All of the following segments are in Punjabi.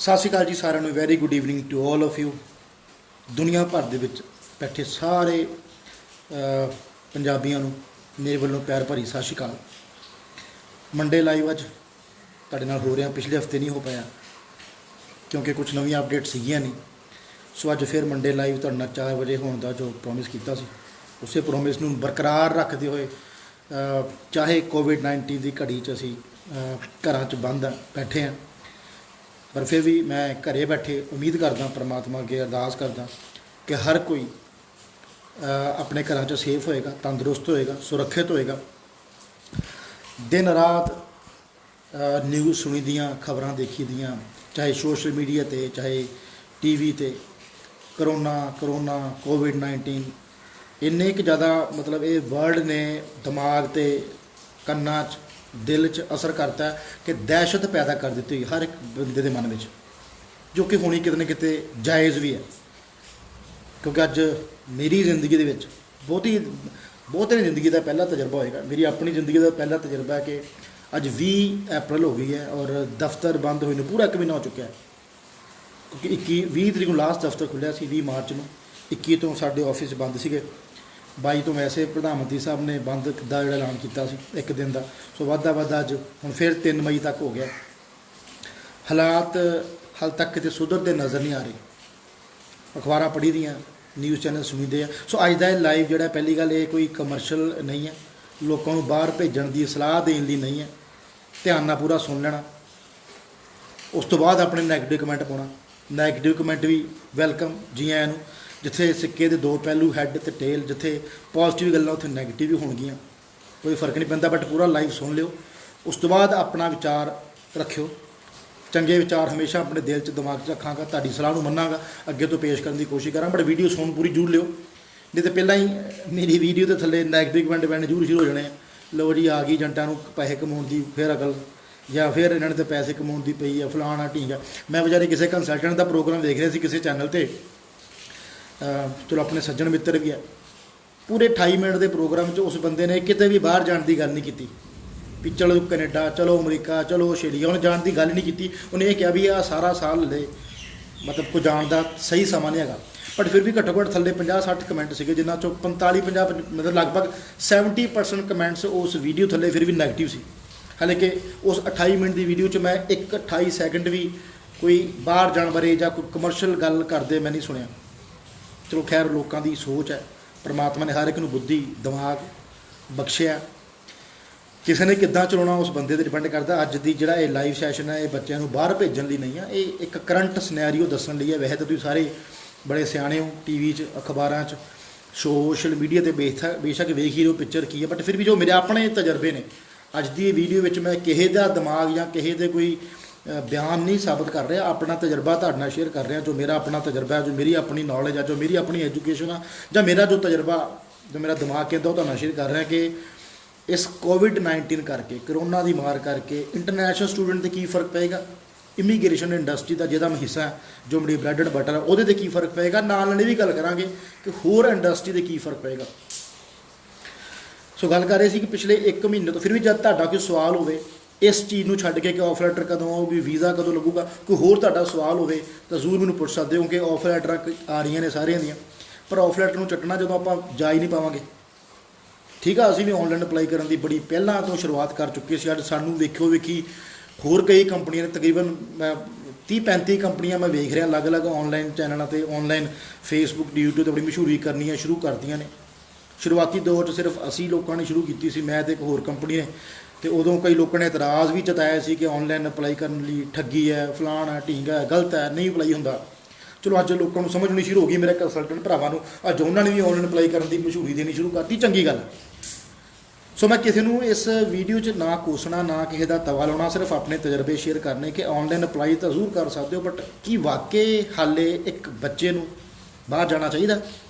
ਸਤਿ ਸ਼੍ਰੀ ਅਕਾਲ ਜੀ ਸਾਰਿਆਂ ਨੂੰ। Very good evening to all of you. ਦੁਨੀਆ ਭਰ ਦੇ ਵਿੱਚ ਬੈਠੇ ਸਾਰੇ ਪੰਜਾਬੀਆਂ ਨੂੰ ਮੇਰੇ ਵੱਲੋਂ ਪਿਆਰ ਭਰੀ ਸਤਿ ਸ਼੍ਰੀ ਅਕਾਲ। ਮੰਡੇ ਲਾਈਵ ਅੱਜ ਤੁਹਾਡੇ ਨਾਲ ਹੋ ਰਿਹਾ। ਪਿਛਲੇ ਹਫਤੇ ਨਹੀਂ ਹੋ ਪਾਇਆ ਕਿਉਂਕਿ ਕੁਝ ਨਵੀਆਂ ਅਪਡੇਟ ਸੀਗੀਆਂ ਨਹੀਂ। ਸੋ ਅੱਜ ਫਿਰ ਮੰਡੇ ਲਾਈਵ ਤੁਹਾਡੇ ਨਾਲ 4 ਵਜੇ ਹੋਣ ਦਾ ਜੋ ਪ੍ਰੋਮਿਸ ਕੀਤਾ ਸੀ ਉਸੇ ਪ੍ਰੋਮਿਸ ਨੂੰ ਬਰਕਰਾਰ ਰੱਖਦੇ ਹੋਏ ਚਾਹੇ ਕੋਵਿਡ-19 ਦੀ ਘੜੀ 'ਚ ਅਸੀਂ ਘਰਾਂ 'ਚ ਬੰਦ ਬੈਠੇ ਹਾਂ, ਪਰ ਫਿਰ ਵੀ ਮੈਂ ਘਰੇ ਬੈਠੇ ਉਮੀਦ ਕਰਦਾ ਪਰਮਾਤਮਾ ਅੱਗੇ ਅਰਦਾਸ ਕਰਦਾ ਕਿ ਹਰ ਕੋਈ ਆਪਣੇ ਘਰਾਂ 'ਚ ਸੇਫ ਹੋਏਗਾ, ਤੰਦਰੁਸਤ ਹੋਏਗਾ, ਸੁਰੱਖਿਅਤ ਹੋਏਗਾ। ਦਿਨ ਰਾਤ ਨਿਊਜ਼ ਸੁਣੀ ਦੀਆਂ, ਖਬਰਾਂ ਦੇਖੀ ਦੀਆਂ, ਚਾਹੇ ਸੋਸ਼ਲ ਮੀਡੀਆ 'ਤੇ ਚਾਹੇ TV 'ਤੇ। ਕਰੋਨਾ ਕੋਵਿਡ-19 ਇੰਨੇ ਕੁ ਜ਼ਿਆਦਾ ਮਤਲਬ ਇਹ ਵਰਡ ਨੇ ਦਿਮਾਗ 'ਤੇ, ਕੰਨਾਂ 'ਚ, ਦਿਲ 'ਚ ਅਸਰ ਕਰਤਾ ਕਿ ਦਹਿਸ਼ਤ ਪੈਦਾ ਕਰ ਦਿੱਤੀ ਹੋਈ ਹਰ ਇੱਕ ਬੰਦੇ ਦੇ ਮਨ ਵਿੱਚ, ਜੋ ਕਿ ਹੋਣੀ ਕਿਤੇ ਨਾ ਕਿਤੇ ਜਾਇਜ਼ ਵੀ ਹੈ। ਕਿਉਂਕਿ ਅੱਜ ਮੇਰੀ ਜ਼ਿੰਦਗੀ ਦੇ ਵਿੱਚ ਬਹੁਤੇ ਜ਼ਿੰਦਗੀ ਦਾ ਪਹਿਲਾ ਤਜਰਬਾ ਹੋਏਗਾ। ਮੇਰੀ ਆਪਣੀ ਜ਼ਿੰਦਗੀ ਦਾ ਪਹਿਲਾ ਤਜਰਬਾ ਹੈ ਕਿ ਅੱਜ 20 ਅਪ੍ਰੈਲ ਹੋ ਗਈ ਹੈ ਔਰ ਦਫ਼ਤਰ ਬੰਦ ਹੋਏ ਨੂੰ ਪੂਰਾ 1 ਮਹੀਨਾ ਹੋ ਚੁੱਕਿਆ ਹੈ। ਕਿਉਂਕਿ 20 ਤਰੀਕ ਨੂੰ ਲਾਸਟ ਦਫ਼ਤਰ ਖੁੱਲ੍ਹਿਆ ਸੀ, 20 ਮਾਰਚ ਨੂੰ। 21 ਤੋਂ ਸਾਡੇ ਆਫਿਸ ਬੰਦ ਸੀਗੇ, 22 ਤੋਂ ਵੈਸੇ ਪ੍ਰਧਾਨ ਮੰਤਰੀ ਸਾਹਿਬ ਨੇ ਬੰਦ ਦਾ ਜਿਹੜਾ ਐਲਾਨ ਕੀਤਾ ਸੀ 1 ਦਿਨ ਦਾ। ਸੋ ਵੱਧਦਾ ਅੱਜ ਹੁਣ ਫਿਰ 3 ਮਈ ਤੱਕ ਹੋ ਗਿਆ। ਹਾਲਾਤ ਹਾਲ ਤੱਕ ਕਿਤੇ ਸੁਧਰਦੇ ਨਜ਼ਰ ਨਹੀਂ ਆ ਰਹੇ। ਅਖਬਾਰਾਂ ਪੜ੍ਹੀ ਦੀਆਂ, ਨਿਊਜ਼ ਚੈਨਲ ਸੁਣੀਦੇ ਆ। ਸੋ ਅੱਜ ਦਾ ਇਹ ਲਾਈਵ ਜਿਹੜਾ, ਪਹਿਲੀ ਗੱਲ ਇਹ ਕੋਈ ਕਮਰਸ਼ੀਅਲ ਨਹੀਂ ਹੈ, ਲੋਕਾਂ ਨੂੰ ਬਾਹਰ ਭੇਜਣ ਦੀ ਸਲਾਹ ਦੇਣ ਲਈ ਨਹੀਂ ਹੈ। ਧਿਆਨ ਨਾਲ ਪੂਰਾ ਸੁਣ ਲੈਣਾ, ਉਸ ਤੋਂ ਬਾਅਦ ਆਪਣੇ ਨੈਗੇਟਿਵ ਕਮੈਂਟ ਪਾਉਣਾ। ਨੈਗੇਟਿਵ ਕਮੈਂਟ ਵੀ ਵੈਲਕਮ, ਜੀ ਆਇਆਂ ਨੂੰ। ਜਿੱਥੇ ਸਿੱਕੇ ਦੇ 2 ਪਹਿਲੂ, ਹੈੱਡ ਅਤੇ ਟੇਲ, ਜਿੱਥੇ ਪੋਜ਼ੀਟਿਵ ਗੱਲਾਂ ਉੱਥੇ ਨੈਗੇਟਿਵ ਵੀ ਹੋਣਗੀਆਂ, ਕੋਈ ਫਰਕ ਨਹੀਂ ਪੈਂਦਾ। ਬਟ ਪੂਰਾ ਲਾਈਵ ਸੁਣ ਲਿਓ, ਉਸ ਤੋਂ ਬਾਅਦ ਆਪਣਾ ਵਿਚਾਰ ਰੱਖਿਓ। ਚੰਗੇ ਵਿਚਾਰ ਹਮੇਸ਼ਾ ਆਪਣੇ ਦਿਲ 'ਚ, ਦਿਮਾਗ 'ਚ ਰੱਖਾਂਗਾ, ਤੁਹਾਡੀ ਸਲਾਹ ਨੂੰ ਮੰਨਾਂਗਾ, ਅੱਗੇ ਤੋਂ ਪੇਸ਼ ਕਰਨ ਦੀ ਕੋਸ਼ਿਸ਼ ਕਰਾਂ। ਬਟ ਵੀਡੀਓ ਸੁਣ ਪੂਰੀ ਜ਼ਰੂਰ ਲਿਓ, ਨਹੀਂ ਤਾਂ ਪਹਿਲਾਂ ਹੀ ਮੇਰੀ ਵੀਡੀਓ ਦੇ ਥੱਲੇ ਨੈਗੇਟਿਵ ਕਮੈਂਟ ਪੈਣੇ ਜ਼ਰੂਰ ਸ਼ੁਰੂ ਹੋ ਜਾਣੇ ਆ। ਲਓ ਜੀ, ਆ ਗਈ ਏਜੰਟਾਂ ਨੂੰ ਪੈਸੇ ਕਮਾਉਣ ਦੀ ਫਿਰ ਅਕਲ, ਜਾਂ ਫਿਰ ਇਹਨਾਂ ਨੇ ਤਾਂ ਪੈਸੇ ਕਮਾਉਣ ਦੀ ਪਈ ਆ, ਫਲਾਣਾ ਢੀਂਗਾ। ਮੈਂ ਵਿਚਾਰੇ ਕਿਸੇ ਕੰਸਲਟੈਂਟ ਦਾ ਪ੍ਰੋਗਰਾਮ ਦੇਖ ਰਿਹਾ ਸੀ ਕਿਸੇ ਚੈਨਲ 'ਤੇ, ਚਲੋ ਆਪਣੇ ਸੱਜਣ ਮਿੱਤਰ ਵੀ ਆ। ਪੂਰੇ 28 ਮਿੰਟ ਦੇ ਪ੍ਰੋਗਰਾਮ 'ਚ ਉਸ ਬੰਦੇ ਨੇ ਕਿਤੇ ਵੀ ਬਾਹਰ ਜਾਣ ਦੀ ਗੱਲ ਨਹੀਂ ਕੀਤੀ ਵੀ ਚਲੋ ਕੈਨੇਡਾ, ਚਲੋ ਅਮਰੀਕਾ, ਚਲੋ ਆਸਟ੍ਰੇਲੀਆ, ਉਹਨੇ ਜਾਣ ਦੀ ਗੱਲ ਨਹੀਂ ਕੀਤੀ। ਉਹਨੇ ਇਹ ਕਿਹਾ ਵੀ ਆਹ ਸਾਰਾ ਸਾਲ ਲੈ ਮਤਲਬ ਕੋਈ ਜਾਣ ਦਾ ਸਹੀ ਸਮਾਂ ਨਹੀਂ ਹੈਗਾ। ਬਟ ਫਿਰ ਵੀ ਘੱਟੋ ਘੱਟ ਥੱਲੇ 50-60 ਕਮੈਂਟ ਸੀਗੇ, ਜਿਨ੍ਹਾਂ 'ਚੋਂ 45-50 ਮਤਲਬ ਲਗਭਗ 70% ਕਮੈਂਟਸ ਉਸ ਵੀਡੀਓ ਥੱਲੇ ਫਿਰ ਵੀ ਨੈਗੇਟਿਵ ਸੀ। ਹਾਲਾਂਕਿ ਉਸ 28 ਮਿੰਟ ਦੀ ਵੀਡੀਓ 'ਚ ਮੈਂ 28 ਸੈਕਿੰਡ ਵੀ ਕੋਈ ਬਾਹਰ ਜਾਣ ਬਾਰੇ ਜਾਂ ਕੋਈ ਕਮਰਸ਼ੀਅਲ ਗੱਲ ਕਰਦੇ ਮੈਂ ਨਹੀਂ ਸੁਣਿਆ। ਚਲੋ ਖੈਰ, ਲੋਕਾਂ ਦੀ ਸੋਚ ਹੈ, ਪਰਮਾਤਮਾ ਨੇ ਹਰ ਇੱਕ ਨੂੰ ਬੁੱਧੀ ਦਿਮਾਗ ਬਖਸ਼ਿਆ। ਕਿਸੇ ਨੇ ਕਿੱਦਾਂ ਚਲਾਉਣਾ ਉਸ ਬੰਦੇ 'ਤੇ ਡਿਪੈਂਡ ਕਰਦਾ। ਅੱਜ ਦੀ ਜਿਹੜਾ ਇਹ ਲਾਈਵ ਸੈਸ਼ਨ ਹੈ, ਇਹ ਬੱਚਿਆਂ ਨੂੰ ਬਾਹਰ ਭੇਜਣ ਲਈ ਨਹੀਂ ਆ, ਇਹ ਇੱਕ ਕਰੰਟ ਸਿਨੈਰੀਓ ਦੱਸਣ ਲਈ ਹੈ। ਵੈਸੇ ਤਾਂ ਤੁਸੀਂ ਸਾਰੇ ਬੜੇ ਸਿਆਣੇ ਹੋ, TV 'ਚ, ਅਖਬਾਰਾਂ 'ਚ, ਸੋਸ਼ਲ ਮੀਡੀਆ 'ਤੇ ਬੇਸ਼ੱਕ ਵੇਖ ਹੀ ਰਹੋ ਪਿਕਚਰ ਕੀ ਹੈ। ਬਟ ਫਿਰ ਵੀ ਜੋ ਮੇਰੇ ਆਪਣੇ ਤਜਰਬੇ ਨੇ, ਅੱਜ ਦੀ ਇਹ ਵੀਡੀਓ ਵਿੱਚ ਮੈਂ ਕਿਸੇ ਦਾ ਦਿਮਾਗ ਜਾਂ ਕਿਸੇ ਦੇ ਕੋਈ ਬਿਆਨ ਨਹੀਂ ਸਾਬਤ ਕਰ ਰਿਹਾ, ਆਪਣਾ ਤਜਰਬਾ ਤੁਹਾਡੇ ਨਾਲ ਸ਼ੇਅਰ ਕਰ ਰਿਹਾ। ਜੋ ਮੇਰਾ ਆਪਣਾ ਤਜਰਬਾ ਹੈ, ਜੋ ਮੇਰੀ ਆਪਣੀ ਨੌਲੇਜ ਹੈ, ਜੋ ਮੇਰੀ ਆਪਣੀ ਐਜੂਕੇਸ਼ਨ ਆ, ਜਾਂ ਮੇਰਾ ਜੋ ਤਜਰਬਾ, ਜੋ ਮੇਰਾ ਦਿਮਾਗ ਕਹਿੰਦਾ, ਉਹ ਤੁਹਾਡੇ ਨਾਲ ਸ਼ੇਅਰ ਕਰ ਰਿਹਾ ਕਿ ਇਸ ਕੋਵਿਡ-19 ਕਰਕੇ, ਕਰੋਨਾ ਦੀ ਮਾਰ ਕਰਕੇ ਇੰਟਰਨੈਸ਼ਨਲ ਸਟੂਡੈਂਟ 'ਤੇ ਕੀ ਫਰਕ ਪਏਗਾ, ਇਮੀਗ੍ਰੇਸ਼ਨ ਇੰਡਸਟਰੀ ਦਾ ਜਿਹਦਾ ਮੈਂ ਹਿੱਸਾ, ਜੋ ਮੇਰੀ ਬ੍ਰੈਡ ਐਂਡ ਬਟਰ ਹੈ, ਉਹਦੇ 'ਤੇ ਕੀ ਫਰਕ ਪਏਗਾ। ਨਾਲ ਇਹ ਵੀ ਗੱਲ ਕਰਾਂਗੇ ਕਿ ਹੋਰ ਇੰਡਸਟਰੀ 'ਤੇ ਕੀ ਫਰਕ ਪਏਗਾ। ਸੋ ਗੱਲ ਕਰ ਰਹੇ ਸੀ ਕਿ ਪਿਛਲੇ 1 ਮਹੀਨੇ ਤੋਂ, ਫਿਰ ਵੀ ਜਦ ਤੁਹਾਡਾ ਕੋਈ ਸਵਾਲ ਹੋਵੇ ਇਸ ਚੀਜ਼ ਨੂੰ ਛੱਡ ਕੇ ਕਿ ਆਫਰ ਲੈਟਰ ਕਦੋਂ ਆਊਗੀ, ਵੀਜ਼ਾ ਕਦੋਂ ਲੱਗੂਗਾ, ਕੋਈ ਹੋਰ ਤੁਹਾਡਾ ਸਵਾਲ ਹੋਵੇ ਤਾਂ ਜ਼ਰੂਰ ਮੈਨੂੰ ਪੁੱਛ ਸਕਦੇ ਹੋ ਕਿ ਆਫਰ ਲੈਟਰਾਂ ਆ ਰਹੀਆਂ ਨੇ ਸਾਰਿਆਂ ਦੀਆਂ। ਪਰ ਆਫਰ ਲੈਟਰ ਨੂੰ ਚੱਟਣਾ ਜਦੋਂ ਆਪਾਂ ਜਾ ਹੀ ਨਹੀਂ ਪਾਵਾਂਗੇ। ਠੀਕ ਆ, ਅਸੀਂ ਵੀ ਆਨਲਾਈਨ ਅਪਲਾਈ ਕਰਨ ਦੀ ਬੜੀ ਪਹਿਲਾਂ ਤੋਂ ਸ਼ੁਰੂਆਤ ਕਰ ਚੁੱਕੇ ਸੀ। ਅੱਜ ਸਾਨੂੰ ਵੇਖੀ ਹੋਰ ਕਈ ਕੰਪਨੀਆਂ ਨੇ, ਤਕਰੀਬਨ 30-35 ਕੰਪਨੀਆਂ ਮੈਂ ਵੇਖ ਰਿਹਾ ਅਲੱਗ-ਅਲੱਗ ਆਨਲਾਈਨ ਚੈਨਲਾਂ 'ਤੇ, ਆਨਲਾਈਨ ਫੇਸਬੁੱਕ, YouTube 'ਤੇ ਬੜੀ ਮਸ਼ਹੂਰੀ ਕਰਨੀਆਂ ਸ਼ੁਰੂ ਕਰਦੀਆਂ ਨੇ। ਸ਼ੁਰੂਆਤੀ ਦੌਰ 'ਚ ਸਿਰਫ ਅਸੀਂ ਲੋਕਾਂ ਨੇ ਸ਼ੁਰੂ ਕੀਤੀ ਸੀ, ਮੈਂ ਤੇ ਇੱਕ ਹੋਰ ਕੰਪਨੀ ਨੇ। ਅਤੇ ਉਦੋਂ ਕਈ ਲੋਕਾਂ ਨੇ ਇਤਰਾਜ਼ ਵੀ ਜਤਾਇਆ ਸੀ ਕਿ ਆਨਲਾਈਨ ਅਪਲਾਈ ਕਰਨ ਲਈ ਠੱਗੀ ਹੈ, ਫਲਾਣਾ ਢੀਂਗਾ ਹੈ, ਗਲਤ ਹੈ, ਨਹੀਂ ਅਪਲਾਈ ਹੁੰਦਾ। ਚਲੋ ਅੱਜ ਲੋਕਾਂ ਨੂੰ ਸਮਝ ਆਉਣੀ ਸ਼ੁਰੂ ਹੋ ਗਈ, ਮੇਰੇ ਕੰਸਲਟੈਂਟ ਭਰਾਵਾਂ ਨੂੰ। ਅੱਜ ਉਹਨਾਂ ਨੇ ਵੀ ਆਨਲਾਈਨ ਅਪਲਾਈ ਕਰਨ ਦੀ ਮਸ਼ਹੂਰੀ ਦੇਣੀ ਸ਼ੁਰੂ ਕਰਤੀ, ਚੰਗੀ ਗੱਲ। ਸੋ ਮੈਂ ਕਿਸੇ ਨੂੰ ਇਸ ਵੀਡੀਓ 'ਚ ਨਾ ਕੋਸਣਾ, ਨਾ ਕਿਸੇ ਦਾ ਤਵਾ ਲਾਉਣਾ, ਸਿਰਫ ਆਪਣੇ ਤਜਰਬੇ ਸ਼ੇਅਰ ਕਰਨੇ ਕਿ ਆਨਲਾਈਨ ਅਪਲਾਈ ਤਾਂ ਜ਼ਰੂਰ ਕਰ ਸਕਦੇ ਹੋ, ਬਟ ਕੀ ਵਾਕਈ ਹਾਲੇ ਇੱਕ ਬੱਚੇ ਨੂੰ ਬਾਹਰ ਜਾਣਾ ਚਾਹੀਦਾ?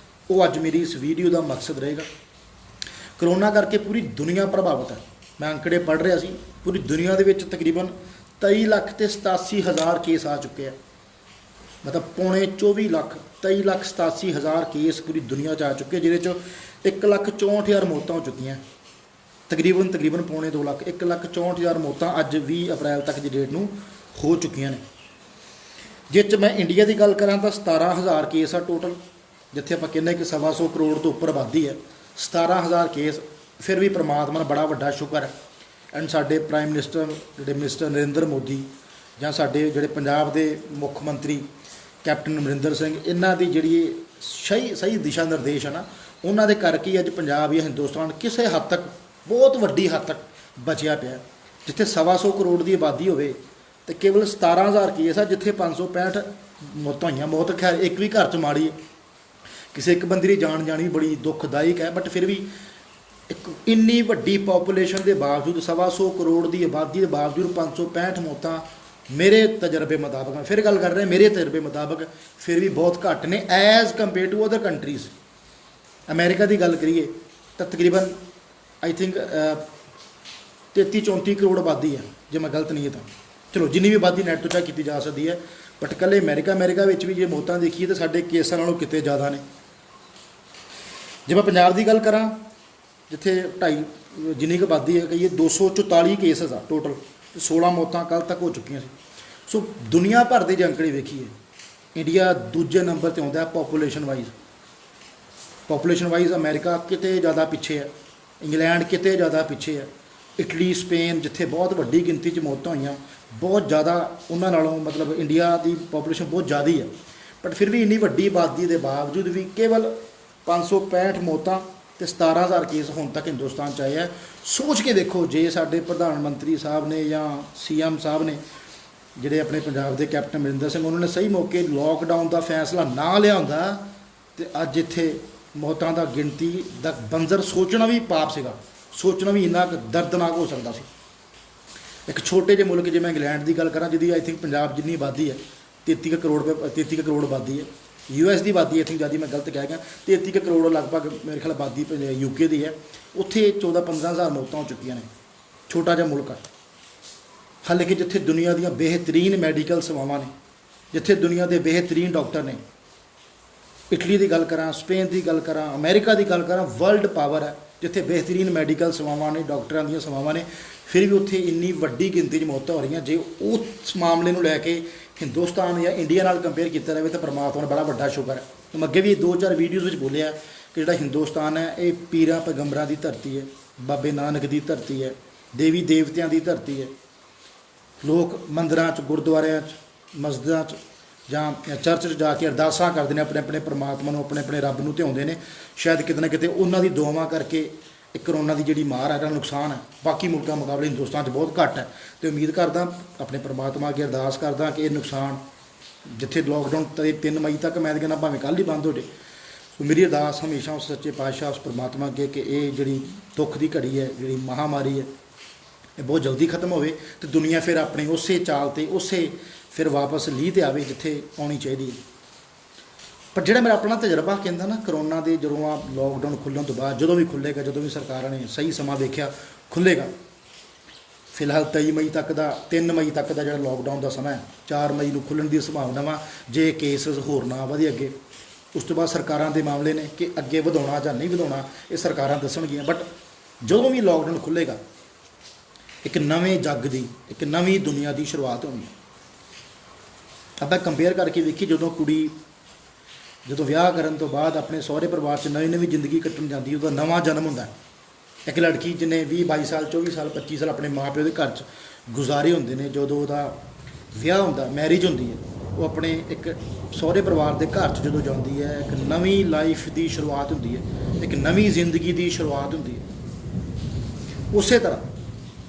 ਉਹ ਅੱਜ ਮੇਰੀ ਇਸ ਵੀਡੀਓ ਦਾ ਮਕਸਦ ਰਹੇਗਾ। ਕਰੋਨਾ ਕਰਕੇ ਪੂਰੀ ਦੁਨੀਆ ਪ੍ਰਭਾਵਿਤ ਹੈ। ਮੈਂ ਅੰਕੜੇ ਪੜ੍ਹ ਰਿਹਾ ਸੀ, ਪੂਰੀ ਦੁਨੀਆ ਦੇ ਵਿੱਚ ਤਕਰੀਬਨ 23,87,000 ਕੇਸ ਆ ਚੁੱਕੇ ਆ। ਮਤਲਬ ਪੌਣੇ 24 ਲੱਖ, 23,87,000 ਕੇਸ ਪੂਰੀ ਦੁਨੀਆ 'ਚ ਆ ਚੁੱਕੇ, ਜਿਹਦੇ 'ਚ 1,64,000 ਮੌਤਾਂ ਹੋ ਚੁੱਕੀਆਂ। ਤਕਰੀਬਨ ਪੌਣੇ 2 ਲੱਖ, 1,64,000 ਮੌਤਾਂ ਅੱਜ 20 ਅਪ੍ਰੈਲ ਤੱਕ ਦੀ ਡੇਟ ਨੂੰ ਹੋ ਚੁੱਕੀਆਂ ਨੇ। ਜਿਸ 'ਚ ਮੈਂ ਇੰਡੀਆ ਦੀ ਗੱਲ ਕਰਾਂ ਤਾਂ 17,000 ਕੇਸ ਆ ਟੋਟਲ, ਜਿੱਥੇ ਆਪਾਂ ਕਹਿੰਦੇ ਕਿ 125 ਕਰੋੜ ਤੋਂ ਉੱਪਰ ਆਬਾਦੀ ਹੈ। 17,000 ਕੇਸ, ਫਿਰ ਵੀ ਪ੍ਰਮਾਤਮਾ ਦਾ ਬੜਾ ਵੱਡਾ ਸ਼ੁਕਰ ਹੈ। ਐਂਡ ਸਾਡੇ ਪ੍ਰਾਈਮ ਮਿਨਿਸਟਰ ਜਿਹੜੇ ਮਿਸਟਰ ਨਰਿੰਦਰ ਮੋਦੀ, ਜਾਂ ਸਾਡੇ ਜਿਹੜੇ ਪੰਜਾਬ ਦੇ ਮੁੱਖ ਮੰਤਰੀ ਕੈਪਟਨ ਅਮਰਿੰਦਰ ਸਿੰਘ, ਇਹਨਾਂ ਦੀ ਜਿਹੜੀ ਸਹੀ ਦਿਸ਼ਾ ਨਿਰਦੇਸ਼ ਹੈ ਨਾ, ਉਹਨਾਂ ਦੇ ਕਰਕੇ ਹੀ ਅੱਜ ਪੰਜਾਬ ਜਾਂ ਹਿੰਦੁਸਤਾਨ ਕਿਸੇ ਹੱਦ ਤੱਕ, ਬਹੁਤ ਵੱਡੀ ਹੱਦ ਤੱਕ ਬਚਿਆ ਪਿਆ। ਜਿੱਥੇ 125 ਕਰੋੜ ਦੀ ਆਬਾਦੀ ਹੋਵੇ ਤੇ ਕੇਵਲ 17,000 ਕੇਸ ਆ, ਜਿੱਥੇ 565 ਮੌਤਾਂ ਹੋਈਆਂ। ਮੌਤ ਖੈਰ ਇੱਕ ਵੀ ਘਰ 'ਚ ਮਾੜੀ ਹੈ, ਕਿਸੇ ਇੱਕ ਬੰਦੇ ਦੀ ਜਾਣ ਜਾਣੀ ਬੜੀ ਦੁਖਦਾਇਕ ਹੈ, ਬਟ ਫਿਰ ਵੀ ਇੱਕ ਇੰਨੀ ਵੱਡੀ ਪਾਪੂਲੇਸ਼ਨ ਦੇ ਬਾਵਜੂਦ, 125 ਕਰੋੜ ਦੀ ਆਬਾਦੀ ਦੇ ਬਾਵਜੂਦ 565 ਮੌਤਾਂ ਮੇਰੇ ਤਜਰਬੇ ਮੁਤਾਬਕ, ਮੈਂ ਫਿਰ ਗੱਲ ਕਰ ਰਿਹਾ ਮੇਰੇ ਤਜਰਬੇ ਮੁਤਾਬਕ, ਫਿਰ ਵੀ ਬਹੁਤ ਘੱਟ ਨੇ as compare to other countries. America ਦੀ ਗੱਲ ਕਰੀਏ ਤਾਂ ਤਕਰੀਬਨ ਆਈ ਥਿੰਕ 33-34 ਕਰੋੜ ਆਬਾਦੀ ਹੈ, ਜੇ ਮੈਂ ਗਲਤ ਨਹੀਂ ਹੈ ਤਾਂ। ਚਲੋ ਜਿੰਨੀ ਵੀ ਆਬਾਦੀ ਨੈੱਟ ਤੋਂ ਚੈੱਕ ਕੀਤੀ ਜਾ ਸਕਦੀ ਹੈ, ਬਟ ਇਕੱਲੇ ਅਮਰੀਕਾ ਵਿੱਚ ਵੀ ਜੇ ਮੌਤਾਂ ਦੇਖੀਏ ਤਾਂ ਸਾਡੇ ਕੇਸਾਂ ਨਾਲੋਂ ਕਿਤੇ ਜ਼ਿਆਦਾ ਨੇ। ਜੇ ਮੈਂ ਪੰਜਾਬ ਦੀ ਗੱਲ ਕਰਾਂ, ਜਿੱਥੇ 2.5 ਜਿੰਨੀ ਕੁ ਆਬਾਦੀ ਹੈ, ਕਹੀਏ 244 ਕੇਸਿਸ ਆ ਟੋਟਲ, 16 ਮੌਤਾਂ ਕੱਲ੍ਹ ਤੱਕ ਹੋ ਚੁੱਕੀਆਂ ਸੀ। ਸੋ ਦੁਨੀਆ ਭਰ ਦੇ ਜੇ ਅੰਕੜੇ ਵੇਖੀਏ, ਇੰਡੀਆ ਦੂਜੇ ਨੰਬਰ 'ਤੇ ਆਉਂਦਾ ਪਾਪੂਲੇਸ਼ਨ ਵਾਈਜ਼। ਅਮਰੀਕਾ ਕਿਤੇ ਜ਼ਿਆਦਾ ਪਿੱਛੇ ਹੈ, ਇੰਗਲੈਂਡ ਕਿਤੇ ਜ਼ਿਆਦਾ ਪਿੱਛੇ ਹੈ, ਇਟਲੀ, ਸਪੇਨ, ਜਿੱਥੇ ਬਹੁਤ ਵੱਡੀ ਗਿਣਤੀ 'ਚ ਮੌਤਾਂ ਹੋਈਆਂ, ਬਹੁਤ ਜ਼ਿਆਦਾ ਉਹਨਾਂ ਨਾਲੋਂ, ਮਤਲਬ ਇੰਡੀਆ ਦੀ ਪਾਪੂਲੇਸ਼ਨ ਬਹੁਤ ਜ਼ਿਆਦਾ ਹੈ, ਬਟ ਫਿਰ ਵੀ ਇੰਨੀ ਵੱਡੀ ਆਬਾਦੀ ਦੇ ਬਾਵਜੂਦ ਵੀ ਕੇਵਲ 565 ਮੌਤਾਂ ਤੇ 17,000 ਕੇਸ ਹੁਣ ਤੱਕ ਹਿੰਦੁਸਤਾਨ 'ਚ ਆਏ ਹੈ। ਸੋਚ ਕੇ ਦੇਖੋ, ਜੇ ਸਾਡੇ ਪ੍ਰਧਾਨ ਮੰਤਰੀ ਸਾਹਿਬ ਨੇ ਜਾਂ CM ਸਾਹਿਬ ਨੇ, ਜਿਹੜੇ ਆਪਣੇ ਪੰਜਾਬ ਦੇ ਕੈਪਟਨ ਅਮਰਿੰਦਰ ਸਿੰਘ, ਉਹਨਾਂ ਨੇ ਸਹੀ ਮੌਕੇ ਲੋਕਡਾਊਨ ਦਾ ਫੈਸਲਾ ਨਾ ਲਿਆ ਹੁੰਦਾ ਤੇ ਅੱਜ ਇੱਥੇ ਮੌਤਾਂ ਦਾ ਗਿਣਤੀ ਦਾ ਬੰਜ਼ਰ ਸੋਚਣਾ ਵੀ ਪਾਪ ਸੀਗਾ, ਸੋਚਣਾ ਵੀ ਇੰਨਾ ਦਰਦਨਾਕ ਹੋ ਸਕਦਾ ਸੀ। ਇੱਕ ਛੋਟੇ ਜਿਹੇ ਮੁਲਕ, ਜੇ ਮੈਂ ਇੰਗਲੈਂਡ ਦੀ ਗੱਲ ਕਰਾਂ, ਜਿਹਦੀ ਆਈ ਥਿੰਕ ਪੰਜਾਬ ਜਿੰਨੀ ਆਬਾਦੀ ਹੈ, 33 ਕਰੋੜ ਆਬਾਦੀ ਹੈ। US ਦੀ ਆਬਾਦੀ ਆਈ ਥਿੰਕ ਜ਼ਿਆਦਾ, ਮੈਂ ਗਲਤ ਕਹਿ ਗਿਆ, 33 ਕਰੋੜ ਲਗਭਗ ਮੇਰੇ ਖਿਆਲ ਆਬਾਦੀ UK ਦੀ ਹੈ। ਉੱਥੇ 14-15 ਹਜ਼ਾਰ ਮੌਤਾਂ ਹੋ ਚੁੱਕੀਆਂ ਨੇ। ਛੋਟਾ ਜਿਹਾ ਮੁਲਕ ਹੈ, ਹਾਲੇ ਕਿ ਜਿੱਥੇ ਦੁਨੀਆ ਦੀਆਂ ਬਿਹਤਰੀਨ ਮੈਡੀਕਲ ਸੇਵਾਵਾਂ ਨੇ, ਜਿੱਥੇ ਦੁਨੀਆ ਦੇ ਬਿਹਤਰੀਨ ਡਾਕਟਰ ਨੇ। ਇਟਲੀ ਦੀ ਗੱਲ ਕਰਾਂ, ਸਪੇਨ ਦੀ ਗੱਲ ਕਰਾਂ, ਅਮਰੀਕਾ ਦੀ ਗੱਲ ਕਰਾਂ, ਵਰਲਡ ਪਾਵਰ ਹੈ, ਜਿੱਥੇ ਬਿਹਤਰੀਨ ਮੈਡੀਕਲ ਸੇਵਾਵਾਂ ਨੇ, ਡਾਕਟਰਾਂ ਦੀਆਂ ਸੇਵਾਵਾਂ ਨੇ, ਫਿਰ ਵੀ ਉੱਥੇ ਇੰਨੀ ਵੱਡੀ ਗਿਣਤੀ 'ਚ ਮੌਤਾਂ ਹੋ ਰਹੀਆਂ। ਜੇ ਉਸ ਮਾਮਲੇ ਨੂੰ ਲੈ ਕੇ ਹਿੰਦੁਸਤਾਨ ਜਾਂ ਇੰਡੀਆ ਨਾਲ ਕੰਪੇਅਰ ਕੀਤਾ ਜਾਵੇ ਤਾਂ ਪਰਮਾਤਮਾ ਦਾ ਬੜਾ ਵੱਡਾ ਸ਼ੁਕਰ ਹੈ। ਮੈਂ ਅੱਗੇ ਵੀ 2-4 ਵੀਡੀਓਜ਼ ਵਿੱਚ ਬੋਲਿਆ ਕਿ ਜਿਹੜਾ ਹਿੰਦੁਸਤਾਨ ਹੈ, ਇਹ ਪੀਰਾਂ ਪੈਗੰਬਰਾਂ ਦੀ ਧਰਤੀ ਹੈ, ਬਾਬੇ ਨਾਨਕ ਦੀ ਧਰਤੀ ਹੈ, ਦੇਵੀ ਦੇਵਤਿਆਂ ਦੀ ਧਰਤੀ ਹੈ। ਲੋਕ ਮੰਦਿਰਾਂ 'ਚ, ਗੁਰਦੁਆਰਿਆਂ 'ਚ, ਮਸਜਿਦਾਂ 'ਚ ਜਾਂ ਚਰਚ 'ਚ ਜਾ ਕੇ ਅਰਦਾਸਾਂ ਕਰਦੇ ਨੇ, ਆਪਣੇ ਪਰਮਾਤਮਾ ਨੂੰ, ਆਪਣੇ ਰੱਬ ਨੂੰ ਧਿਆਉਂਦੇ ਨੇ। ਸ਼ਾਇਦ ਕਿਤੇ ਨਾ ਕਿਤੇ ਉਹਨਾਂ ਦੀ ਦੁਆਵਾਂ ਕਰਕੇ ਇਹ ਕਰੋਨਾ ਦੀ ਜਿਹੜੀ ਮਾਰ ਹੈ, ਜਿਹੜਾ ਨੁਕਸਾਨ ਹੈ, ਬਾਕੀ ਮੁਲਕਾਂ ਮੁਕਾਬਲੇ ਹਿੰਦੁਸਤਾਨ 'ਚ ਬਹੁਤ ਘੱਟ ਹੈ। ਅਤੇ ਉਮੀਦ ਕਰਦਾ, ਆਪਣੇ ਪਰਮਾਤਮਾ ਅੱਗੇ ਅਰਦਾਸ ਕਰਦਾ ਕਿ ਇਹ ਨੁਕਸਾਨ, ਜਿੱਥੇ ਲੋਕਡਾਊਨ 3 ਮਈ ਤੱਕ, ਮੈਂ ਕਹਿੰਦਾ ਭਾਵੇਂ ਕੱਲ੍ਹ ਹੀ ਬੰਦ ਹੋ ਜਾਵੇ। ਸੋ ਮੇਰੀ ਅਰਦਾਸ ਹਮੇਸ਼ਾ ਉਸ ਸੱਚੇ ਪਾਤਸ਼ਾਹ, ਉਸ ਪਰਮਾਤਮਾ ਅੱਗੇ ਕਿ ਇਹ ਜਿਹੜੀ ਦੁੱਖ ਦੀ ਘੜੀ ਹੈ, ਜਿਹੜੀ ਮਹਾਂਮਾਰੀ ਹੈ, ਇਹ ਬਹੁਤ ਜਲਦੀ ਖਤਮ ਹੋਵੇ ਅਤੇ ਦੁਨੀਆ ਫਿਰ ਆਪਣੀ ਉਸੇ ਚਾਲ 'ਤੇ, ਉਸੇ ਫਿਰ ਵਾਪਸ ਲੀਹ 'ਤੇ ਆਵੇ ਜਿੱਥੇ ਆਉਣੀ ਚਾਹੀਦੀ ਹੈ। ਪਰ ਜਿਹੜਾ ਮੇਰਾ ਆਪਣਾ ਤਜਰਬਾ ਕਹਿੰਦਾ ਨਾ, ਕਰੋਨਾ ਦੇ ਜਦੋਂ ਆ ਲੋਕਡਾਊਨ ਖੁੱਲ੍ਹਣ ਤੋਂ ਬਾਅਦ, ਜਦੋਂ ਵੀ ਖੁੱਲ੍ਹੇਗਾ, ਜਦੋਂ ਵੀ ਸਰਕਾਰਾਂ ਨੇ ਸਹੀ ਸਮਾਂ ਵੇਖਿਆ ਖੁੱਲ੍ਹੇਗਾ, ਫਿਲਹਾਲ 23 ਮਈ ਤੱਕ ਦਾ, 3 ਮਈ ਤੱਕ ਦਾ ਜਿਹੜਾ ਲੋਕਡਾਊਨ ਦਾ ਸਮਾਂ ਹੈ, 4 ਮਈ ਨੂੰ ਖੁੱਲ੍ਹਣ ਦੀ ਸੰਭਾਵਨਾ ਵਾ, ਜੇ ਕੇਸਿਸ ਹੋਰ ਨਾ ਵਧੇ ਅੱਗੇ। ਉਸ ਤੋਂ ਬਾਅਦ ਸਰਕਾਰਾਂ ਦੇ ਮਾਮਲੇ ਨੇ ਕਿ ਅੱਗੇ ਵਧਾਉਣਾ ਜਾਂ ਨਹੀਂ ਵਧਾਉਣਾ, ਇਹ ਸਰਕਾਰਾਂ ਦੱਸਣਗੀਆਂ। ਬਟ ਜਦੋਂ ਵੀ ਲੋਕਡਾਊਨ ਖੁੱਲ੍ਹੇਗਾ, ਇੱਕ ਨਵੇਂ ਜੱਗ ਦੀ, ਇੱਕ ਨਵੀਂ ਦੁਨੀਆ ਦੀ ਸ਼ੁਰੂਆਤ ਹੋਣੀ। ਆਪਾਂ ਕੰਪੇਅਰ ਕਰਕੇ ਵੇਖੀ, ਜਦੋਂ ਵਿਆਹ ਕਰਨ ਤੋਂ ਬਾਅਦ ਆਪਣੇ ਸਹੁਰੇ ਪਰਿਵਾਰ 'ਚ ਨਵੀਂ ਜ਼ਿੰਦਗੀ ਕੱਟਣ ਜਾਂਦੀ, ਉਹਦਾ ਨਵਾਂ ਜਨਮ ਹੁੰਦਾ। ਇੱਕ ਲੜਕੀ ਜਿਹਨੇ 20-22 ਸਾਲ, 24 ਸਾਲ, 25 ਸਾਲ ਆਪਣੇ ਮਾਂ ਪਿਓ ਦੇ ਘਰ 'ਚ ਗੁਜ਼ਾਰੇ ਹੁੰਦੇ ਨੇ, ਜਦੋਂ ਉਹਦਾ ਵਿਆਹ ਹੁੰਦਾ, ਮੈਰਿਜ ਹੁੰਦੀ ਹੈ, ਉਹ ਆਪਣੇ ਇੱਕ ਸਹੁਰੇ ਪਰਿਵਾਰ ਦੇ ਘਰ 'ਚ ਜਦੋਂ ਜਾਂਦੀ ਹੈ, ਇੱਕ ਨਵੀਂ ਲਾਈਫ ਦੀ ਸ਼ੁਰੂਆਤ ਹੁੰਦੀ ਹੈ, ਇੱਕ ਨਵੀਂ ਜ਼ਿੰਦਗੀ ਦੀ ਸ਼ੁਰੂਆਤ ਹੁੰਦੀ ਹੈ। ਉਸੇ ਤਰ੍ਹਾਂ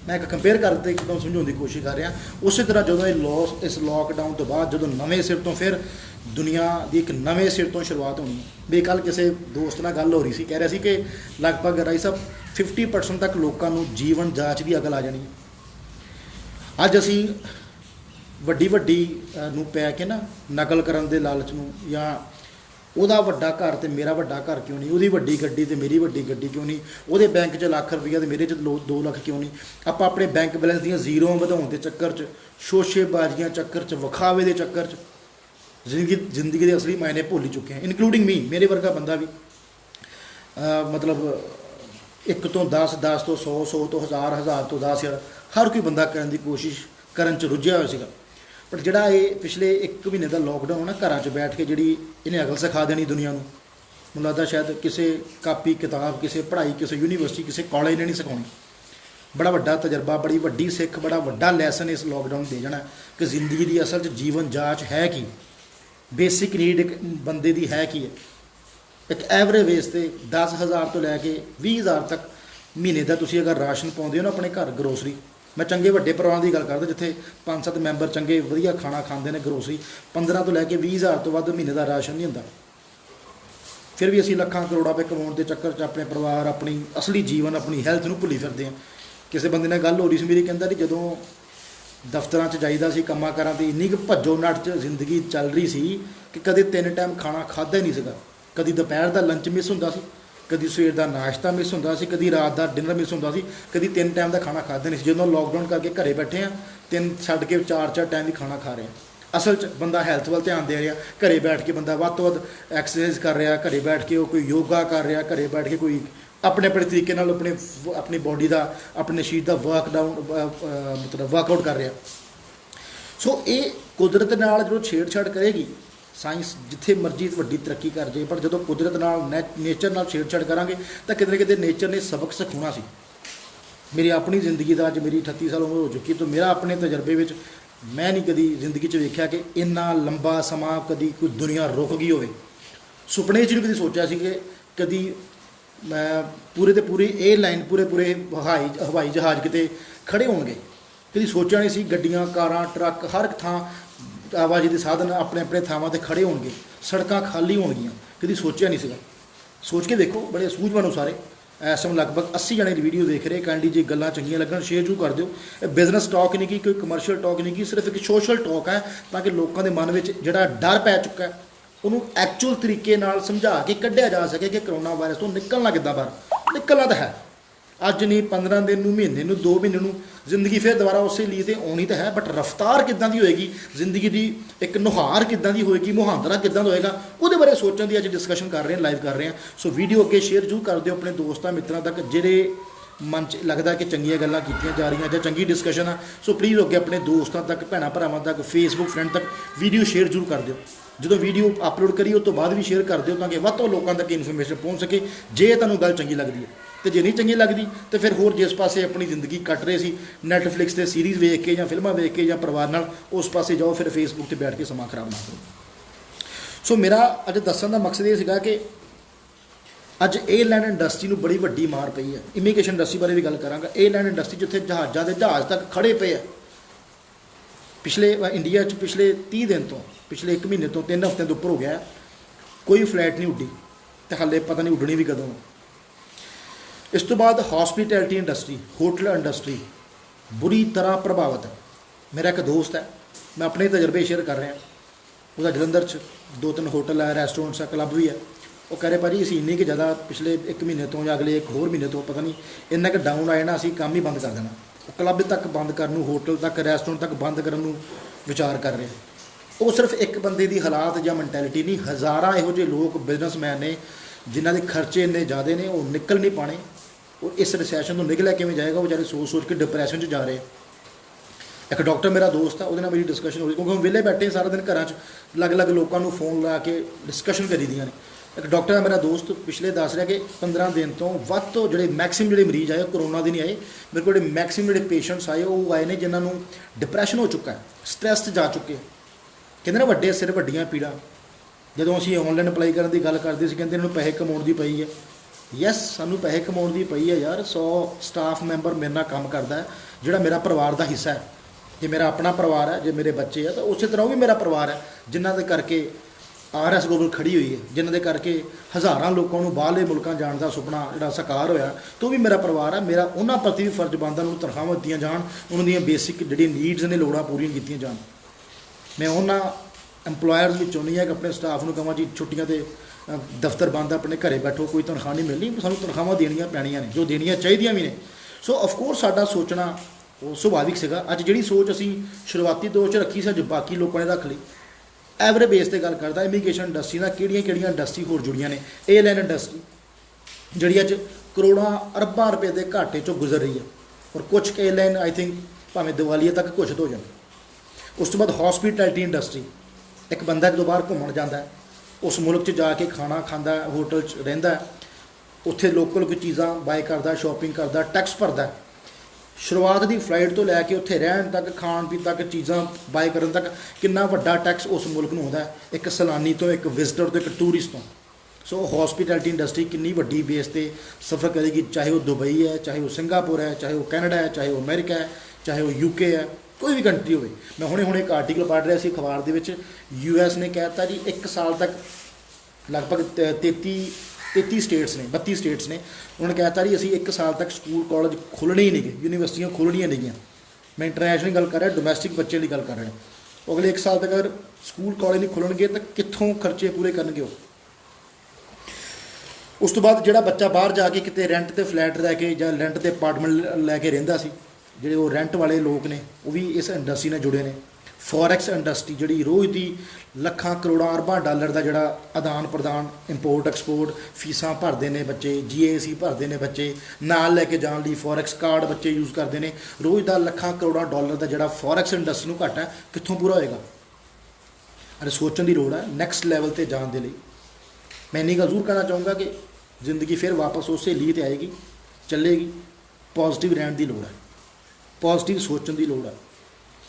ਮੈਂ ਇੱਕ ਕੰਪੇਅਰ ਕਰਕੇ ਇੱਕਦਮ ਸਮਝਾਉਣ ਦੀ ਕੋਸ਼ਿਸ਼ ਕਰ ਰਿਹਾ, ਉਸੇ ਤਰ੍ਹਾਂ ਜਦੋਂ ਇਸ ਲੋਕਡਾਊਨ ਤੋਂ ਬਾਅਦ ਜਦੋਂ ਨਵੇਂ ਸਿਰ ਤੋਂ ਫਿਰ ਦੁਨੀਆ ਦੀ ਇੱਕ ਨਵੇਂ ਸਿਰ ਤੋਂ ਸ਼ੁਰੂਆਤ ਹੋਣੀ ਹੈ। ਵੀ ਕੱਲ੍ਹ ਕਿਸੇ ਦੋਸਤ ਨਾਲ ਗੱਲ ਹੋ ਰਹੀ ਸੀ, ਕਹਿ ਰਿਹਾ ਸੀ ਕਿ ਲਗਭਗ ਰਾਈ ਸਾਹਿਬ 50% ਤੱਕ ਲੋਕਾਂ ਨੂੰ ਜੀਵਨ ਜਾਂਚ ਦੀ ਅਕਲ ਆ ਜਾਣੀ ਹੈ। ਅੱਜ ਅਸੀਂ ਵੱਡੀ ਨੂੰ ਪੈ ਕੇ ਨਾ ਨਕਲ ਕਰਨ ਦੇ ਲਾਲਚ ਨੂੰ, ਜਾਂ ਉਹਦਾ ਵੱਡਾ ਘਰ ਤੇ ਮੇਰਾ ਵੱਡਾ ਘਰ ਕਿਉਂ ਨਹੀਂ, ਉਹਦੀ ਵੱਡੀ ਗੱਡੀ ਤੇ ਮੇਰੀ ਵੱਡੀ ਗੱਡੀ ਕਿਉਂ ਨਹੀਂ, ਉਹਦੇ ਬੈਂਕ 'ਚ ਲੱਖ ਰੁਪਈਆ ਤੇ ਮੇਰੇ 'ਚ 2 ਲੱਖ ਕਿਉਂ ਨਹੀਂ, ਆਪਾਂ ਆਪਣੇ ਬੈਂਕ ਬੈਲੈਂਸ ਦੀਆਂ ਜ਼ੀਰੋ ਵਧਾਉਣ ਦੇ ਚੱਕਰ 'ਚ, ਸ਼ੋਸ਼ੇਬਾਜ਼ੀਆਂ ਚੱਕਰ 'ਚ, ਵਿਖਾਵੇ ਦੇ ਚੱਕਰ 'ਚ ਜ਼ਿੰਦਗੀ ਦੇ ਅਸਲੀ ਮਾਇਨੇ ਭੁੱਲ ਚੁੱਕੇ ਹਾਂ, ਇਨਕਲੂਡਿੰਗ ਮੀ, ਮੇਰੇ ਵਰਗਾ ਬੰਦਾ ਵੀ। ਮਤਲਬ 1 ਤੋਂ 10, 10 ਤੋਂ 100, 100 ਤੋਂ 1000, 1000 ਤੋਂ 10,000 ਹਰ ਕੋਈ ਬੰਦਾ ਕਰਨ ਦੀ ਕੋਸ਼ਿਸ਼ ਕਰਨ 'ਚ ਰੁੱਝਿਆ ਹੋਇਆ ਸੀਗਾ। बट जिहड़ा ये पिछले 1 महीने का लॉकडाउन ना घर च बैठ के जिहड़ी इन्हें अकल सिखा देनी दुनिया नूं, मैनूं लगदा शायद किसी कापी किताब किसी पढ़ाई किसी यूनीवर्सिटी किसी कॉलेज ने नहीं सिखाउणी। बड़ा वड्डा तजर्बा, बड़ी वड्डी सिख, बड़ा वड्डा लैसन इस लॉकडाउन दे जाना कि जिंदगी की असल च जीवन जाच है कि बेसिक नीड एक बंदे की है कि एक एवरेज बेस से 10,000 तो लैके 20,000 तक महीने का तुसीं अगर राशन पाउंदे हो ना अपने घर ग्रोसरी, मैं चंगे वड्डे परिवार की गल करदा जिथे 5-7 मैंबर चंगे वधिया खाना खांदे ने, ग्रोसरी 15 तो लैके 20,000 तो वध महीने का राशन नहीं हुंदा। फिर भी असीं लखां करोड़ां रुपए कमाउण के चक्कर च अपने परिवार अपनी असली जीवन अपनी हैल्थ नूं भुल्ली फिरदे हैं। किसी बंदे ने गल हो रही सी मेरी, कहंदा कि जदों दफ्तरां च जाईदा सी कामां कारां ते इन्नी क भज्जो नट्ठ च जिंदगी चल रही सी कि कदे 3 टाइम खाना खाधा ही नहीं सीगा। कदी दोपहर का लंच मिस हुंदा सी, कदी सवेर का नाश्ता मिस हुंदा सी, कदी रात का डिनर मिस हुंदा सी, कदी 3 टाइम का खाना खाते नहीं। जो लॉकडाउन करके घरे बैठे हैं 3 छड्ड के 4-4 टाइम भी खाना खा रहे हैं। असल च बंदा हैल्थ वाल ध्यान दे रहा, घरे बैठ के बंदा वध तो वध एक्सरसाइज कर रहा, घरे बैठ के कोई योगा कर रहा, घरे बैठ के कोई अपने अपने तरीके नाल अपनी बॉडी का अपने शरीर का मतलब वर्कआउट कर रहा। सो ये कुदरत नाल जो छेड़छाड़ करेगी, साइंस जिथे मर्जी वड्डी तरक्की कर जाए, पर जो कुदरत नाल नेचर नाल छेड़छाड़ करांगे तो किते ना किते नेचर ने सबक सिखाना सी। मेरी अपनी जिंदगी का अज मेरी 38 साल उम्र हो चुकी, तो मेरा अपने तजर्बे में मैं नहीं कभी जिंदगी च वेख्या कि इन्ना लंबा समा कभी कोई दुनिया रुक गई होवे। सुपने च नहीं कभी सोचा सी कि कभी पूरे तो पूरे एयरलाइन पूरे पूरे हवाई जहाज़ किते खड़े होणगे, कभी सोचा नहीं सी। गड्डियां कारां ट्रक हर थां आवाजाही के साधन अपने अपने थावां ते खड़े होणगे, सड़कां खाली होणगियां, कभी सोचा नहीं सीगा। सोच के देखो, बड़े सूझवान हो सारे। इस समय लगभग 80 जने वीडियो देख रहे। कैंडी जी गल्लां चंगियां लगन शेयर जरूर कर दिओ। बिजनेस टॉक नहीं की, कोई कमर्शियल टॉक नहीं की, सिर्फ एक सोशल टॉक है ताकि लोगों के मन में जिहड़ा डर पै चुका है उन्होंने एक्चुअल तरीके नाल समझा के कढ़िया जा सके कि करोना वायरस तो निकलना किद्दां बाहर। निकलना तो है, अज नहीं 15 दिन नूं, महीने नूं, 2 महीने नूं, जिंदगी फिर दोबारा उस लिए तो आनी तो है, बट रफ्तार किद्दां दी होएगी जिंदगी की, एक नुहार किद्दां दी होएगी, मुहांदरा किद्दां दा होएगा, उहदे बारे सोचने की अज डिस्कशन कर रहे हैं, लाइव कर रहे हैं। सो वीडियो अगे शेयर जरूर कर दिओ अपने दोस्तों मित्रों तक जिहड़े मन च लगता कि चंगियां गल्लां कीतियां जा रही जां चंगी डिस्कशन है। सो प्लीज़ अगे अपने दोस्तों तक भैणां भरावां तक फेसबुक फ्रेंड तक वीडियो शेयर जरूर कर दिओ। जो वीडियो अपलोड करिए उस तो बाद भी शेयर कर दिओ ताकि वध तो लोगों तक इन्फॉर्मेशन पहुँच सके जे तुहानूं गल चंगी लगती है। तो जे नहीं चंगी लगती तो फिर होर जिस पासे अपनी जिंदगी कट रहे सी नैटफ्लिक्स से सीरीज़ वेख के या फिल्मां वेख के या परिवार नाल उस पासे जाओ, फिर फेसबुक पर बैठ के समा खराब ना करो। सो मेरा अज दस्सण का मकसद ये सीगा कि अज एयरलाइन इंडस्ट्री नूं बड़ी वड्डी मार पई है। इमीग्रेशन इंडस्ट्री बारे भी गल करांगा। एयरलाइन इंडस्ट्री जिथे जहाज़ां दे जहाज़ तक खड़े पे है, पिछले इंडिया च पिछले 30 दिन तो पिछले 1 महीने तो 3 हफ्ते तो उपर हो गया कोई फ्लाइट नहीं उड्डी, तो हाले पता नहीं उड्डनी भी कदों। इस तो बाद हॉस्पिटैलिटी इंडस्ट्री, होटल इंडस्ट्री बुरी तरह प्रभावित है। मेरा एक दोस्त है, मैं अपने तजर्बे शेयर कर रहा, उसका जलंधर च 2-3 होटल है, रेस्टोरेंट्स है, क्लब भी है। वो कह रहे भाजी असीं इन्नी कि ज़्यादा पिछले 1 महीने तो या अगले 1 होर महीने तो पता नहीं इन्ना कि डाउन आए ना, असीं काम ही बंद कर देना। क्लब तक बंद करने, होटल तक रेस्टोरेंट तक बंद करने विचार कर रहे। वो सिर्फ एक बंदे की हालात या मैंटैलिटी नहीं, हज़ारां इहो जिहे लोग बिजनेसमैन ने जिन्हां दे खर्चे इन्ने ज़्यादा ने, वो निकल नहीं पाने। और इस रिसैशन तो निकलिया किवें जाएगा, वो बेचारे सोच सोच के डिप्रैशन च जा रहे। एक डॉक्टर मेरा दोस्त है, वो मेरी डिस्कशन हो रही क्योंकि हम विले बैठे सारा दिन घर अलग अलग लोगों को फोन ला के डिस्कशन करी दी ने। एक डॉक्टर है मेरा दोस्त, पिछले दस रहा कि 15 दिन तो वध तो जोड़े मैक्सिमम जोड़े मरीज आए कोरोना के नहीं आए, मेरे को मैक्सिमम जोड़े पेशेंट्स आए वो आए ने जिन्होंने डिप्रैशन हो चुका है, स्ट्रैस जा चुके। कहते ना वड्डे सिर वड्डियां पीड़ा। जो असीं ऑनलाइन अप्लाई करने की गल करते सी, कहते इन्होंने पैसे कमाउण की पई है। यस, सानू पैसे कमाउण की पई है यार। 100 स्टाफ मैंबर मेरे नाल काम करता है जिहड़ा मेरा परिवार का हिस्सा है। जे मेरा अपना परिवार है, जे मेरे बच्चे है, तो उस तरह भी मेरा परिवार है जिन्हों के करके RS ग्लोबल खड़ी हुई है, जिन्हों के करके हज़ारां लोगों को बाहरले मुल्कां जाण दा सुपना जिहड़ा साकार होया, तो भी मेरा परिवार है। मेरा उन्हां प्रति भी फर्ज बनदा उन्होंने तनख्वाहां दित्तियां जाण, उन्हां दीयां बेसिक जिहड़ी नीड्स ने लोड़ां पूरीआं कीतियां जाण। मैं उन्हां एंपलॉयर्स विचों नहीं है कि अपने स्टाफ को कहां जी छुट्टियां ते दफ्तर बंद, अपने घरे बैठो, कोई तनख्वाह नहीं मिलनी, सानूं तनख्वाहां देनियां पैणियां ने, जो देनियां चाहिदियां भी ने। सो ऑफकोर्स साडा सोचना वो सुभाविक सीगा। अज जिहड़ी सोच असीं शुरुआती दौर च रखी सी, अज बाकी लोगों ने रख ली। एवरेज बेस पर गल करदा इमीग्रेशन इंडस्ट्री नाल किहड़ियां इंडस्ट्री होर जुड़ियां ने। एयरलाइन इंडस्ट्री जिहड़ी अज करोड़ां अरबां रुपए के घाटे चों गुजर रही है, और कुछ एयरलाइन आई थिंक भावें दिवाली तक घोषित हो जाए। ਉਸ ਤੋਂ ਬਾਅਦ ਹੌਸਪੀਟੈਲਿਟੀ ਇੰਡਸਟਰੀ, ਇੱਕ ਬੰਦਾ ਜਦੋਂ ਬਾਹਰ ਘੁੰਮਣ ਜਾਂਦਾ ਹੈ, ਉਸ ਮੁਲਕ 'ਚ ਜਾ ਕੇ ਖਾਣਾ ਖਾਂਦਾ, ਹੋਟਲ 'ਚ ਰਹਿੰਦਾ, ਉੱਥੇ ਲੋਕਲ ਕੋਈ ਚੀਜ਼ਾਂ ਬਾਏ ਕਰਦਾ, ਸ਼ਾਪਿੰਗ ਕਰਦਾ, ਟੈਕਸ ਭਰਦਾ। ਸ਼ੁਰੂਆਤ ਦੀ ਫਲਾਈਟ ਤੋਂ ਲੈ ਕੇ ਉੱਥੇ ਰਹਿਣ ਤੱਕ, ਖਾਣ ਪੀਣ ਤੱਕ, ਚੀਜ਼ਾਂ ਬਾਏ ਕਰਨ ਤੱਕ ਕਿੰਨਾ ਵੱਡਾ ਟੈਕਸ ਉਸ ਮੁਲਕ ਨੂੰ ਆਉਂਦਾ, ਇੱਕ ਸੈਲਾਨੀ ਤੋਂ, ਇੱਕ ਵਿਜ਼ਟਰ ਤੋਂ, ਇੱਕ ਟੂਰਿਸਟ ਤੋਂ। ਸੋ ਹੌਸਪੀਟੈਲਿਟੀ ਇੰਡਸਟਰੀ ਕਿੰਨੀ ਵੱਡੀ ਬੇਸ 'ਤੇ ਸਫ਼ਰ ਕਰੇਗੀ, ਚਾਹੇ ਉਹ ਦੁਬਈ ਹੈ, ਚਾਹੇ ਉਹ ਸਿੰਗਾਪੁਰ ਹੈ, ਚਾਹੇ ਉਹ ਕੈਨੇਡਾ ਹੈ, ਚਾਹੇ ਉਹ ਅਮਰੀਕਾ ਹੈ, ਚਾਹੇ ਉਹ ਯੂਕੇ ਹੈ, ਕੋਈ ਵੀ ਕੰਟਰੀ ਹੋਵੇ। ਮੈਂ ਹੁਣੇ ਇੱਕ ਆਰਟੀਕਲ ਪੜ੍ਹ ਰਿਹਾ ਸੀ ਅਖਬਾਰ ਦੇ ਵਿੱਚ, US ਨੇ ਕਹਿ ਦਿੱਤਾ ਜੀ 1 ਸਾਲ ਤੱਕ ਲਗਭਗ 33 ਸਟੇਟਸ ਨੇ, 32 ਸਟੇਟਸ ਨੇ, ਉਹਨਾਂ ਨੇ ਕਹਿ ਦਿੱਤਾ ਜੀ ਅਸੀਂ 1 ਸਾਲ ਤੱਕ ਸਕੂਲ ਕਾਲਜ ਖੋਲ੍ਹਣੇ ਹੀ ਨਹੀਂ ਗਏ, ਯੂਨੀਵਰਸਿਟੀਆਂ ਖੋਲ੍ਹਣੀਆਂ ਨਹੀਂ ਗਈਆਂ। ਮੈਂ ਇੰਟਰਨੈਸ਼ਨਲ ਗੱਲ ਕਰ ਰਿਹਾ, ਡੋਮੈਸਟਿਕ ਬੱਚਿਆਂ ਦੀ ਗੱਲ ਕਰ ਰਿਹਾ। ਉਹ ਅਗਲੇ 1 ਸਾਲ ਤੱਕ ਅਗਰ ਸਕੂਲ ਕਾਲਜ ਨਹੀਂ ਖੁੱਲ੍ਹਣਗੇ ਤਾਂ ਕਿੱਥੋਂ ਖਰਚੇ ਪੂਰੇ ਕਰਨਗੇ ਉਹ। ਉਸ ਤੋਂ ਬਾਅਦ ਜਿਹੜਾ ਬੱਚਾ ਬਾਹਰ ਜਾ ਕੇ ਕਿਤੇ ਰੈਂਟ 'ਤੇ ਫਲੈਟ ਲੈ ਕੇ ਜਾਂ ਰੈਂਟ 'ਤੇ ਅਪਾਰਟਮੈਂਟ ਲੈ ਕੇ ਰਹਿੰਦਾ ਸੀ, ਜਿਹੜੇ ਉਹ ਰੈਂਟ ਵਾਲੇ ਲੋਕ ਨੇ ਉਹ ਵੀ ਇਸ ਇੰਡਸਟਰੀ ਨਾਲ ਜੁੜੇ ਨੇ। ਫੋਰੈਕਸ ਇੰਡਸਟਰੀ ਜਿਹੜੀ ਰੋਜ਼ ਦੀ ਲੱਖਾਂ ਕਰੋੜਾਂ ਅਰਬਾਂ ਡਾਲਰ ਦਾ ਜਿਹੜਾ ਆਦਾਨ ਪ੍ਰਦਾਨ, ਇੰਪੋਰਟ ਐਕਸਪੋਰਟ, ਫੀਸਾਂ ਭਰਦੇ ਨੇ ਬੱਚੇ, GAC ਭਰਦੇ ਨੇ ਬੱਚੇ, ਨਾਲ ਲੈ ਕੇ ਜਾਣ ਲਈ ਫੋਰੈਕਸ ਕਾਰਡ ਬੱਚੇ ਯੂਜ਼ ਕਰਦੇ ਨੇ, ਰੋਜ਼ ਦਾ ਲੱਖਾਂ ਕਰੋੜਾਂ ਡਾਲਰ ਦਾ ਜਿਹੜਾ ਫੋਰੈਕਸ ਇੰਡਸਟਰੀ ਨੂੰ ਘਾਟਾ ਕਿੱਥੋਂ ਪੂਰਾ ਹੋਏਗਾ। ਅਰੇ ਸੋਚਣ ਦੀ ਲੋੜ ਹੈ ਨੈਕਸਟ ਲੈਵਲ 'ਤੇ ਜਾਣ ਦੇ ਲਈ। ਮੈਂ ਇੰਨੀ ਗੱਲ ਜ਼ਰੂਰ ਕਹਿਣਾ ਚਾਹੂੰਗਾ ਕਿ ਜ਼ਿੰਦਗੀ ਫਿਰ ਵਾਪਸ ਉਸੇ ਲੀਹ 'ਤੇ ਆਏਗੀ, ਚੱਲੇਗੀ। ਪੋਜ਼ਿਟਿਵ ਰਹਿਣ ਦੀ ਲੋੜ ਹੈ, ਪੋਜ਼ਿਟਿਵ ਸੋਚਣ ਦੀ ਲੋੜ ਹੈ।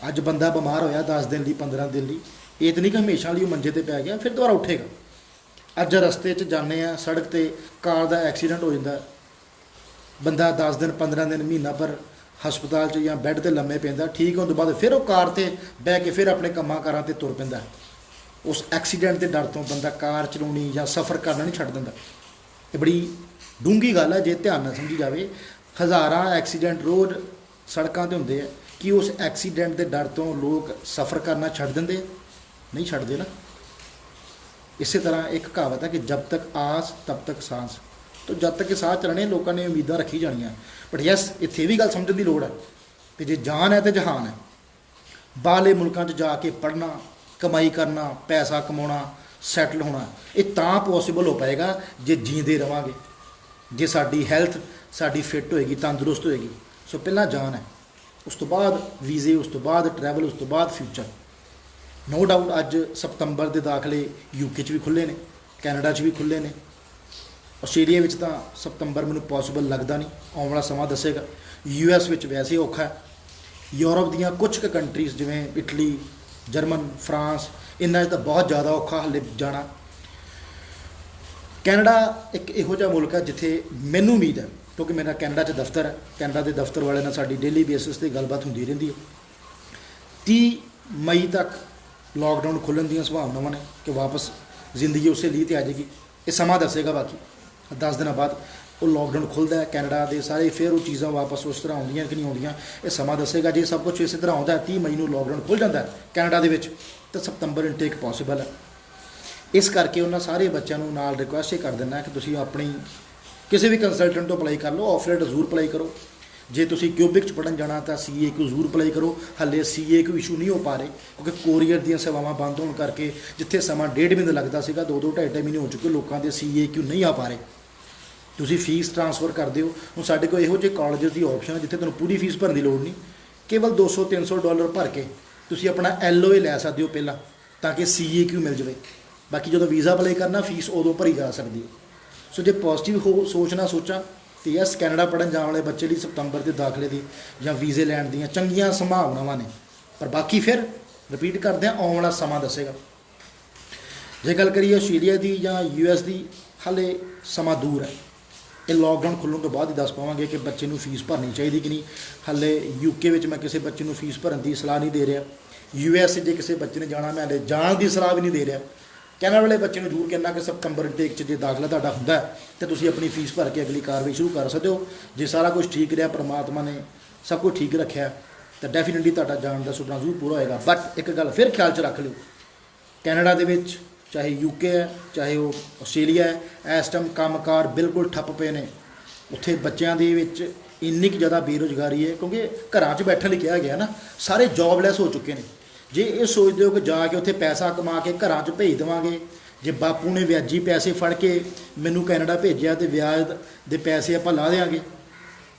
ਅੱਜ ਬੰਦਾ ਬਿਮਾਰ ਹੋਇਆ 10 ਦਿਨ ਲਈ, 15 ਦਿਨ ਲਈ, ਇਹ ਤਾਂ ਨਹੀਂ ਕਿ ਹਮੇਸ਼ਾ ਲਈ ਉਹ ਮੰਜੇ 'ਤੇ ਪੈ ਗਿਆ, ਫਿਰ ਦੁਬਾਰਾ ਉੱਠੇਗਾ। ਅੱਜ ਰਸਤੇ 'ਚ ਜਾਂਦੇ ਆ, ਸੜਕ 'ਤੇ ਕਾਰ ਦਾ ਐਕਸੀਡੈਂਟ ਹੋ ਜਾਂਦਾ, ਬੰਦਾ 10 ਦਿਨ, 15 ਦਿਨ, ਮਹੀਨਾ ਪਰ ਹਸਪਤਾਲ 'ਚ ਜਾਂ ਬੈੱਡ 'ਤੇ ਲੰਮੇ ਪੈਂਦਾ, ਠੀਕ ਹੋਣ ਤੋਂ ਬਾਅਦ ਫਿਰ ਉਹ ਕਾਰ 'ਤੇ ਬਹਿ ਕੇ ਫਿਰ ਆਪਣੇ ਕੰਮਾਂ ਕਾਰਾਂ 'ਤੇ ਤੁਰ ਪੈਂਦਾ। ਉਸ ਐਕਸੀਡੈਂਟ ਦੇ ਡਰ ਤੋਂ ਬੰਦਾ ਕਾਰ ਚਲਾਉਣੀ ਜਾਂ ਸਫ਼ਰ ਕਰਨਾ ਨਹੀਂ ਛੱਡ ਦਿੰਦਾ। ਇਹ ਬੜੀ ਡੂੰਘੀ ਗੱਲ ਹੈ ਜੇ ਧਿਆਨ ਨਾਲ ਸਮਝੀ ਜਾਵੇ। ਹਜ਼ਾਰਾਂ ਐਕਸੀਡੈਂਟ ਰੋਜ਼ ਸੜਕਾਂ 'ਤੇ ਹੁੰਦੇ ਆ, ਕਿ ਉਸ ਐਕਸੀਡੈਂਟ ਦੇ ਡਰ ਤੋਂ ਲੋਕ ਸਫ਼ਰ ਕਰਨਾ ਛੱਡ ਦਿੰਦੇ? ਨਹੀਂ ਛੱਡਦੇ ਨਾ। ਇਸੇ ਤਰ੍ਹਾਂ ਇੱਕ ਕਹਾਵਤ ਹੈ ਕਿ ਜਬ ਤੱਕ ਆਸ ਤਬ ਤੱਕ ਸਾਂਸ, ਤਾਂ ਜਦ ਤੱਕ ਇਹ ਸਾਹ ਚੱਲਣੇ ਲੋਕਾਂ ਨੇ ਉਮੀਦਾਂ ਰੱਖੀ ਜਾਣੀਆਂ। ਬਟ ਯੈਸ, ਇੱਥੇ ਵੀ ਗੱਲ ਸਮਝਣ ਦੀ ਲੋੜ ਹੈ ਕਿ ਜੇ ਜਾਨ ਹੈ ਤਾਂ ਜਹਾਨ ਹੈ। ਬਾਹਰਲੇ ਮੁਲਕਾਂ 'ਚ ਜਾ ਕੇ ਪੜ੍ਹਨਾ, ਕਮਾਈ ਕਰਨਾ, ਪੈਸਾ ਕਮਾਉਣਾ, ਸੈਟਲ ਹੋਣਾ, ਇਹ ਤਾਂ ਪੋਸੀਬਲ ਹੋ ਪਾਏਗਾ ਜੇ ਜੀਂਦੇ ਰਵਾਂਗੇ, ਜੇ ਸਾਡੀ ਹੈਲਥ ਸਾਡੀ ਫਿੱਟ ਹੋਏਗੀ, ਤੰਦਰੁਸਤ ਹੋਏਗੀ। ਸੋ ਪਹਿਲਾਂ ਜਾਨ ਹੈ, ਉਸ ਤੋਂ ਬਾਅਦ ਵੀਜ਼ੇ, ਉਸ ਤੋਂ ਬਾਅਦ ਟਰੈਵਲ, ਉਸ ਤੋਂ ਬਾਅਦ ਫਿਊਚਰ। ਨੋ ਡਾਊਟ ਅੱਜ ਸਤੰਬਰ ਦੇ ਦਾਖਲੇ UK 'ਚ ਵੀ ਖੁੱਲ੍ਹੇ ਨੇ, ਕੈਨੇਡਾ 'ਚ ਵੀ ਖੁੱਲ੍ਹੇ ਨੇ। ਆਸਟ੍ਰੇਲੀਆ ਵਿੱਚ ਤਾਂ ਸਤੰਬਰ ਮੈਨੂੰ ਪੋਸੀਬਲ ਲੱਗਦਾ ਨਹੀਂ, ਆਉਣ ਵਾਲਾ ਸਮਾਂ ਦੱਸੇਗਾ। US ਵਿੱਚ ਵੈਸੇ ਔਖਾ ਹੈ। ਯੂਰਪ ਦੀਆਂ ਕੁਝ ਕੁ ਕੰਟਰੀਜ਼ ਜਿਵੇਂ ਇਟਲੀ, ਜਰਮਨ, ਫਰਾਂਸ, ਇਹਨਾਂ 'ਚ ਤਾਂ ਬਹੁਤ ਜ਼ਿਆਦਾ ਔਖਾ ਹਾਲੇ ਜਾਣਾ। ਕੈਨੇਡਾ ਇੱਕ ਇਹੋ ਜਿਹਾ ਮੁਲਕ ਹੈ ਜਿੱਥੇ ਮੈਨੂੰ ਉਮੀਦ ਹੈ, ਕਿਉਂਕਿ ਮੇਰਾ ਕੈਨੇਡਾ 'ਚ ਦਫ਼ਤਰ ਹੈ, ਕੈਨੇਡਾ ਦੇ ਦਫ਼ਤਰ ਵਾਲਿਆਂ ਨਾਲ ਸਾਡੀ ਡੇਲੀ ਬੇਸਿਸ 'ਤੇ ਗੱਲਬਾਤ ਹੁੰਦੀ ਰਹਿੰਦੀ ਹੈ। 30 ਮਈ ਤੱਕ ਲਾਕਡਾਊਨ ਖੁੱਲ੍ਹਣ ਦੀਆਂ ਸੰਭਾਵਨਾਵਾਂ ਨੇ ਕਿ ਵਾਪਸ ਜ਼ਿੰਦਗੀ ਉਸੇ ਲੀਹ 'ਤੇ ਆ ਜਾਏਗੀ। ਇਹ ਸਮਾਂ ਦੱਸੇਗਾ। ਬਾਕੀ 10 ਦਿਨਾਂ ਬਾਅਦ ਉਹ ਲਾਕਡਾਊਨ ਖੁੱਲ੍ਹਦਾ ਹੈ, ਕੈਨੇਡਾ ਦੇ ਸਾਰੇ ਫਿਰ ਉਹ ਚੀਜ਼ਾਂ ਵਾਪਸ ਉਸ ਤਰ੍ਹਾਂ ਆਉਂਦੀਆਂ ਕਿ ਨਹੀਂ ਆਉਂਦੀਆਂ, ਇਹ ਸਮਾਂ ਦੱਸੇਗਾ। ਜੇ ਸਭ ਕੁਝ ਇਸੇ ਤਰ੍ਹਾਂ ਆਉਂਦਾ, 30 ਮਈ ਨੂੰ ਲਾਕਡਾਊਨ ਖੁੱਲ੍ਹ ਜਾਂਦਾ ਕੈਨੇਡਾ ਦੇ ਵਿੱਚ, ਤਾਂ ਸਤੰਬਰ ਇਨਟੇਕ ਪੋਸੀਬਲ ਹੈ। ਇਸ ਕਰਕੇ ਉਹਨਾਂ ਸਾਰੇ ਬੱਚਿਆਂ ਨੂੰ ਨਾਲ ਰਿਕੁਐਸਟ ਇਹ ਕਰ ਦਿੰਦਾ ਕਿ ਤੁਸੀਂ ਆਪਣੀ ਕਿਸੇ ਵੀ ਕੰਸਲਟੈਂਟ ਤੋਂ ਅਪਲਾਈ ਕਰ ਲਓ, ਆਫਲੈਟ ਜ਼ਰੂਰ ਅਪਲਾਈ ਕਰੋ। ਜੇ ਤੁਸੀਂ ਕਿਊਬਿਕ 'ਚ ਪੜ੍ਹਨ ਜਾਣਾ ਤਾਂ CAQ ਜ਼ਰੂਰ ਅਪਲਾਈ ਕਰੋ। ਹਾਲੇ CAQ ਇਸ਼ੂ ਨਹੀਂ ਹੋ ਪਾ ਰਹੇ ਕਿਉਂਕਿ ਕੋਰੀਅਰ ਦੀਆਂ ਸੇਵਾਵਾਂ ਬੰਦ ਹੋਣ ਕਰਕੇ ਜਿੱਥੇ ਸਮਾਂ 1.5 ਮਹੀਨੇ ਲੱਗਦਾ ਸੀਗਾ, 2-2, 2.5 ਮਹੀਨੇ ਹੋ ਚੁੱਕੇ ਲੋਕਾਂ ਦੇ CAQ ਨਹੀਂ ਆ ਪਾ ਰਹੇ। ਤੁਸੀਂ ਫੀਸ ਟ੍ਰਾਂਸਫਰ ਕਰ ਦਿਓ। ਹੁਣ ਸਾਡੇ ਕੋਲ ਇਹੋ ਜਿਹੇ ਕਾਲਜਸ ਦੀ ਆਪਸ਼ਨ ਹੈ ਜਿੱਥੇ ਤੁਹਾਨੂੰ ਪੂਰੀ ਫੀਸ ਭਰਨ ਦੀ ਲੋੜ ਨਹੀਂ, ਕੇਵਲ $200-300 ਭਰ ਕੇ ਤੁਸੀਂ ਆਪਣਾ LOA ਲੈ ਸਕਦੇ ਹੋ ਪਹਿਲਾਂ, ਤਾਂ ਕਿ CAQ ਮਿਲ ਜਾਵੇ। ਬਾਕੀ ਜਦੋਂ ਵੀਜ਼ਾ ਅਪਲਾਈ ਕਰਨਾ ਫੀਸ ਉਦੋਂ ਭਰੀ ਜਾ ਸਕਦੀ ਹੈ। ਸੋ ਜੇ ਪੋਜ਼ੀਟਿਵ ਸੋਚਣਾ ਸੋਚਾਂ ਤੇ ਯੈਸ, ਕੈਨੇਡਾ ਪੜ੍ਹਨ ਜਾਣ ਵਾਲੇ ਬੱਚੇ ਲਈ ਸਤੰਬਰ ਦੇ ਦਾਖਲੇ ਦੀ ਜਾਂ ਵੀਜ਼ੇ ਲੈਣ ਦੀਆਂ ਚੰਗੀਆਂ ਸੰਭਾਵਨਾਵਾਂ ਨੇ। ਪਰ ਬਾਕੀ ਫਿਰ ਰਿਪੀਟ ਕਰਦੇ ਹਾਂ, ਆਉਣ ਵਾਲਾ ਸਮਾਂ ਦੱਸੇਗਾ। ਜੇ ਗੱਲ ਕਰੀਏ ਆਸਟ੍ਰੇਲੀਆ ਦੀ ਜਾਂ US ਦੀ, ਹਾਲੇ ਸਮਾਂ ਦੂਰ ਹੈ। ਇਹ ਲਾਕਡਾਊਨ ਖੁੱਲ੍ਹਣ ਤੋਂ ਬਾਅਦ ਹੀ ਦੱਸ ਪਾਵਾਂਗੇ ਕਿ ਬੱਚੇ ਨੂੰ ਫੀਸ ਭਰਨੀ ਚਾਹੀਦੀ ਕਿ ਨਹੀਂ। ਹਾਲੇ UK ਵਿੱਚ ਮੈਂ ਕਿਸੇ ਬੱਚੇ ਨੂੰ ਫੀਸ ਭਰਨ ਦੀ ਸਲਾਹ ਨਹੀਂ ਦੇ ਰਿਹਾ। US ਜੇ ਕਿਸੇ ਬੱਚੇ ਨੇ ਜਾਣਾ, ਮੈਂ ਹਾਲੇ ਜਾਣ ਦੀ ਸਲਾਹ ਵੀ ਨਹੀਂ ਦੇ ਰਿਹਾ। ਕੈਨੇਡਾ ਵਾਲੇ ਬੱਚੇ ਨੂੰ ਜ਼ਰੂਰ ਕਹਿਣਾ ਕਿ ਸਤੰਬਰ ਇਨਟੇਕ 'ਚ ਜੇ ਦਾਖਲਾ ਤੁਹਾਡਾ ਹੁੰਦਾ ਤਾਂ ਤੁਸੀਂ ਆਪਣੀ ਫੀਸ ਭਰ ਕੇ ਅਗਲੀ ਕਾਰਵਾਈ ਸ਼ੁਰੂ ਕਰ ਸਕਦੇ ਹੋ। ਜੇ ਸਾਰਾ ਕੁਝ ਠੀਕ ਰਿਹਾ, ਪਰਮਾਤਮਾ ਨੇ ਸਭ ਕੁਝ ਠੀਕ ਰੱਖਿਆ, ਤਾਂ ਡੈਫੀਨਿਟਲੀ ਤੁਹਾਡਾ ਜਾਣ ਦਾ ਸੁਪਨਾ ਜ਼ਰੂਰ ਪੂਰਾ ਹੋਏਗਾ। ਬਟ ਇੱਕ ਗੱਲ ਫਿਰ ਖਿਆਲ 'ਚ ਰੱਖ ਲਿਓ, ਕੈਨੇਡਾ ਦੇ ਵਿੱਚ ਚਾਹੇ UK ਹੈ, ਚਾਹੇ ਉਹ ਆਸਟ੍ਰੇਲੀਆ ਹੈ, ਇਸ ਟਾਈਮ ਕੰਮਕਾਰ ਬਿਲਕੁਲ ਠੱਪ ਪਏ ਨੇ। ਉੱਥੇ ਬੱਚਿਆਂ ਦੇ ਵਿੱਚ ਇੰਨੀ ਕੁ ਜ਼ਿਆਦਾ ਬੇਰੁਜ਼ਗਾਰੀ ਹੈ ਕਿਉਂਕਿ ਘਰਾਂ 'ਚ ਬੈਠਣ ਲਈ ਕਿਹਾ ਗਿਆ ਨਾ, ਸਾਰੇ ਜੋਬਲੈਸ ਹੋ ਚੁੱਕੇ ਨੇ। ਜੇ ਇਹ ਸੋਚਦੇ ਹੋ ਕਿ ਜਾ ਕੇ ਉੱਥੇ ਪੈਸਾ ਕਮਾ ਕੇ ਘਰਾਂ 'ਚ ਭੇਜ ਦੇਵਾਂਗੇ, ਜੇ ਬਾਪੂ ਨੇ ਵਿਆਜੀ ਪੈਸੇ ਫੜ ਕੇ ਮੈਨੂੰ ਕੈਨੇਡਾ ਭੇਜਿਆ ਤੇ ਵਿਆਜ ਦੇ ਪੈਸੇ ਆਪਾਂ ਲਾ ਦੇਵਾਂਗੇ,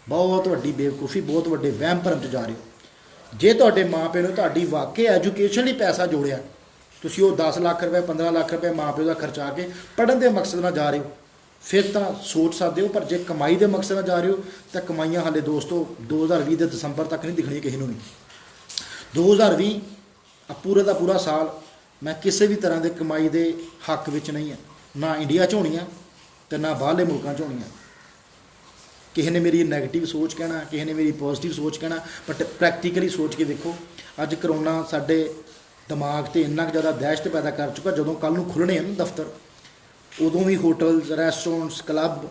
ਬਹੁਤ ਵੱਡੀ ਬੇਵਕੂਫੀ, ਬਹੁਤ ਵੱਡੇ ਵਹਿਮ ਭਰਮ 'ਚ ਜਾ ਰਹੇ ਹੋ। ਜੇ ਤੁਹਾਡੇ ਮਾਪਿਆਂ ਨੇ ਤੁਹਾਡੀ ਵਾਕਈ ਐਜੂਕੇਸ਼ਨ ਲਈ ਪੈਸਾ ਜੋੜਿਆ, ਤੁਸੀਂ ਉਹ 10 ਲੱਖ ਰੁਪਏ 15 ਲੱਖ ਰੁਪਏ ਮਾਪਿਓ ਦਾ ਖਰਚਾ ਕੇ ਪੜ੍ਹਨ ਦੇ ਮਕਸਦ ਨਾਲ ਜਾ ਰਹੇ ਹੋ, ਫਿਰ ਤਾਂ ਸੋਚ ਸਕਦੇ ਹੋ। ਪਰ ਜੇ ਕਮਾਈ ਦੇ ਮਕਸਦ ਨਾਲ ਜਾ ਰਹੇ ਹੋ ਤਾਂ ਕਮਾਈਆਂ ਹਾਲੇ ਦੋਸਤੋ 2020 ਦੇ ਦਸੰਬਰ ਤੱਕ ਨਹੀਂ ਦਿਖਣੀਆਂ ਕਿਸੇ ਨੂੰ ਵੀ। 2020 ਪੂਰੇ ਦਾ ਪੂਰਾ ਸਾਲ ਮੈਂ ਕਿਸੇ ਵੀ ਤਰ੍ਹਾਂ ਦੇ ਕਮਾਈ ਦੇ ਹੱਕ ਵਿੱਚ ਨਹੀਂ ਹਾਂ, ਨਾ ਇੰਡੀਆ 'ਚ ਹੋਣੀ ਆ ਤੇ ਨਾ ਬਾਹਰਲੇ ਮੁਲਕਾਂ 'ਚ ਹੋਣੀ ਆ। ਕਿਸੇ ਨੇ ਮੇਰੀ ਨੈਗੇਟਿਵ ਸੋਚ ਕਹਿਣਾ, ਕਿਸੇ ਨੇ ਮੇਰੀ ਪੋਜ਼ਿਟਿਵ ਸੋਚ ਕਹਿਣਾ, ਬਟ ਪ੍ਰੈਕਟੀਕਲੀ ਸੋਚ ਕੇ ਦੇਖੋ ਅੱਜ ਕਰੋਨਾ ਸਾਡੇ ਦਿਮਾਗ 'ਤੇ ਇੰਨਾ ਕੁ ਜ਼ਿਆਦਾ ਦਹਿਸ਼ਤ ਪੈਦਾ ਕਰ ਚੁੱਕਾ। ਜਦੋਂ ਕੱਲ੍ਹ ਨੂੰ ਖੁੱਲ੍ਹਣੇ ਹਨ ਦਫ਼ਤਰ, ਉਦੋਂ ਵੀ ਹੋਟਲਸ, ਰੈਸਟੋਰੈਂਟਸ, ਕਲੱਬ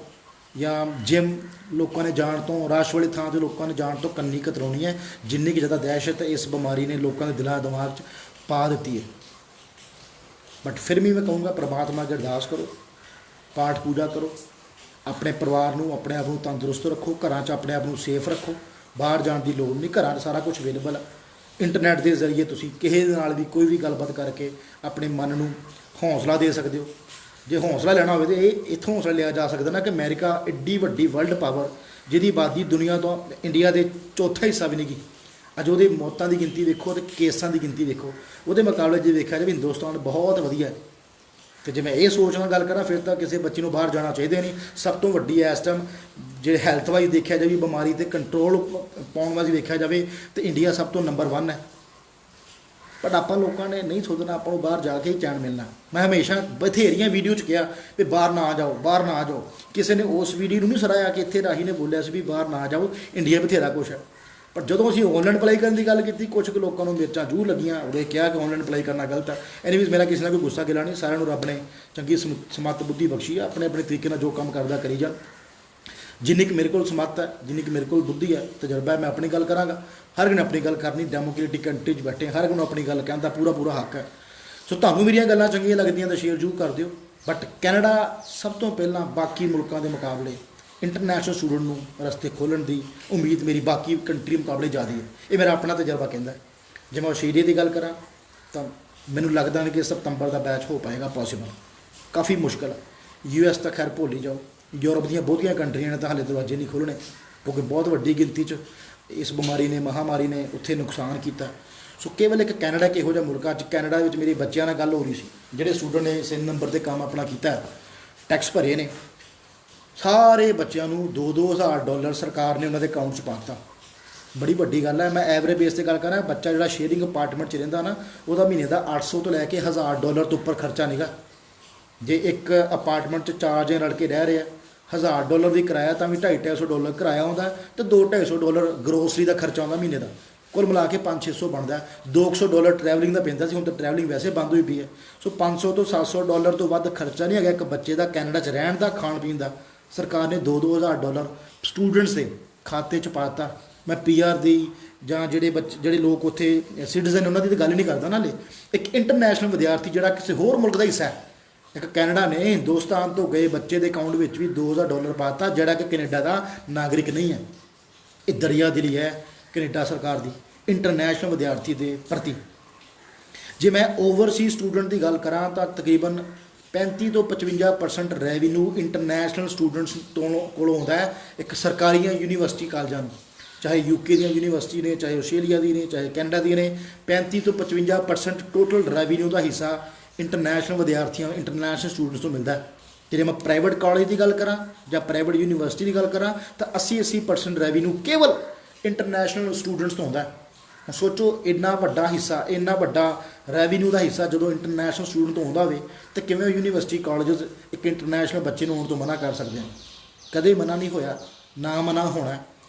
ਜਾਂ ਜਿਮ ਲੋਕਾਂ ਨੇ ਜਾਣ ਤੋਂ, ਰਸ਼ ਵਾਲੀ ਥਾਂ 'ਤੇ ਲੋਕਾਂ ਨੇ ਜਾਣ ਤੋਂ ਕੰਨੀ ਕਤਰਾਉਣੀ ਹੈ। ਜਿੰਨੀ ਕੁ ਜ਼ਿਆਦਾ ਦਹਿਸ਼ਤ ਇਸ ਬਿਮਾਰੀ ਨੇ ਲੋਕਾਂ ਦੇ ਦਿਲਾਂ ਦਿਮਾਗ 'ਚ ਪਾ ਦਿੱਤੀ ਹੈ। ਬਟ ਫਿਰ ਵੀ ਮੈਂ ਕਹੂੰਗਾ ਪ੍ਰਮਾਤਮਾ ਅੱਗੇ ਅਰਦਾਸ ਕਰੋ, ਪਾਠ ਪੂਜਾ ਕਰੋ, ਆਪਣੇ ਪਰਿਵਾਰ ਨੂੰ, ਆਪਣੇ ਆਪ ਨੂੰ ਤੰਦਰੁਸਤ ਰੱਖੋ, ਘਰਾਂ 'ਚ ਆਪਣੇ ਆਪ ਨੂੰ ਸੇਫ ਰੱਖੋ। ਬਾਹਰ ਜਾਣ ਦੀ ਲੋੜ ਨਹੀਂ, ਘਰਾਂ 'ਚ ਸਾਰਾ ਕੁਝ ਅਵੇਲੇਬਲ ਹੈ। ਇੰਟਰਨੈਟ ਦੇ ਜ਼ਰੀਏ ਤੁਸੀਂ ਕਿਸੇ ਦੇ ਨਾਲ ਵੀ ਕੋਈ ਵੀ ਗੱਲਬਾਤ ਕਰਕੇ ਆਪਣੇ ਮਨ ਨੂੰ ਹੌਸਲਾ ਦੇ ਸਕਦੇ ਹੋ। ਜੇ ਹੌਸਲਾ ਲੈਣਾ ਹੋਵੇ ਤਾਂ ਇਹ ਇੱਥੋਂ ਹੌਸਲਾ ਲਿਆ ਜਾ ਸਕਦਾ ਨਾ ਕਿ ਅਮਰੀਕਾ ਐਡੀ ਵੱਡੀ ਵਰਲਡ ਪਾਵਰ, ਜਿਹਦੀ ਆਬਾਦੀ ਦੁਨੀਆ ਤੋਂ ਇੰਡੀਆ ਦੇ ਚੌਥਾ ਹਿੱਸਾ ਵੀ ਨਹੀਂ ਗੀ, ਅੱਜ ਉਹਦੇ ਮੌਤਾਂ ਦੀ ਗਿਣਤੀ ਵੇਖੋ ਅਤੇ ਕੇਸਾਂ ਦੀ ਗਿਣਤੀ ਵੇਖੋ, ਉਹਦੇ ਮੁਕਾਬਲੇ ਜੇ ਵੇਖਿਆ ਜਾਵੇ ਹਿੰਦੁਸਤਾਨ ਬਹੁਤ ਵਧੀਆ ਹੈ। ਅਤੇ ਜੇ ਮੈਂ ਇਹ ਸੋਚ ਨਾਲ ਗੱਲ ਕਰਾਂ ਫਿਰ ਤਾਂ ਕਿਸੇ ਬੱਚੇ ਨੂੰ ਬਾਹਰ ਜਾਣਾ ਚਾਹੀਦਾ ਨਹੀਂ। ਸਭ ਤੋਂ ਵੱਡੀ ਇਸ ਟਾਈਮ ਜੇ ਹੈਲਥ ਵਾਈਜ਼ ਦੇਖਿਆ ਜਾਵੇ, ਬਿਮਾਰੀ 'ਤੇ ਕੰਟਰੋਲ ਪਾਉਣ ਵਾਲੀ ਵੇਖਿਆ ਜਾਵੇ ਤਾਂ ਇੰਡੀਆ ਸਭ ਤੋਂ ਨੰਬਰ 1 ਹੈ। ਬਟ ਆਪਾਂ ਲੋਕਾਂ ਨੇ ਨਹੀਂ ਸੋਚਣਾ ਆਪਾਂ ਨੂੰ ਬਾਹਰ ਜਾ ਕੇ ਹੀ ਚੈਨ ਮਿਲਣਾ। ਮੈਂ ਹਮੇਸ਼ਾ ਬਥੇਰੀਆਂ ਵੀਡੀਓ 'ਚ ਕਿਹਾ ਵੀ ਬਾਹਰ ਨਾ ਜਾਓ, ਬਾਹਰ ਨਾ ਜਾਓ। ਕਿਸੇ ਨੇ ਉਸ ਵੀਡੀਓ ਨੂੰ ਨਹੀਂ ਸਰਾਇਆ ਕਿ ਇੱਥੇ ਰਾਹੀ ਨੇ ਬੋਲਿਆ ਸੀ ਵੀ ਬਾਹਰ ਨਾ ਜਾਓ, ਇੰਡੀਆ ਬਥੇਰਾ ਕੁਛ ਹੈ। ਪਰ ਜਦੋਂ ਅਸੀਂ ਔਨਲਾਈਨ ਅਪਲਾਈ ਕਰਨ ਦੀ ਗੱਲ ਕੀਤੀ, ਕੁਛ ਕੁ ਲੋਕਾਂ ਨੂੰ ਮਿਰਚਾਂ ਜ਼ਰੂਰ ਲੱਗੀਆਂ, ਉਹਦੇ ਕਿਹਾ ਕਿ ਔਨਲਾਈਨ ਅਪਲਾਈ ਕਰਨਾ ਗਲਤ ਹੈ। ਐਨੀਵੇਜ਼ ਮੇਰਾ ਕਿਸੇ ਨਾਲ ਕੋਈ ਗੁੱਸਾ ਗਿਲਾ ਨਹੀਂ, ਸਾਰਿਆਂ ਨੂੰ ਰੱਬ ਨੇ ਚੰਗੀ ਸਮੱਤ ਬੁੱਧੀ ਬਖਸ਼ੀ ਆ, ਆਪਣੇ ਆਪਣੇ ਤਰੀਕੇ ਨਾਲ ਜੋ ਕੰਮ ਕਰਦਾ ਕਰੀ ਜਾਣ। ਜਿੰਨੀ ਕੁ ਮੇਰੇ ਕੋਲ ਸਮੱਤ ਹੈ, ਜਿੰਨੀ ਕੁ ਮੇਰੇ ਕੋਲ ਬੁੱਧੀ ਹੈ, ਤਜਰਬਾ ਹੈ, ਮੈਂ ਆਪਣੀ ਗੱਲ ਕਰਾਂਗਾ। ਹਰ ਇੱਕ ਨੇ ਆਪਣੀ ਗੱਲ ਕਰਨੀ, ਡੈਮੋਕ੍ਰੇਟਿਕ ਕੰਟਰੀ 'ਚ ਬੈਠੇ ਹਰ ਇੱਕ ਨੂੰ ਆਪਣੀ ਗੱਲ ਕਹਿਣ ਦਾ ਪੂਰਾ ਹੱਕ ਹੈ। ਸੋ ਤੁਹਾਨੂੰ ਮੇਰੀਆਂ ਗੱਲਾਂ ਚੰਗੀਆਂ ਲੱਗਦੀਆਂ ਤਾਂ ਸ਼ੇਅਰ ਜ਼ਰੂਰ ਕਰ ਦਿਓ। ਬਟ ਕੈਨੇਡਾ ਸਭ ਤੋਂ ਪਹਿਲਾਂ ਬਾਕੀ ਮੁਲਕਾਂ ਦੇ ਮੁਕਾਬਲੇ ਇੰਟਰਨੈਸ਼ਨਲ ਸਟੂਡੈਂਟ ਨੂੰ ਰਸਤੇ ਖੋਲ੍ਹਣ ਦੀ ਉਮੀਦ ਮੇਰੀ ਬਾਕੀ ਕੰਟਰੀ ਮੁਕਾਬਲੇ ਜ਼ਿਆਦਾ ਹੈ। ਇਹ ਮੇਰਾ ਆਪਣਾ ਤਜਰਬਾ ਕਹਿੰਦਾ। ਜੇ ਮੈਂ ਆਸਟ੍ਰੇਲੀਆ ਦੀ ਗੱਲ ਕਰਾਂ ਤਾਂ ਮੈਨੂੰ ਲੱਗਦਾ ਨਹੀਂ ਕਿ ਸਤੰਬਰ ਦਾ ਬੈਚ ਹੋ ਪਾਏਗਾ ਪੋਸੀਬਲ, ਕਾਫੀ ਮੁਸ਼ਕਿਲ ਹੈ। US ਤਾਂ ਖੈਰ ਭੁੱਲ ਹੀ ਜਾਓ, ਯੂਰਪ ਦੀਆਂ ਬਹੁਤੀਆਂ ਕੰਟਰੀਆਂ ਨੇ ਤਾਂ ਹਾਲੇ ਦਰਵਾਜ਼ੇ ਨਹੀਂ ਖੋਲ੍ਹਣੇ, ਕਿਉਂਕਿ ਬਹੁਤ ਵੱਡੀ ਗਿਣਤੀ 'ਚ ਇਸ ਬਿਮਾਰੀ ਨੇ, ਮਹਾਮਾਰੀ ਨੇ ਉੱਥੇ ਨੁਕਸਾਨ ਕੀਤਾ। ਸੋ ਕੇਵਲ ਇੱਕ ਕੈਨੇਡਾ ਇੱਕ ਇਹੋ ਜਿਹਾ ਮੁਲਕ, ਅੱਜ ਕੈਨੇਡਾ ਵਿੱਚ ਮੇਰੇ ਬੱਚਿਆਂ ਨਾਲ ਗੱਲ ਹੋ ਰਹੀ ਸੀ ਜਿਹੜੇ ਸਟੂਡੈਂਟ ਨੇ 3 ਨੰਬਰ 'ਤੇ ਕੰਮ ਆਪਣਾ ਕੀਤਾ, ਟੈਕਸ ਭਰੇ ਨੇ, ਸਾਰੇ ਬੱਚਿਆਂ ਨੂੰ $2,000 ਸਰਕਾਰ ਨੇ ਉਹਨਾਂ ਦੇ ਅਕਾਊਂਟ 'ਚ ਪਾ ਦਿੱਤਾ। ਬੜੀ ਵੱਡੀ ਗੱਲ ਹੈ। ਮੈਂ ਐਵਰੇਜ ਬੇਸ 'ਤੇ ਗੱਲ ਕਰਾਂ, ਬੱਚਾ ਜਿਹੜਾ ਸ਼ੇਅਰਿੰਗ ਅਪਾਰਟਮੈਂਟ 'ਚ ਰਹਿੰਦਾ ਨਾ, ਉਹਦਾ ਮਹੀਨੇ ਦਾ $800 ਤੋਂ ਲੈ ਕੇ $1,000 ਤੋਂ ਉੱਪਰ ਖਰਚਾ ਨਿਗਾ। ਜੇ ਇੱਕ ਅਪਾਰਟਮੈਂਟ 'ਚ 4 ਜਣੇ ਰਲ ਕੇ ਰਹਿ ਰਹੇ ਆ, $1,000 ਦੀ ਕਿਰਾਇਆ ਤਾਂ ਵੀ $250-250 ਕਿਰਾਇਆ ਆਉਂਦਾ, ਅਤੇ $200-250 ਗਰੋਸਰੀ ਦਾ ਖਰਚਾ ਆਉਂਦਾ ਮਹੀਨੇ ਦਾ। ਕੁੱਲ ਮਿਲਾ ਕੇ $500-600 ਬਣਦਾ। $200 ਟਰੈਵਲਿੰਗ ਦਾ ਪੈਂਦਾ ਸੀ, ਹੁਣ ਤਾਂ ਟਰੈਵਲਿੰਗ ਵੈਸੇ ਬੰਦ ਹੋਈ ਪਈ ਹੈ। ਸੋ $500 ਤੋਂ $700 ਤੋਂ ਵੱਧ ਖਰਚਾ ਨਹੀਂ ਹੈਗਾ ਇੱਕ ਬੱਚੇ ਦਾ ਕੈਨੇਡਾ 'ਚ ਰਹਿਣ ਦਾ, ਖਾਣ ਪੀਣ ਦਾ। ਸਰਕਾਰ ਨੇ $2,000 ਸਟੂਡੈਂਟਸ ਦੇ ਖਾਤੇ 'ਚ ਪਾ ਦਿੱਤਾ। ਮੈਂ PR ਦੀ ਜਾਂ ਜਿਹੜੇ ਲੋਕ ਉੱਥੇ ਸਿਟੀਜ਼ਨ ਉਹਨਾਂ ਦੀ ਤਾਂ ਗੱਲ ਨਹੀਂ ਕਰਦਾ ਨਾਲੇ, ਇੱਕ ਇੰਟਰਨੈਸ਼ਨਲ ਵਿਦਿਆਰਥੀ ਜਿਹੜਾ ਕਿਸੇ ਹੋਰ ਮੁਲਕ ਦਾ ਹਿੱਸਾ ਹੈ, ਇੱਕ ਕੈਨੇਡਾ ਨੇ ਹਿੰਦੁਸਤਾਨ ਤੋਂ ਗਏ ਬੱਚੇ ਦੇ ਅਕਾਊਂਟ ਵਿੱਚ ਵੀ $2,000 ਪਾ ਦਿੱਤਾ, ਜਿਹੜਾ ਕਿ ਕੈਨੇਡਾ ਦਾ ਨਾਗਰਿਕ ਨਹੀਂ ਹੈ। ਇਹ ਦਰਿਆਦਿਲੀ ਹੈ ਕੈਨੇਡਾ ਸਰਕਾਰ ਦੀ ਇੰਟਰਨੈਸ਼ਨਲ ਵਿਦਿਆਰਥੀ ਦੇ ਪ੍ਰਤੀ। ਜੇ ਮੈਂ ਓਵਰਸੀਜ਼ ਸਟੂਡੈਂਟ ਦੀ ਗੱਲ ਕਰਾਂ ਤਾਂ ਤਕਰੀਬਨ 35 ਤੋਂ 55% ਰੈਵਨਿਊ ਇੰਟਰਨੈਸ਼ਨਲ ਸਟੂਡੈਂਟਸ ਕੋਲੋਂ ਆਉਂਦਾ ਹੈ। ਇੱਕ ਸਰਕਾਰੀਆਂ ਯੂਨੀਵਰਸਿਟੀ ਕਾਲਜਾਂ ਨੂੰ, ਚਾਹੇ UK ਦੀਆਂ ਯੂਨੀਵਰਸਿਟੀ ਨੇ, ਚਾਹੇ ਆਸਟ੍ਰੇਲੀਆ ਦੀ ਨੇ, ਚਾਹੇ ਕੈਨੇਡਾ ਦੀਆਂ ਨੇ, 35 ਤੋਂ 55% ਟੋਟਲ ਰੈਵਨਿਊ ਦਾ ਹਿੱਸਾ ਇੰਟਰਨੈਸ਼ਨਲ ਵਿਦਿਆਰਥੀਆਂ, ਇੰਟਰਨੈਸ਼ਨਲ ਸਟੂਡੈਂਟਸ ਤੋਂ ਮਿਲਦਾ। ਜੇ ਮੈਂ ਪ੍ਰਾਈਵੇਟ ਕਾਲਜ ਦੀ ਗੱਲ ਕਰਾਂ ਜਾਂ ਪ੍ਰਾਈਵੇਟ ਯੂਨੀਵਰਸਿਟੀ ਦੀ ਗੱਲ ਕਰਾਂ ਤਾਂ 80% ਰੈਵਨਿਊ ਕੇਵਲ ਇੰਟਰਨੈਸ਼ਨਲ ਸਟੂਡੈਂਟਸ ਤੋਂ ਆਉਂਦਾ। ਸੋਚੋ ਇੰਨਾ ਵੱਡਾ ਹਿੱਸਾ, ਇੰਨਾ ਵੱਡਾ ਰੈਵਨਿਊ ਦਾ ਹਿੱਸਾ ਜਦੋਂ ਇੰਟਰਨੈਸ਼ਨਲ ਸਟੂਡੈਂਟ ਤੋਂ ਆਉਂਦਾ ਹੋਵੇ ਤਾਂ ਕਿਵੇਂ ਯੂਨੀਵਰਸਿਟੀ ਕਾਲਜਸ ਇੱਕ ਇੰਟਰਨੈਸ਼ਨਲ ਬੱਚੇ ਨੂੰ ਆਉਣ ਤੋਂ ਮਨਾ ਕਰ ਸਕਦੇ ਹਨ? ਕਦੇ ਮਨਾ ਨਹੀਂ ਹੋਇਆ, ਨਾ ਮਨਾ ਹੋਣਾ।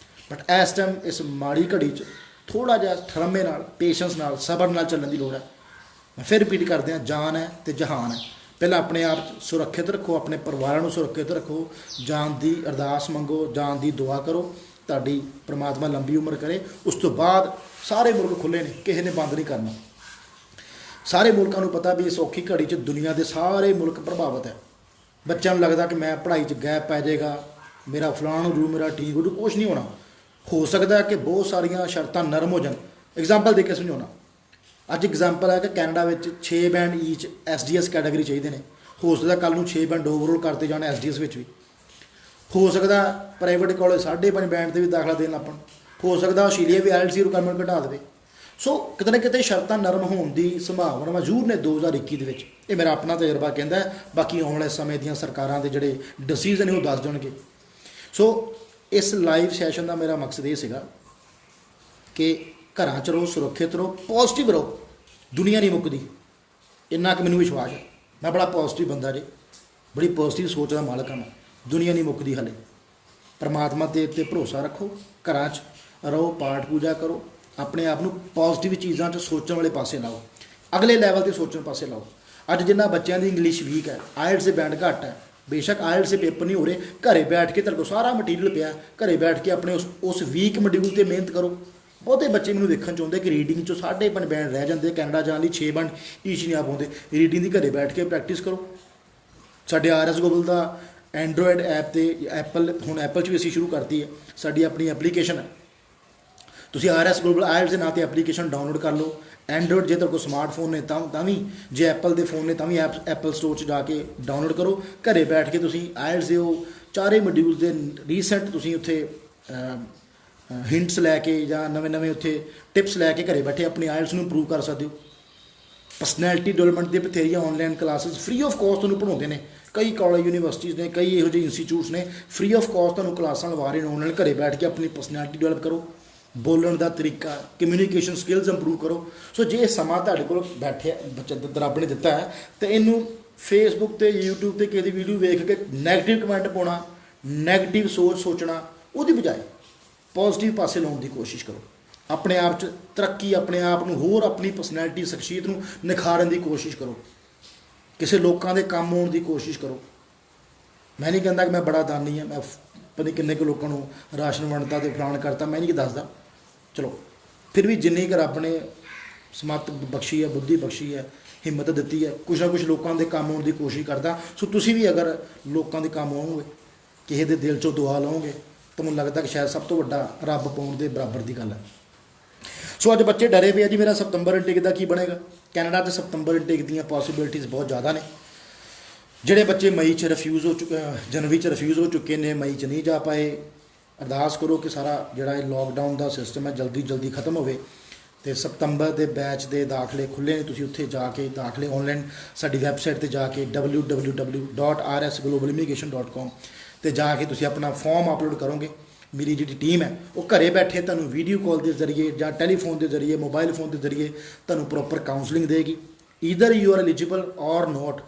ਬਟ ਇਸ ਟਾਈਮ ਇਸ ਮਾੜੀ ਘੜੀ 'ਚ ਥੋੜ੍ਹਾ ਜਿਹਾ ਠਰਮੇ ਨਾਲ, ਪੇਸ਼ੈਂਸ ਨਾਲ, ਸਬਰ ਨਾਲ ਚੱਲਣ ਦੀ ਲੋੜ ਹੈ। ਮੈਂ ਫਿਰ ਰਿਪੀਟ ਕਰਦੇ ਹਾਂ, ਜਾਨ ਹੈ ਅਤੇ ਜਹਾਨ ਹੈ। ਪਹਿਲਾਂ ਆਪਣੇ ਆਪ ਸੁਰੱਖਿਅਤ ਰੱਖੋ, ਆਪਣੇ ਪਰਿਵਾਰਾਂ ਨੂੰ ਸੁਰੱਖਿਅਤ ਰੱਖੋ, ਜਾਨ ਦੀ ਅਰਦਾਸ ਮੰਗੋ, ਜਾਨ ਦੀ ਦੁਆ ਕਰੋ, ਤੁਹਾਡੀ ਪ੍ਰਮਾਤਮਾ ਲੰਬੀ ਉਮਰ ਕਰੇ। ਉਸ ਤੋਂ ਬਾਅਦ ਸਾਰੇ ਮੁਲਕ ਖੁੱਲ੍ਹੇ ਨੇ, ਕਿਸੇ ਨੇ ਬੰਦ ਨਹੀਂ ਕਰਨਾ। ਸਾਰੇ ਮੁਲਕਾਂ ਨੂੰ ਪਤਾ ਵੀ ਇਸ ਔਖੀ ਘੜੀ 'ਚ ਦੁਨੀਆ ਦੇ ਸਾਰੇ ਮੁਲਕ ਪ੍ਰਭਾਵਿਤ ਹੈ। ਬੱਚਿਆਂ ਨੂੰ ਲੱਗਦਾ ਕਿ ਮੈਂ ਪੜ੍ਹਾਈ 'ਚ ਗੈਪ ਪੈ ਜਾਏਗਾ, ਮੇਰਾ ਫਲਾਣ ਹੋ ਜੂ, ਮੇਰਾ ਠੀਕ ਹੋ ਜੂ, ਕੁਛ ਨਹੀਂ ਹੋਣਾ। ਹੋ ਸਕਦਾ ਕਿ ਬਹੁਤ ਸਾਰੀਆਂ ਸ਼ਰਤਾਂ ਨਰਮ ਹੋ ਜਾਣ। ਐਗਜ਼ਾਮਪਲ ਦੇ ਕੇ ਸਮਝਾਉਣਾ, ਅੱਜ ਐਗਜ਼ਾਮਪਲ ਹੈ ਕਿ ਕੈਨੇਡਾ ਵਿੱਚ 6 ਬੈਂਡ ਈਚ SDS ਕੈਟਾਗਰੀ ਚਾਹੀਦੇ ਨੇ। ਹੋ ਸਕਦਾ ਕੱਲ੍ਹ ਨੂੰ 6 ਬੈਂਡ ਓਵਰਆਲ ਕਰਤੇ ਜਾਣ SDS ਵਿੱਚ ਵੀ। ਹੋ ਸਕਦਾ ਪ੍ਰਾਈਵੇਟ ਕਾਲਜ 5.5 ਬੈਂਡ 'ਤੇ ਵੀ ਦਾਖਲਾ ਦੇਣ ਲੱਪਣ। ਹੋ ਸਕਦਾ ਆਸਟ੍ਰੇਲੀਆ ਵੀ IELTS ਦੀ ਰਿਕੁਆਇਰਮੈਂਟ ਘਟਾ ਦੇਵੇ। ਸੋ ਕਿਤੇ ਨਾ ਕਿਤੇ ਸ਼ਰਤਾਂ ਨਰਮ ਹੋਣ ਦੀ ਸੰਭਾਵਨਾ ਜ਼ਰੂਰ ਨੇ 2021 ਦੇ ਵਿੱਚ। ਇਹ ਮੇਰਾ ਆਪਣਾ ਤਜਰਬਾ ਕਹਿੰਦਾ ਹੈ, ਬਾਕੀ ਆਉਣ ਵਾਲੇ ਸਮੇਂ ਦੀਆਂ ਸਰਕਾਰਾਂ ਦੇ ਜਿਹੜੇ ਡਿਸੀਜ਼ਨ ਨੇ ਉਹ ਦੱਸ ਦੇਣਗੇ। ਸੋ ਇਸ ਲਾਈਵ ਸੈਸ਼ਨ ਦਾ ਮੇਰਾ ਮਕਸਦ ਇਹ ਸੀਗਾ ਕਿ ਘਰਾਂ 'ਚ ਰਹੋ, ਸੁਰੱਖਿਅਤ ਰਹੋ, ਪੋਜ਼ਿਟਿਵ ਰਹੋ। ਦੁਨੀਆ ਨਹੀਂ ਮੁੱਕਦੀ, ਇੰਨਾ ਕੁ ਮੈਨੂੰ ਵਿਸ਼ਵਾਸ ਹੈ। ਮੈਂ ਬੜਾ ਪੋਜ਼ਿਟਿਵ ਬੰਦਾ ਜੀ, ਬੜੀ ਪੋਜ਼ਿਟਿਵ ਸੋਚ ਦਾ ਮਾਲਕ ਹਾਂ ਮੈਂ। ਦੁਨੀਆ ਨਹੀਂ ਮੁੱਕਦੀ ਹਾਲੇ। ਪਰਮਾਤਮਾ ਦੇ ਉੱਤੇ ਭਰੋਸਾ ਰੱਖੋ, ਘਰਾਂ 'ਚ ਰਹੋ, ਪਾਠ ਪੂਜਾ ਕਰੋ, ਆਪਣੇ ਆਪ ਨੂੰ ਪੋਜ਼ਿਟਿਵ ਚੀਜ਼ਾਂ 'ਚ ਸੋਚਣ ਵਾਲੇ ਪਾਸੇ ਲਾਓ, ਅਗਲੇ ਲੈਵਲ 'ਤੇ ਸੋਚਣ ਪਾਸੇ ਲਾਓ। ਅੱਜ ਜਿਨ੍ਹਾਂ ਬੱਚਿਆਂ ਦੀ ਇੰਗਲਿਸ਼ ਵੀਕ ਹੈ, ਆਇਲਟਸ ਦੇ ਬੈਂਡ ਘੱਟ ਹੈ, ਬੇਸ਼ੱਕ ਆਇਲਟਸ ਦੇ ਪੇਪਰ ਨਹੀਂ ਹੋ ਰਹੇ, ਘਰੇ ਬੈਠ ਕੇ ਤੁਹਾਡੇ ਕੋਲ ਸਾਰਾ ਮਟੀਰੀਅਲ ਪਿਆ, ਘਰੇ ਬੈਠ ਕੇ ਆਪਣੇ ਉਸ ਵੀਕ ਮੋਡਿਊਲ 'ਤੇ ਮਿਹਨਤ ਕਰੋ। ਬਹੁਤੇ ਬੱਚੇ ਮੈਨੂੰ ਵੇਖਣ 'ਚ ਆਉਂਦੇ ਕਿ ਰੀਡਿੰਗ 'ਚੋਂ 5.5 ਬੈਂਡ ਰਹਿ ਜਾਂਦੇ, ਕੈਨੇਡਾ ਜਾਣ ਲਈ 6 ਬੈਂਡ ਈਚ ਨਹੀਂ ਆ ਪਾਉਂਦੇ। ਰੀਡਿੰਗ ਦੀ ਘਰੇ ਬੈਠ ਕੇ ਪ੍ਰੈਕਟਿਸ ਕਰੋ। ਸਾਡੇ RS ਗਲੋਬਲ ਦਾ ਐਂਡਰੋਇਡ ਐਪ 'ਤੇ ਹੁਣ ਐਪਲ 'ਚ ਵੀ ਅਸੀਂ ਸ਼ੁਰੂ ਕਰਤੀ ਹੈ, ਸਾਡੀ ਆਪਣੀ ਐਪਲੀਕੇਸ਼ਨ ਹੈ। ਤੁਸੀਂ RS ਗਲੋਬਲ ਆਇਲਟਸ ਦੇ ਨਾਂ 'ਤੇ ਐਪਲੀਕੇਸ਼ਨ ਡਾਊਨਲੋਡ ਕਰ ਲਓ। ਐਂਡਰੋਇਡ ਜੇ ਤੁਹਾਡੇ ਕੋਲ ਸਮਾਰਟਫੋਨ ਨੇ ਤਾਂ ਵੀ, ਜੇ ਐਪਲ ਦੇ ਫੋਨ ਨੇ ਤਾਂ ਵੀ ਐਪਲ ਸਟੋਰ 'ਚ ਜਾ ਕੇ ਡਾਊਨਲੋਡ ਕਰੋ। ਘਰੇ ਬੈਠ ਕੇ ਤੁਸੀਂ ਆਇਲਟਸ ਦੇ ਉਹ ਚਾਰੇ ਮੋਡਿਊਲ ਦੇ ਰੀਸੈਂਟ ਤੁਸੀਂ ਉੱਥੇ ਹਿੰਟਸ ਲੈ ਕੇ ਜਾਂ ਨਵੇਂ ਉੱਥੇ ਟਿਪਸ ਲੈ ਕੇ ਘਰੇ ਬੈਠੇ ਆਪਣੀ ਆਇਲਟਸ ਨੂੰ ਇੰਪਰੂਵ ਕਰ ਸਕਦੇ ਹੋ। ਪਰਸਨੈਲਿਟੀ ਡਿਵੈਲਪਮੈਂਟ ਦੇ ਬਥੇਰੀਆਂ online classes free of cost ਤੁਹਾਨੂੰ ਪੜ੍ਹਾਉਂਦੇ ਨੇ। ਕਈ ਕਾਲਜ ਯੂਨੀਵਰਸਿਟੀਜ਼ ਨੇ, ਕਈ ਇਹੋ ਜਿਹੇ ਇੰਸਟੀਚਿਊਟਸ ਨੇ ਫ੍ਰੀ ਆਫ ਕਾਸਟ ਤੁਹਾਨੂੰ ਕਲਾਸਾਂ ਲਵਾ ਰਹੇ ਨੇ ਆਨਲਾਈਨ। ਘਰੇ ਬੈਠ ਕੇ ਆਪਣੀ ਪਰਸਨੈਲਿਟੀ ਡਿਵੈਲਪ ਕਰੋ, ਬੋਲਣ ਦਾ ਤਰੀਕਾ, ਕਮਿਊਨੀਕੇਸ਼ਨ ਸਕਿੱਲਸ ਇੰਪਰੂਵ ਕਰੋ। ਸੋ ਜੇ ਸਮਾਂ ਤੁਹਾਡੇ ਕੋਲ ਬੈਠਿਆ ਰੱਬ ਨੇ ਦਿੱਤਾ ਹੈ ਤਾਂ ਇਹਨੂੰ ਫੇਸਬੁੱਕ 'ਤੇ, YouTube 'ਤੇ ਕਿਸੇ ਦੀ ਵੀਡੀਓ ਵੇਖ ਕੇ ਨੈਗੇਟਿਵ ਕਮੈਂਟ ਪਾਉਣਾ, ਨੈਗੇਟਿਵ ਸੋਚਣਾ, ਉਹਦੀ ਬਜਾਏ ਪੋਜ਼ਿਟਿਵ ਪਾਸੇ ਲਾਉਣ ਦੀ ਕੋਸ਼ਿਸ਼ ਕਰੋ। ਆਪਣੇ ਆਪ 'ਚ ਤਰੱਕੀ, ਆਪਣੇ ਆਪ ਨੂੰ ਹੋਰ, ਆਪਣੀ ਪਰਸਨੈਲਿਟੀ, ਸ਼ਖਸੀਅਤ ਨੂੰ ਨਿਖਾਰਨ ਦੀ ਕੋਸ਼ਿਸ਼ ਕਰੋ। ਕਿਸੇ ਲੋਕਾਂ ਦੇ ਕੰਮ ਆਉਣ ਦੀ ਕੋਸ਼ਿਸ਼ ਕਰੋ। ਮੈਂ ਨਹੀਂ ਕਹਿੰਦਾ ਕਿ ਮੈਂ ਬੜਾ ਦਾਨੀ ਹਾਂ, ਮੈਂ ਪਤਾ ਨਹੀਂ ਕਿੰਨੇ ਕੁ ਲੋਕਾਂ ਨੂੰ ਰਾਸ਼ਨ ਵੰਡਤਾ ਅਤੇ ਫਲਾਣ ਕਰਤਾ, ਮੈਂ ਨਹੀਂ ਦੱਸਦਾ। ਚਲੋ ਫਿਰ ਵੀ ਜਿੰਨੀ ਕੁ ਰੱਬ ਨੇ ਸਮੱਤ ਬਖਸ਼ੀ ਹੈ, ਬੁੱਧੀ ਬਖਸ਼ੀ ਹੈ, ਹਿੰਮਤ ਦਿੱਤੀ ਹੈ, ਕੁਛ ਨਾ ਕੁਛ ਲੋਕਾਂ ਦੇ ਕੰਮ ਆਉਣ ਦੀ ਕੋਸ਼ਿਸ਼ ਕਰਦਾ। ਸੋ ਤੁਸੀਂ ਵੀ ਅਗਰ ਲੋਕਾਂ ਦੇ ਕੰਮ ਆਓਗੇ, ਕਿਸੇ ਦੇ ਦਿਲ 'ਚੋਂ ਦੁਆ ਲਓਗੇ, ਤਾਂ ਮੈਨੂੰ ਲੱਗਦਾ ਕਿ ਸ਼ਾਇਦ ਸਭ ਤੋਂ ਵੱਡਾ ਰੱਬ ਪਾਉਣ ਦੇ ਬਰਾਬਰ ਦੀ ਗੱਲ ਹੈ। ਸੋ ਅੱਜ ਬੱਚੇ ਡਰੇ ਪਏ ਆ ਜੀ, ਮੇਰਾ ਸਤੰਬਰ ਇਨਟੇਕ ਦਾ ਕੀ ਬਣੇਗਾ। ਕੈਨੇਡਾ 'ਚ ਸਤੰਬਰ ਇਨਟੇਕ ਦੀਆਂ ਪੋਸੀਬਿਲਿਟੀਜ਼ ਬਹੁਤ ਜ਼ਿਆਦਾ ਨੇ। ਜਿਹੜੇ ਬੱਚੇ ਮਈ 'ਚ ਰਿਫਿਊਜ਼ ਹੋ ਚੁੱਕੇ, ਜਨਵਰੀ 'ਚ ਰਿਫਿਊਜ਼ ਹੋ ਚੁੱਕੇ ਨੇ, ਮਈ 'ਚ ਨਹੀਂ ਜਾ ਪਾਏ, ਅਰਦਾਸ ਕਰੋ ਕਿ ਸਾਰਾ ਜਿਹੜਾ ਇਹ ਲੋਕਡਾਊਨ ਦਾ ਸਿਸਟਮ ਹੈ ਜਲਦੀ ਖਤਮ ਹੋਵੇ ਅਤੇ ਸਤੰਬਰ ਦੇ ਬੈਚ ਦੇ ਦਾਖਲੇ ਖੁੱਲ੍ਹੇ ਨੇ। ਤੁਸੀਂ ਉੱਥੇ ਜਾ ਕੇ ਦਾਖਲੇ ਆਨਲਾਈਨ ਸਾਡੀ ਵੈਬਸਾਈਟ 'ਤੇ ਜਾ ਕੇ www.rsglobalimigration.com 'ਤੇ ਜਾ ਕੇ ਤੁਸੀਂ ਆਪਣਾ ਫਾਰਮ ਅਪਲੋਡ ਕਰੋਗੇ। ਮੇਰੀ ਜਿਹੜੀ ਟੀਮ ਹੈ ਉਹ ਘਰੇ ਬੈਠੇ ਤੁਹਾਨੂੰ ਵੀਡੀਓ ਕਾਲ ਦੇ ਜ਼ਰੀਏ ਜਾਂ ਟੈਲੀਫੋਨ ਦੇ ਜ਼ਰੀਏ, ਮੋਬਾਈਲ ਫੋਨ ਦੇ ਜ਼ਰੀਏ ਤੁਹਾਨੂੰ ਪ੍ਰੋਪਰ ਕਾਉਂਸਲਿੰਗ ਦੇਗੀ। ਈਦਰ ਯੂ ਆਰ ਐਲੀਜੀਬਲ ਔਰ ਨੋਟ,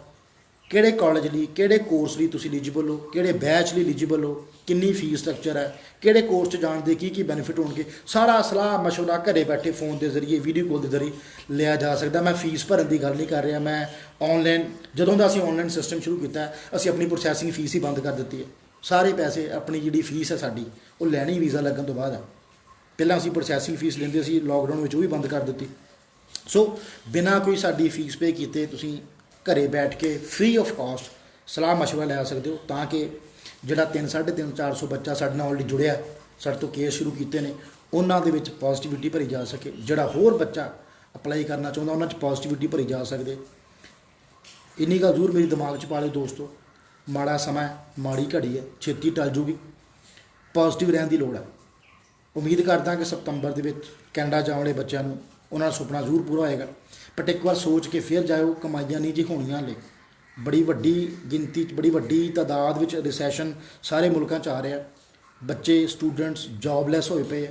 ਕਿਹੜੇ ਕਾਲਜ ਲਈ, ਕਿਹੜੇ ਕੋਰਸ ਲਈ ਤੁਸੀਂ ਐਲੀਜੀਬਲ ਹੋ, ਕਿਹੜੇ ਬੈਚ ਲਈ ਐਲੀਜੀਬਲ ਹੋ, ਕਿੰਨੀ ਫੀਸ ਸਟਰਕਚਰ ਹੈ, ਕਿਹੜੇ ਕੋਰਸ 'ਚ ਜਾਣ ਦੇ ਕੀ ਬੈਨੀਫਿਟ ਹੋਣਗੇ, ਸਾਰਾ ਸਲਾਹ ਮਸ਼ਵਰਾ ਘਰੇ ਬੈਠੇ ਫੋਨ ਦੇ ਜ਼ਰੀਏ, ਵੀਡੀਓ ਕਾਲ ਦੇ ਜ਼ਰੀਏ ਲਿਆ ਜਾ ਸਕਦਾ। ਮੈਂ ਫੀਸ ਭਰਨ ਦੀ ਗੱਲ ਨਹੀਂ ਕਰ ਰਿਹਾ, ਮੈਂ ਆਨਲਾਈਨ, ਜਦੋਂ ਦਾ ਅਸੀਂ ਆਨਲਾਈਨ ਸਿਸਟਮ ਸ਼ੁਰੂ ਕੀਤਾ ਅਸੀਂ ਆਪਣੀ ਪ੍ਰੋਸੈਸਿੰਗ ਫੀਸ ਹੀ ਬੰਦ ਕਰ ਦਿੱਤੀ ਹੈ। ਸਾਰੇ ਪੈਸੇ, ਆਪਣੀ ਜਿਹੜੀ ਫੀਸ ਹੈ ਸਾਡੀ, ਉਹ ਲੈਣੀ ਵੀਜ਼ਾ ਲੱਗਣ ਤੋਂ ਬਾਅਦ ਹੈ। ਪਹਿਲਾਂ ਅਸੀਂ ਪ੍ਰੋਸੈਸਿੰਗ ਫੀਸ ਲੈਂਦੇ ਸੀ, ਲਾਕਡਾਊਨ ਵਿੱਚ ਉਹ ਵੀ ਬੰਦ ਕਰ ਦਿੱਤੀ। ਸੋ ਬਿਨਾਂ ਕੋਈ ਸਾਡੀ ਫੀਸ ਪੇ ਕੀਤੇ ਤੁਸੀਂ ਘਰੇ ਬੈਠ ਕੇ ਫ੍ਰੀ ਆਫ ਕਾਸਟ ਸਲਾਹ ਮਸ਼ਵਰਾ ਲੈ ਸਕਦੇ ਹੋ, ਤਾਂ ਕਿ ਜਿਹੜਾ 300-400 ਬੱਚਾ ਸਾਡੇ ਨਾਲ ਆਲਰੇਡੀ ਜੁੜਿਆ, ਸਾਡੇ ਤੋਂ ਕੇਸ ਸ਼ੁਰੂ ਕੀਤੇ ਨੇ, ਉਹਨਾਂ ਦੇ ਵਿੱਚ ਪੋਜ਼ਿਟਿਵਿਟੀ ਭਰੀ ਜਾ ਸਕੇ। ਜਿਹੜਾ ਹੋਰ ਬੱਚਾ ਅਪਲਾਈ ਕਰਨਾ ਚਾਹੁੰਦਾ ਉਹਨਾਂ 'ਚ ਪੋਜ਼ਿਟਿਵਿਟੀ ਭਰੀ ਜਾ ਸਕਦੇ। ਇੰਨੀ ਗੱਲ ਜ਼ਰੂਰ ਮੇਰੇ ਦਿਮਾਗ 'ਚ ਪਾ ਲਿਓ ਦੋਸਤੋ, ਮਾੜਾ ਸਮਾਂ, ਮਾੜੀ ਘੜੀ ਹੈ, ਛੇਤੀ ਟਲ ਜੂਗੀ। ਪੋਜ਼ਿਟਿਵ ਰਹਿਣ ਦੀ ਲੋੜ ਹੈ। ਉਮੀਦ ਕਰਦਾ ਕਿ ਸਤੰਬਰ ਦੇ ਵਿੱਚ ਕੈਨੇਡਾ ਜਾਣ ਵਾਲੇ ਬੱਚਿਆਂ ਨੂੰ ਉਹਨਾਂ ਦਾ ਸੁਪਨਾ ਜ਼ਰੂਰ ਪੂਰਾ ਹੋਏਗਾ। ਬਟ ਇੱਕ ਵਾਰ ਸੋਚ ਕੇ ਫਿਰ ਜਾਇਓ, ਕਮਾਈਆਂ ਨਹੀਂ ਜੀ ਹੋਣੀਆਂ ਲਈ। ਬੜੀ ਵੱਡੀ ਗਿਣਤੀ 'ਚ, ਬੜੀ ਵੱਡੀ ਤਾਦਾਦ ਵਿੱਚ ਰਿਸੈਸ਼ਨ ਸਾਰੇ ਮੁਲਕਾਂ 'ਚ ਆ ਰਿਹਾ। ਬੱਚੇ, ਸਟੂਡੈਂਟਸ ਜੋਬਲੈਸ ਹੋਏ ਪਏ ਆ,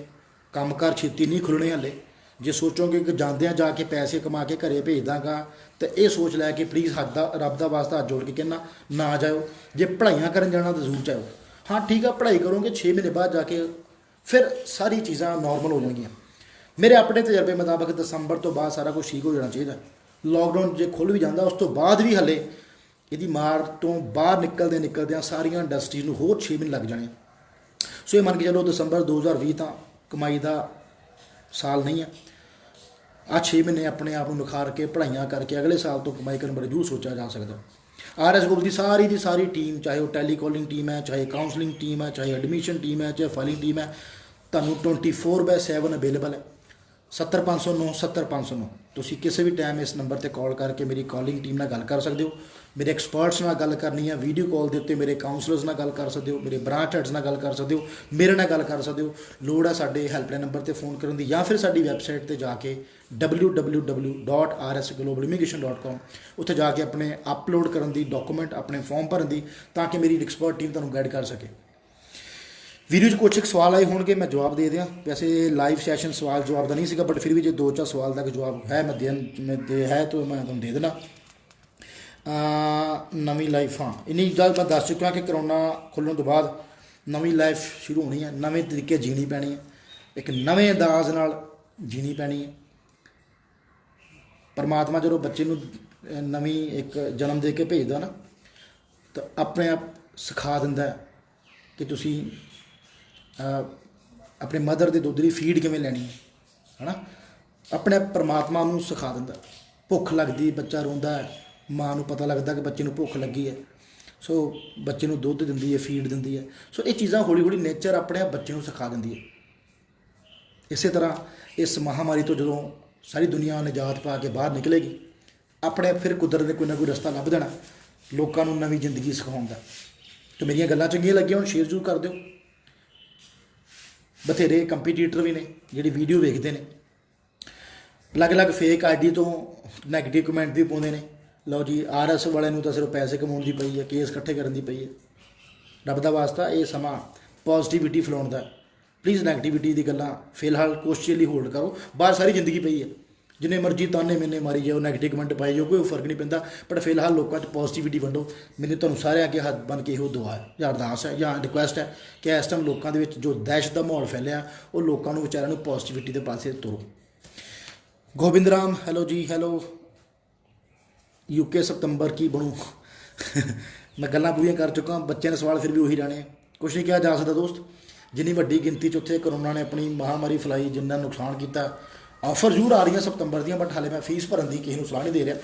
ਕੰਮਕਾਰ ਛੇਤੀ ਨਹੀਂ ਖੁੱਲ੍ਹਣੇ ਹਾਲੇ। ਜੇ ਸੋਚੋਗੇ ਕਿ ਜਾਂਦਿਆਂ ਜਾ ਕੇ ਪੈਸੇ ਕਮਾ ਕੇ ਘਰੇ ਭੇਜ ਦਾਂਗਾ, ਤਾਂ ਇਹ ਸੋਚ ਲੈ ਕੇ ਪਲੀਜ਼ ਰੱਬ ਦਾ ਵਾਸਤਾ ਹੱਥ ਜੋੜ ਕੇ ਕਹਿਣਾ ਨਾ ਜਾਇਓ। ਜੇ ਪੜ੍ਹਾਈਆਂ ਕਰਨ ਜਾਣਾ ਤਾਂ ਜ਼ਰੂਰ ਜਾਇਓ। ਹਾਂ ਠੀਕ ਆ, ਪੜ੍ਹਾਈ ਕਰੋਗੇ 6 ਮਹੀਨੇ ਬਾਅਦ ਜਾ ਕੇ ਫਿਰ ਸਾਰੀ ਚੀਜ਼ਾਂ ਨੋਰਮਲ ਹੋ ਜਾਣਗੀਆਂ। ਮੇਰੇ ਆਪਣੇ ਤਜਰਬੇ ਮੁਤਾਬਕ ਦਸੰਬਰ ਤੋਂ ਬਾਅਦ ਸਾਰਾ ਕੁਝ ਠੀਕ ਹੋ ਜਾਣਾ ਚਾਹੀਦਾ। ਲਾਕਡਾਊਨ ਜੇ ਖੁੱਲ੍ਹ ਵੀ ਜਾਂਦਾ, ਉਸ ਤੋਂ ਬਾਅਦ ਵੀ ਹਲੇ ਇਹਦੀ ਮਾਰ ਤੋਂ ਬਾਹਰ ਨਿਕਲਦਿਆਂ ਸਾਰੀਆਂ ਇੰਡਸਟਰੀਜ਼ ਨੂੰ ਹੋਰ 6 ਮਹੀਨੇ ਲੱਗ ਜਾਣੇ। ਸੋ ਇਹ ਮੰਨ ਕੇ ਚਲੋ ਦਸੰਬਰ 2020 ਤਾਂ ਕਮਾਈ ਦਾ ਸਾਲ ਨਹੀਂ ਹੈ। ਆਹ 6 ਮਹੀਨੇ ਆਪਣੇ ਆਪ ਨੂੰ ਨਿਖਾਰ ਕੇ, ਪੜ੍ਹਾਈਆਂ ਕਰਕੇ ਅਗਲੇ ਸਾਲ ਤੋਂ ਕਮਾਈ ਕਰਨ ਬਾਰੇ ਜ਼ਰੂਰ ਸੋਚਿਆ ਜਾ ਸਕਦਾ। RS ਗਲੋਬਲ ਦੀ ਸਾਰੀ ਟੀਮ, ਚਾਹੇ ਉਹ ਟੈਲੀਕਾਲਿੰਗ ਟੀਮ ਹੈ, ਚਾਹੇ ਕਾਉਂਸਲਿੰਗ ਟੀਮ ਹੈ, ਚਾਹੇ ਐਡਮਿਸ਼ਨ ਟੀਮ ਹੈ, ਚਾਹੇ ਫਾਈਲਿੰਗ ਟੀਮ ਹੈ, ਤੁਹਾਨੂੰ 24/7 ਅਵੇਲੇਬਲ ਹੈ। 70509 70509। ਤੁਸੀਂ ਕਿਸੇ ਵੀ ਟਾਈਮ ਇਸ ਨੰਬਰ ਤੇ ਕਾਲ ਕਰਕੇ ਮੇਰੀ ਕਾਲਿੰਗ ਟੀਮ ਨਾਲ ਗੱਲ ਕਰ ਸਕਦੇ ਹੋ। ਮੇਰੇ ਐਕਸਪਰਟਸ ਨਾਲ ਗੱਲ ਕਰਨੀ ਹੈ, ਵੀਡੀਓ ਕਾਲ ਦੇ ਉੱਤੇ ਮੇਰੇ ਕਾਉਂਸਲਰਸ ਨਾਲ ਗੱਲ ਕਰ ਸਕਦੇ ਹੋ, ਮੇਰੇ ਬ੍ਰਾਂਚ ਹੈਡਸ ਨਾਲ ਗੱਲ ਕਰ ਸਕਦੇ ਹੋ, ਮੇਰੇ ਨਾਲ ਗੱਲ ਕਰ ਸਕਦੇ ਹੋ। ਲੋੜ ਹੈ ਸਾਡੇ ਹੈਲਪਲਾਈਨ ਨੰਬਰ ਤੇ ਫੋਨ ਕਰਨ ਦੀ, ਜਾਂ ਫਿਰ ਸਾਡੀ ਵੈਬਸਾਈਟ ਤੇ ਜਾ ਕੇ www.rsglobalimigration.com ਉੱਥੇ ਜਾ ਕੇ ਆਪਣੇ ਅਪਲੋਡ ਕਰਨ ਦੀ, ਡਾਕੂਮੈਂਟ ਆਪਣੇ ਫਾਰਮ ਭਰਨ ਦੀ, ਤਾਂ ਕਿ ਮੇਰੀ ਐਕਸਪਰਟ ਟੀਮ ਤੁਹਾਨੂੰ ਗਾਈਡ ਕਰ ਸਕੇ। ਵੀਡੀਓ 'ਚ ਕੁਛ ਇੱਕ ਸਵਾਲ ਆਏ ਹੋਣਗੇ, ਮੈਂ ਜਵਾਬ ਦੇ ਦਿਆਂ। ਵੈਸੇ ਲਾਈਵ ਸੈਸ਼ਨ ਸਵਾਲ ਜਵਾਬ ਦਾ ਨਹੀਂ ਸੀਗਾ, ਬਟ ਫਿਰ ਵੀ ਜੇ 2-4 ਸਵਾਲ ਦਾ ਜਵਾਬ ਹੈ ਮੈਂ ਤੁਹਾਨੂੰ ਦੇ ਦੇਣਾ। ਨਵੀਂ ਲਾਈਫ, ਹਾਂ ਇੰਨੀ ਗੱਲ ਮੈਂ ਦੱਸ ਚੁੱਕਾ ਕਿ ਕਰੋਨਾ ਖੁੱਲ੍ਹਣ ਤੋਂ ਬਾਅਦ ਨਵੀਂ ਲਾਈਫ ਸ਼ੁਰੂ ਹੋਣੀ ਹੈ, ਨਵੇਂ ਤਰੀਕੇ ਜੀਣੀ ਪੈਣੀ ਹੈ, ਇੱਕ ਨਵੇਂ ਅੰਦਾਜ਼ ਨਾਲ ਜੀਣੀ ਪੈਣੀ ਹੈ। ਪਰਮਾਤਮਾ ਜਦੋਂ ਬੱਚੇ ਨੂੰ ਨਵੀਂ ਇੱਕ ਜਨਮ ਦੇ ਕੇ ਭੇਜਦਾ ਨਾ, ਤਾਂ ਆਪਣੇ ਆਪ ਸਿਖਾ ਦਿੰਦਾ ਕਿ ਤੁਸੀਂ ਆਪਣੇ ਮਦਰ ਦੇ ਦੁੱਧ ਦੀ ਫੀਡ ਕਿਵੇਂ ਲੈਣੀ ਹੈ ਨਾ। ਆਪਣੇ ਪਰਮਾਤਮਾ ਨੂੰ ਸਿਖਾ ਦਿੰਦਾ। ਭੁੱਖ ਲੱਗਦੀ, ਬੱਚਾ ਰੋਂਦਾ ਹੈ, ਮਾਂ ਨੂੰ ਪਤਾ ਲੱਗਦਾ ਕਿ ਬੱਚੇ ਨੂੰ ਭੁੱਖ ਲੱਗੀ ਹੈ, ਸੋ ਬੱਚੇ ਨੂੰ ਦੁੱਧ ਦਿੰਦੀ ਹੈ, ਫੀਡ ਦਿੰਦੀ ਹੈ। ਸੋ ਇਹ ਚੀਜ਼ਾਂ ਹੌਲੀ ਹੌਲੀ ਨੇਚਰ ਆਪਣੇ ਆਪ ਬੱਚੇ ਨੂੰ ਸਿਖਾ ਦਿੰਦੀ ਹੈ। ਇਸੇ ਤਰ੍ਹਾਂ ਇਸ ਮਹਾਮਾਰੀ ਤੋਂ ਜਦੋਂ ਸਾਰੀ ਦੁਨੀਆ ਨਿਜਾਤ ਪਾ ਕੇ ਬਾਹਰ ਨਿਕਲੇਗੀ, ਆਪਣੇ ਫਿਰ ਕੁਦਰਤ ਨੇ ਕੋਈ ਨਾ ਕੋਈ ਰਸਤਾ ਲੱਭ ਦੇਣਾ ਲੋਕਾਂ ਨੂੰ ਨਵੀਂ ਜ਼ਿੰਦਗੀ ਸਿਖਾਉਣ ਦਾ। ਤੇ ਮੇਰੀਆਂ ਗੱਲਾਂ ਚੰਗੀਆਂ ਲੱਗੀਆਂ ਹੁਣ ਸ਼ੇਅਰ ਜ਼ਰੂਰ ਕਰ ਦਿਓ। ਬਥੇਰੇ ਕੰਪੀਟੀਟਰ ਵੀ ਨੇ ਜਿਹੜੇ ਵੀਡੀਓ ਵੇਖਦੇ ਨੇ, ਅਲੱਗ-ਅਲੱਗ ਫੇਕ ਆਈਡੀ ਤੋਂ ਨੈਗੇਟਿਵ ਕਮੈਂਟ ਵੀ ਪਾਉਂਦੇ ਨੇ। ਲਓ ਜੀ, RS ਵਾਲਿਆਂ ਨੂੰ ਤਾਂ ਸਿਰਫ ਪੈਸੇ ਕਮਾਉਣ ਦੀ ਪਈ ਹੈ, ਕੇਸ ਇਕੱਠੇ ਕਰਨ ਦੀ ਪਈ ਹੈ। ਰੱਬ ਦਾ ਵਾਸਤਾ ਇਹ ਸਮਾਂ ਪੋਜ਼ੀਟਿਵਿਟੀ ਫੈਲਾਉਣ ਦਾ। ਪਲੀਜ਼ ਨੈਗੇਟਿਵਿਟੀ ਦੀ ਗੱਲਾਂ ਫਿਲਹਾਲ ਕੁਛ ਲਈ ਹੋਲਡ ਕਰੋ। ਬਾਹਰ ਸਾਰੀ ਜ਼ਿੰਦਗੀ ਪਈ ਹੈ, ਜਿੰਨੇ ਮਰਜ਼ੀ ਤਾਨੇ ਮੈਨੇ ਮਾਰੀ ਜਾਓ, ਨੈਗੇਟਿਵ ਕਮੈਂਟ ਪਾਈ ਜਾਓ, ਕੋਈ ਫਰਕ ਨਹੀਂ ਪੈਂਦਾ। ਬਟ ਫਿਲਹਾਲ ਲੋਕਾਂ 'ਚ ਪੋਜ਼ੀਟਿਵਿਟੀ ਵੰਡੋ। ਮੈਨੂੰ ਤੁਹਾਨੂੰ ਸਾਰਿਆਂ ਅੱਗੇ ਹੱਥ ਬਣ ਕੇ ਇਹੋ ਦੁਆ ਹੈ ਜਾਂ ਅਰਦਾਸ ਹੈ ਜਾਂ ਰਿਕੁਐਸਟ ਹੈ ਕਿ ਇਸ ਟਾਈਮ ਲੋਕਾਂ ਦੇ ਵਿੱਚ ਜੋ ਦਹਿਸ਼ਤ ਦਾ ਮਾਹੌਲ ਫੈਲਿਆ, ਉਹ ਲੋਕਾਂ ਨੂੰ ਵਿਚਾਰਿਆਂ ਨੂੰ ਪੋਜ਼ੀਟਿਵਿਟੀ ਦੇ ਪਾਸੇ ਤੋਰੋ। ਗੋਬਿੰਦ ਰਾਮ, ਹੈਲੋ ਜੀ, ਹੈਲੋ। UK ਸਤੰਬਰ ਕੀ ਬਣੂ? ਮੈਂ ਗੱਲਾਂ ਪੂਰੀਆਂ ਕਰ ਚੁੱਕਾ। ਬੱਚਿਆਂ ਦੇ ਸਵਾਲ ਫਿਰ ਵੀ ਉਹੀ ਰਹਿਣੇ। ਕੁਛ ਨਹੀਂ ਕਿਹਾ ਜਾ ਸਕਦਾ ਦੋਸਤ। ਜਿੰਨੀ ਵੱਡੀ ਗਿਣਤੀ 'ਚ ਉੱਥੇ ਕਰੋਨਾ ਨੇ ਆਪਣੀ ਮਹਾਮਾਰੀ ਫੈਲਾਈ, ਜਿੰਨਾ ਨੁਕਸਾਨ ਕੀਤਾ। ਆਫਰ ਜ਼ਰੂਰ ਆ ਰਹੀਆਂ ਸਤੰਬਰ ਦੀਆਂ, ਬਟ ਹਾਲੇ ਮੈਂ ਫੀਸ ਭਰਨ ਦੀ ਕਿਸੇ ਨੂੰ ਸਲਾਹ ਨਹੀਂ ਦੇ ਰਿਹਾ।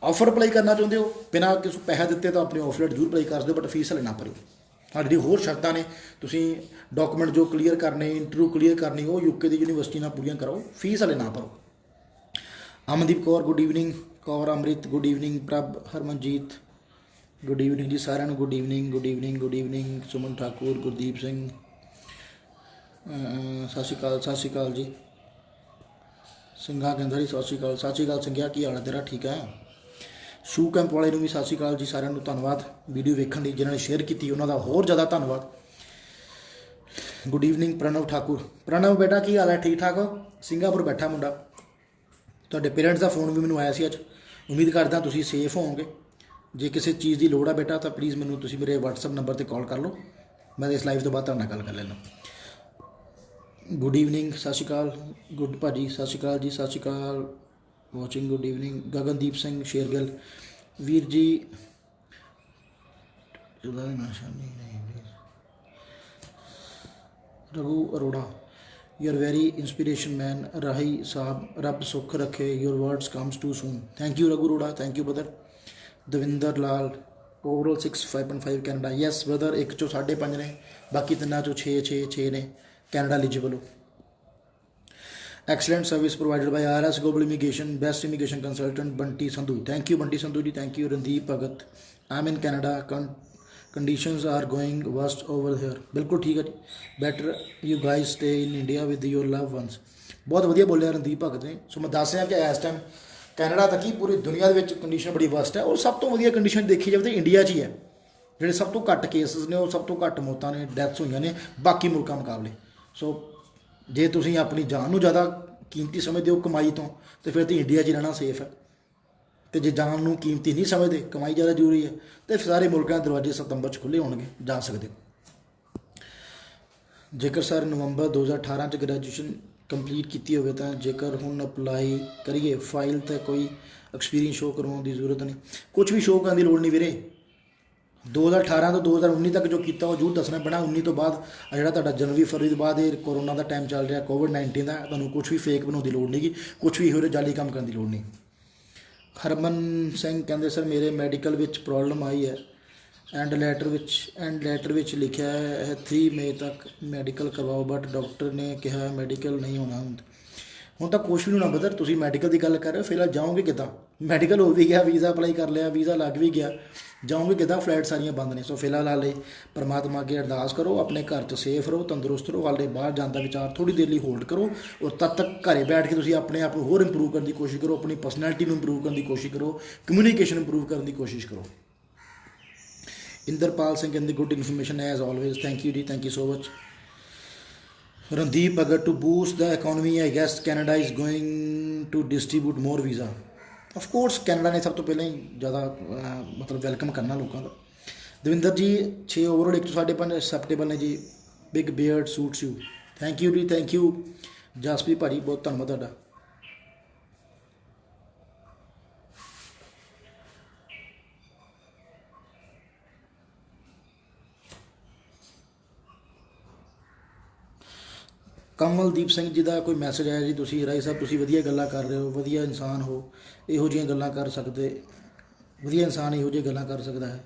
ਆਫਰ ਅਪਲਾਈ ਕਰਨਾ ਚਾਹੁੰਦੇ ਹੋ ਬਿਨਾਂ ਕਿਸੇ ਪੈਸਾ ਦਿੱਤੇ ਤਾਂ ਆਪਣੀ ਆਫਲੇਟ ਜ਼ਰੂਰ ਅਪਲਾਈ ਕਰ ਦਿਓ, ਬਟ ਫੀਸ ਹਲੇ ਨਾ ਭਰਿਓ। ਹਾਂ, ਜਿਹੜੀ ਹੋਰ ਸ਼ਰਤਾਂ ਨੇ, ਤੁਸੀਂ ਡਾਕੂਮੈਂਟ ਜੋ ਕਲੀਅਰ ਕਰਨੇ, ਇੰਟਰਵਿਊ ਕਲੀਅਰ ਕਰਨੀ, ਉਹ UK ਦੀ ਯੂਨੀਵਰਸਿਟੀ ਨਾਲ ਪੂਰੀਆਂ ਕਰੋ। ਫੀਸ ਹਲੇ ਨਾ ਭਰੋ। Amandeep Kaur, good evening. Kaur Amrit, good evening. Prabh, Harmanjeet, good evening ਜੀ ਸਾਰਿਆਂ ਨੂੰ। Good evening, good evening, good evening. Suman Thakur, Gurdeep Singh, ਸਤਿ ਸ਼੍ਰੀ ਅਕਾਲ, ਸਤਿ ਸ਼੍ਰੀ ਅਕਾਲ ਜੀ। ਸਿੰਘਾ ਕਹਿੰਦਾ ਜੀ ਸਤਿ ਸ਼੍ਰੀ ਅਕਾਲ। ਸਤਿ ਸ਼੍ਰੀ ਅਕਾਲ ਸਿੰਘਿਆ, ਕੀ ਹਾਲ ਹੈ ਤੇਰਾ? ਠੀਕ ਹੈ। ਸ਼ੂ ਕੈਂਪ ਵਾਲੇ ਨੂੰ ਵੀ ਸਤਿ ਸ਼੍ਰੀ ਅਕਾਲ ਜੀ। ਸਾਰਿਆਂ ਨੂੰ ਧੰਨਵਾਦ ਵੀਡੀਓ ਵੇਖਣ ਲਈ। ਜਿਨ੍ਹਾਂ ਨੇ ਸ਼ੇਅਰ ਕੀਤੀ ਉਹਨਾਂ ਦਾ ਹੋਰ ਜ਼ਿਆਦਾ ਧੰਨਵਾਦ। Good evening Pranav Thakur. ਪ੍ਰਣਵ ਬੇਟਾ ਕੀ ਹਾਲ ਹੈ? ਠੀਕ ਠਾਕ ਹੋ? ਸਿੰਗਾਪੁਰ ਬੈਠਾ ਮੁੰਡਾ। ਤੁਹਾਡੇ ਪੇਰੈਂਟਸ ਦਾ ਫੋਨ ਵੀ ਮੈਨੂੰ ਆਇਆ ਸੀ ਅੱਜ। ਉਮੀਦ ਕਰਦਾ ਤੁਸੀਂ ਸੇਫ ਹੋਵੋਗੇ। ਜੇ ਕਿਸੇ ਚੀਜ਼ ਦੀ ਲੋੜ ਹੈ ਬੇਟਾ ਤਾਂ ਪਲੀਜ਼ ਮੈਨੂੰ ਤੁਸੀਂ ਮੇਰੇ WhatsApp ਨੰਬਰ 'ਤੇ ਕਾਲ ਕਰ ਲਓ। ਮੈਂ ਇਸ ਲਾਈਵ ਤੋਂ ਬਾਅਦ ਤੁਹਾਡੇ ਨਾਲ ਗੱਲ ਕਰ ਲੈਣਾ। ਗੁੱਡ ਈਵਨਿੰਗ, ਸਤਿ ਸ਼੍ਰੀ ਅਕਾਲ। ਗੁੱਡ ਭਾਜੀ, ਸਤਿ ਸ਼੍ਰੀ ਅਕਾਲ ਜੀ, ਸਤਿ ਸ਼੍ਰੀ ਅਕਾਲ। Watching, good evening. Gagandeep Singh Shergill, ਵੀਰ ਜੀ। Raghu Arora, you are very inspiration man. Rahi Sahib, ਰੱਬ ਸੁੱਖ ਰੱਖੇ। Your words comes to soon. Thank you Raghu Arora, thank you brother. Davinder Lal, overall 6 5.5 Canada. Yes brother, ਇੱਕ 'ਚੋਂ 5.5 ਨੇ, ਬਾਕੀ ਤਿੰਨਾਂ 'ਚੋਂ 6 ਨੇ ਕੈਨੇਡਾ ਐਲੀਜੀਬਲ ਹੋ। Excellent service provided by RS global immigration, best immigration consultant Bunty Sandhu. Thank you Bunty Sandhu ji, thank you. Randeep Bhagat, I am in Canada, conditions are going waist over here. ਬਿਲਕੁਲ ਠੀਕ ਹੈ ਜੀ। Better you guys stay in India with your love ones. ਬਹੁਤ ਵਧੀਆ ਬੋਲਿਆ ਰਣਦੀਪ ਭਗਤ ਨੇ। ਸੋ ਮੈਂ ਦੱਸ ਰਿਹਾ ਕਿ ਇਸ ਟਾਈਮ ਕੈਨੇਡਾ ਤੱਕ ਹੀ ਪੂਰੀ ਦੁਨੀਆ ਦੇ ਵਿੱਚ ਕੰਡੀਸ਼ਨ ਬੜੀ ਵਸਟ ਹੈ। ਔਰ ਸਭ ਤੋਂ ਵਧੀਆ ਕੰਡੀਸ਼ਨ ਦੇਖੀ ਜਾਵੇ ਤਾਂ ਇੰਡੀਆ 'ਚ ਹੀ ਹੈ। ਜਿਹੜੇ ਸਭ ਤੋਂ ਘੱਟ ਕੇਸਿਸ ਨੇ, ਉਹ ਸਭ ਤੋਂ ਘੱਟ ਮੌਤਾਂ ਨੇ, ਡੈਥਸ ਹੋਈਆਂ ਨੇ ਬਾਕੀ ਮੁਲਕਾਂ ਮੁਕਾਬਲੇ। ਸੋ ਜੇ ਤੁਸੀਂ ਆਪਣੀ ਜਾਨ ਨੂੰ ਜ਼ਿਆਦਾ ਕੀਮਤੀ ਸਮਝਦੇ ਹੋ ਕਮਾਈ ਤੋਂ, ਤਾਂ ਫਿਰ ਤਾਂ ਇੰਡੀਆ 'ਚ ਹੀ ਰਹਿਣਾ ਸੇਫ ਹੈ। ਅਤੇ ਜੇ ਜਾਨ ਨੂੰ ਕੀਮਤੀ ਨਹੀਂ ਸਮਝਦੇ, ਕਮਾਈ ਜ਼ਿਆਦਾ ਜ਼ਰੂਰੀ ਹੈ, ਤਾਂ ਸਾਰੇ ਮੁਲਕਾਂ ਦੇ ਦਰਵਾਜ਼ੇ ਸਤੰਬਰ 'ਚ ਖੁੱਲ੍ਹੇ ਹੋਣਗੇ, ਜਾ ਸਕਦੇ ਹੋ। ਜੇਕਰ ਸਰ ਨਵੰਬਰ 2018 'ਚ ਗ੍ਰੈਜੂਏਸ਼ਨ ਕੰਪਲੀਟ ਕੀਤੀ ਹੋਵੇ ਤਾਂ ਜੇਕਰ ਹੁਣ ਅਪਲਾਈ ਕਰੀਏ ਫਾਈਲ ਤਾਂ ਕੋਈ ਐਕਸਪੀਰੀਅੰਸ ਸ਼ੋਅ ਕਰਵਾਉਣ ਦੀ ਜ਼ਰੂਰਤ ਨਹੀਂ। ਕੁਛ ਵੀ ਸ਼ੋਅ ਕਰਨ ਦੀ ਲੋੜ ਨਹੀਂ ਵੀਰੇ। 2018 ਤੋਂ 2019 ਤੱਕ ਜੋ ਕੀਤਾ ਉਹ ਜ਼ਰੂਰ ਦੱਸਣਾ ਪੈਣਾ। 19 ਤੋਂ ਬਾਅਦ ਜਿਹੜਾ ਤੁਹਾਡਾ ਜਨਵਰੀ ਫਰਵਰੀ ਤੋਂ ਬਾਅਦ ਇਹ ਕੋਰੋਨਾ ਦਾ ਟਾਈਮ ਚੱਲ ਰਿਹਾ, COVID-19 ਦਾ, ਤੁਹਾਨੂੰ ਕੁਛ ਵੀ ਫੇਕ ਬਣਾਉਣ ਦੀ ਲੋੜ ਨਹੀਂ ਗੀ, ਕੁਛ ਵੀ ਇਹੋ ਜਿਹੇ ਜਾਲੀ ਕੰਮ ਕਰਨ ਦੀ ਲੋੜ ਨਹੀਂ। ਹਰਮਨ ਸਿੰਘ ਕਹਿੰਦੇ ਸਰ ਮੇਰੇ ਮੈਡੀਕਲ ਵਿੱਚ ਪ੍ਰੋਬਲਮ ਆਈ ਹੈ ਐਂਡ ਲੈਟਰ ਵਿੱਚ ਲਿਖਿਆ ਹੈ 3 ਮਈ ਤੱਕ ਮੈਡੀਕਲ ਕਰਵਾਓ, ਬਟ ਡਾਕਟਰ ਨੇ ਕਿਹਾ ਮੈਡੀਕਲ ਨਹੀਂ ਹੋਣਾ ਹੁੰਦਾ। ਹੁਣ ਤਾਂ ਕੁਛ ਵੀ ਨਹੀਂ ਹੋਣਾ ਬ੍ਰਦਰ। ਤੁਸੀਂ ਮੈਡੀਕਲ ਦੀ ਗੱਲ ਕਰ ਰਹੇ ਹੋ, ਫਿਲਹਾਲ ਜਾਓਗੇ ਕਿੱਦਾਂ? ਮੈਡੀਕਲ ਹੋ ਵੀ ਗਿਆ, ਵੀਜ਼ਾ ਅਪਲਾਈ ਕਰ ਲਿਆ, ਵੀਜ਼ਾ ਲੱਗ ਵੀ ਗਿਆ, ਜਾਓਗੇ ਕਿੱਦਾਂ? ਫਲਾਈਟ ਸਾਰੀਆਂ ਬੰਦ ਨੇ। ਸੋ ਫਿਲਹਾਲ ਹਾਲੇ ਪਰਮਾਤਮਾ ਅੱਗੇ ਅਰਦਾਸ ਕਰੋ, ਆਪਣੇ ਘਰ 'ਚ ਸੇਫ ਰਹੋ, ਤੰਦਰੁਸਤ ਰਹੋ। ਹਾਲੇ ਬਾਹਰ ਜਾਣ ਦਾ ਵਿਚਾਰ ਥੋੜ੍ਹੀ ਦੇਰ ਲਈ ਹੋਲਡ ਕਰੋ, ਔਰ ਤਦ ਤੱਕ ਘਰੇ ਬੈਠ ਕੇ ਤੁਸੀਂ ਆਪਣੇ ਆਪ ਨੂੰ ਹੋਰ ਇੰਪਰੂਵ ਕਰਨ ਦੀ ਕੋਸ਼ਿਸ਼ ਕਰੋ, ਆਪਣੀ ਪਰਸਨੈਲਿਟੀ ਨੂੰ ਇੰਪਰੂਵ ਕਰਨ ਦੀ ਕੋਸ਼ਿਸ਼ ਕਰੋ, ਕਮਿਊਨੀਕੇਸ਼ਨ ਇੰਪਰੂਵ ਕਰਨ ਦੀ ਕੋਸ਼ਿਸ਼ ਕਰੋ। ਇੰਦਰਪਾਲ ਸਿੰਘ ਕਹਿੰਦੇ good information as always. Thank you ਜੀ, thank you so much. Randeep Bhagat, to boost the economy, I guess Canada is going to distribute more visa. Of course, Canada ने सब तो पहले ही ज़्यादा मतलब वेलकम करना लोगों का। दविंदर जी 6 ओवरऑल 105 एक्सेप्टेबल ने जी। Big beard suits you. Thank you जी, थैंक यू जसप्रीत भाजी, बहुत धन्यवाद तुहाडा। ਕਮਲਦੀਪ ਸਿੰਘ ਜੀ ਦਾ ਕੋਈ ਮੈਸੇਜ ਆਇਆ ਜੀ। ਤੁਸੀਂ ਰਾਈ ਸਾਹਿਬ ਤੁਸੀਂ ਵਧੀਆ ਗੱਲਾਂ ਕਰ ਰਹੇ ਹੋ, ਵਧੀਆ ਇਨਸਾਨ ਹੋ, ਇਹੋ ਜਿਹੀਆਂ ਗੱਲਾਂ ਕਰ ਸਕਦੇ, ਵਧੀਆ ਇਨਸਾਨ ਇਹੋ ਜਿਹੀਆਂ ਗੱਲਾਂ ਕਰ ਸਕਦਾ ਹੈ।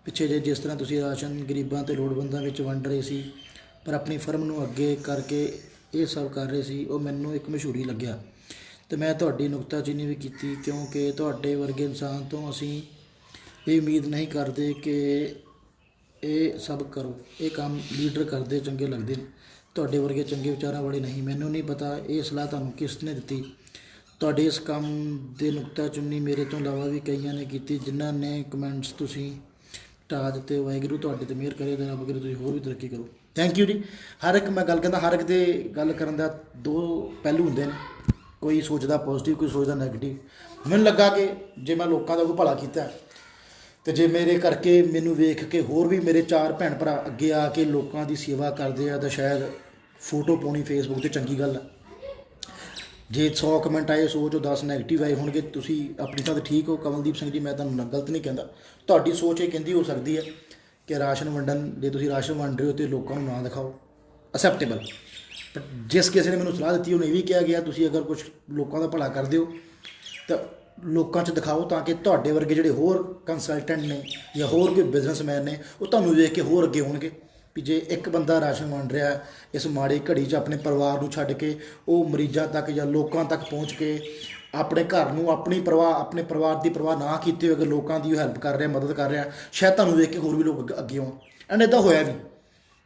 ਪਿੱਛੇ ਜੇ ਜਿਸ ਤਰ੍ਹਾਂ ਤੁਸੀਂ ਰਾਸ਼ਨ ਗਰੀਬਾਂ ਤੇ ਲੋੜਵੰਦਾਂ ਵਿੱਚ ਵੰਡ ਰਹੇ ਸੀ, ਪਰ ਆਪਣੀ ਫਰਮ ਨੂੰ ਅੱਗੇ ਕਰਕੇ ਇਹ ਸਭ ਕਰ ਰਹੇ ਸੀ, ਉਹ ਮੈਨੂੰ ਇੱਕ ਮਸ਼ਹੂਰੀ ਲੱਗਿਆ ਤੇ ਮੈਂ ਤੁਹਾਡੀ ਨੁਕਤਾਚੀਨੀ ਵੀ ਕੀਤੀ, ਕਿਉਂਕਿ ਤੁਹਾਡੇ ਵਰਗੇ ਇਨਸਾਨ ਤੋਂ ਅਸੀਂ ਇਹ ਉਮੀਦ ਨਹੀਂ ਕਰਦੇ ਕਿ ਇਹ ਸਭ ਕਰੋ। ਇਹ ਕੰਮ ਲੀਡਰ ਕਰਦੇ ਚੰਗੇ ਲੱਗਦੇ ਨੇ, ਤੁਹਾਡੇ ਵਰਗੇ ਚੰਗੇ ਵਿਚਾਰਾਂ ਵਾਲੇ ਨਹੀਂ। ਮੈਨੂੰ ਨਹੀਂ ਪਤਾ ਇਹ ਸਲਾਹ ਤੁਹਾਨੂੰ ਕਿਸ ਨੇ ਦਿੱਤੀ। ਤੁਹਾਡੇ ਇਸ ਕੰਮ ਦੇ ਨੁਕਤਾਚੀਨੀ ਮੇਰੇ ਤੋਂ ਇਲਾਵਾ ਵੀ ਕਈਆਂ ਨੇ ਕੀਤੀ, ਜਿਨ੍ਹਾਂ ਨੇ ਕਮੈਂਟਸ ਤੁਸੀਂ ਢਾ ਦਿੱਤੇ। ਵਾਹਿਗੁਰੂ ਤੁਹਾਡੇ ਤੇ ਮਿਹਰ ਕਰੇ ਤੇ ਰੱਬ ਕਰੇ ਤੁਸੀਂ ਹੋਰ ਵੀ ਤਰੱਕੀ ਕਰੋ। ਥੈਂਕ ਯੂ ਜੀ। ਹਰ ਇੱਕ ਮੈਂ ਗੱਲ ਕਹਿੰਦਾ, ਹਰ ਇੱਕ ਦੇ ਗੱਲ ਕਰਨ ਦਾ 2 ਪਹਿਲੂ ਹੁੰਦੇ ਨੇ, ਕੋਈ ਸੋਚਦਾ ਪੋਜ਼ੀਟਿਵ, ਕੋਈ ਸੋਚਦਾ ਨੈਗੇਟਿਵ। ਮੈਨੂੰ ਲੱਗਾ ਕਿ ਜੇ ਮੈਂ ਲੋਕਾਂ ਦਾ ਕੋਈ ਭਲਾ ਕੀਤਾ ਤੇ ਜੇ ਮੇਰੇ ਕਰਕੇ ਮੈਨੂੰ ਵੇਖ ਕੇ ਹੋਰ ਵੀ ਮੇਰੇ 4 ਭੈਣ ਭਰਾ ਅੱਗੇ ਆ ਕੇ ਲੋਕਾਂ ਦੀ ਸੇਵਾ ਕਰਦੇ ਆ, ਤਾਂ ਸ਼ਾਇਦ ਫੋਟੋ ਪਾਉਣੀ ਫੇਸਬੁੱਕ 'ਤੇ ਚੰਗੀ ਗੱਲ ਆ। ਜੇ 100 ਕਮੈਂਟ ਆਏ 100 ਚੋਂ 10 ਨੈਗੇਟਿਵ ਆਏ ਹੋਣਗੇ, ਤੁਸੀਂ ਆਪਣੀ ਥਾਂ 'ਤੇ ਠੀਕ ਹੋ। ਕਮਲਦੀਪ ਸਿੰਘ ਜੀ, ਮੈਂ ਤੁਹਾਨੂੰ ਗਲਤ ਨਹੀਂ ਕਹਿੰਦਾ, ਤੁਹਾਡੀ ਸੋਚ ਇਹ ਕਹਿੰਦੀ ਹੋ ਸਕਦੀ ਹੈ ਕਿ ਰਾਸ਼ਨ ਵੰਡਣ, ਜੇ ਤੁਸੀਂ ਰਾਸ਼ਨ ਵੰਡ ਰਹੇ ਹੋ ਤਾਂ ਲੋਕਾਂ ਨੂੰ ਨਾ ਦਿਖਾਓ, ਅਸੈਪਟੇਬਲ। ਬਟ ਜਿਸ ਕਿਸੇ ਨੇ ਮੈਨੂੰ ਸਲਾਹ ਦਿੱਤੀ ਉਹਨੇ ਇਹ ਵੀ ਕਿਹਾ ਗਿਆ, ਤੁਸੀਂ ਅਗਰ ਕੁਝ ਲੋਕਾਂ ਦਾ ਭਲਾ ਕਰਦੇ ਹੋ ਤਾਂ ਲੋਕਾਂ 'ਚ ਦਿਖਾਓ, ਤਾਂ ਕਿ ਤੁਹਾਡੇ ਵਰਗੇ ਜਿਹੜੇ ਹੋਰ ਕੰਸਲਟੈਂਟ ਨੇ ਜਾਂ ਹੋਰ ਕੋਈ ਬਿਜ਼ਨਸਮੈਨ ਨੇ, ਉਹ ਤੁਹਾਨੂੰ ਵੇਖ ਕੇ ਹੋਰ ਅੱਗੇ ਹੋਣਗੇ। ਵੀ ਜੇ ਇੱਕ ਬੰਦਾ ਰਾਸ਼ਨ ਵੰਡ ਰਿਹਾ ਇਸ ਮਾੜੀ ਘੜੀ 'ਚ ਆਪਣੇ ਪਰਿਵਾਰ ਨੂੰ ਛੱਡ ਕੇ, ਉਹ ਮਰੀਜ਼ਾਂ ਤੱਕ ਜਾਂ ਲੋਕਾਂ ਤੱਕ ਪਹੁੰਚ ਕੇ ਆਪਣੇ ਘਰ ਨੂੰ ਆਪਣੇ ਪਰਿਵਾਰ ਦੀ ਪਰਵਾਹ ਨਾ ਕੀਤੇ ਹੋਏ ਅਗਰ ਲੋਕਾਂ ਦੀ ਹੈਲਪ ਕਰ ਰਿਹਾ, ਮਦਦ ਕਰ ਰਿਹਾ, ਸ਼ਾਇਦ ਤੁਹਾਨੂੰ ਵੇਖ ਕੇ ਹੋਰ ਵੀ ਲੋਕ ਅੱਗੇ ਆਉਣ। ਐਂਡ ਇੱਦਾਂ ਹੋਇਆ ਵੀ।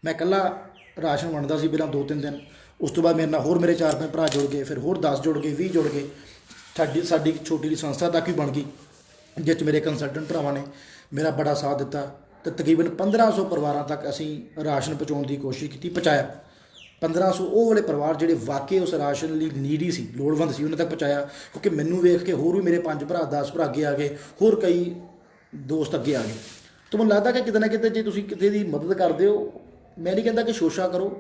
ਮੈਂ ਇਕੱਲਾ ਰਾਸ਼ਨ ਵੰਡਦਾ ਸੀ ਪਹਿਲਾਂ 2-3 ਦਿਨ, ਉਸ ਤੋਂ ਬਾਅਦ ਮੇਰੇ ਨਾਲ ਹੋਰ ਮੇਰੇ 4-5 ਭਰਾ ਜੁੜ ਗਏ, ਫਿਰ ਹੋਰ 10 ਜੁੜ ਗਏ, 20 ਜੁੜ ਗਏ। ਸਾਡੀ ਛੋਟੀ ਜਿਹੀ ਸੰਸਥਾ ਤੱਕ ਵੀ ਬਣ ਗਈ, ਜਿਸ 'ਚ ਮੇਰੇ ਕੰਸਲਟੈਂਟ ਭਰਾਵਾਂ ਨੇ ਮੇਰਾ ਬੜਾ ਸਾਥ ਦਿੱਤਾ ਤੇ ਤਕਰੀਬਨ 1500 ਪਰਿਵਾਰਾਂ ਤੱਕ ਅਸੀਂ ਰਾਸ਼ਨ ਪਹੁੰਚਾਉਣ ਦੀ ਕੋਸ਼ਿਸ਼ ਕੀਤੀ, ਪਹੁੰਚਾਇਆ। 1500 ਉਹ ਵਾਲੇ ਪਰਿਵਾਰ ਜਿਹੜੇ ਵਾਕਈ ਉਸ ਰਾਸ਼ਨ ਲਈ ਨੀਡੀ ਸੀ, ਲੋੜਵੰਦ ਸੀ, ਉਹਨਾਂ ਤੱਕ ਪਹੁੰਚਾਇਆ। ਕਿਉਂਕਿ ਮੈਨੂੰ ਵੇਖ ਕੇ ਹੋਰ ਵੀ ਮੇਰੇ 5 ਭਰਾ 10 ਭਰਾ ਅੱਗੇ ਆ ਗਏ, ਹੋਰ ਕਈ ਦੋਸਤ ਅੱਗੇ ਆ ਗਏ। ਤਾਂ ਮੈਨੂੰ ਲੱਗਦਾ ਕਿ ਕਿਤੇ ਨਾ ਕਿਤੇ ਜੇ ਤੁਸੀਂ ਕਿਸੇ ਦੀ ਮਦਦ ਕਰਦੇ ਹੋ, ਮੈਂ ਨਹੀਂ ਕਹਿੰਦਾ ਕਿ ਸ਼ੋਸ਼ਾ ਕਰੋ,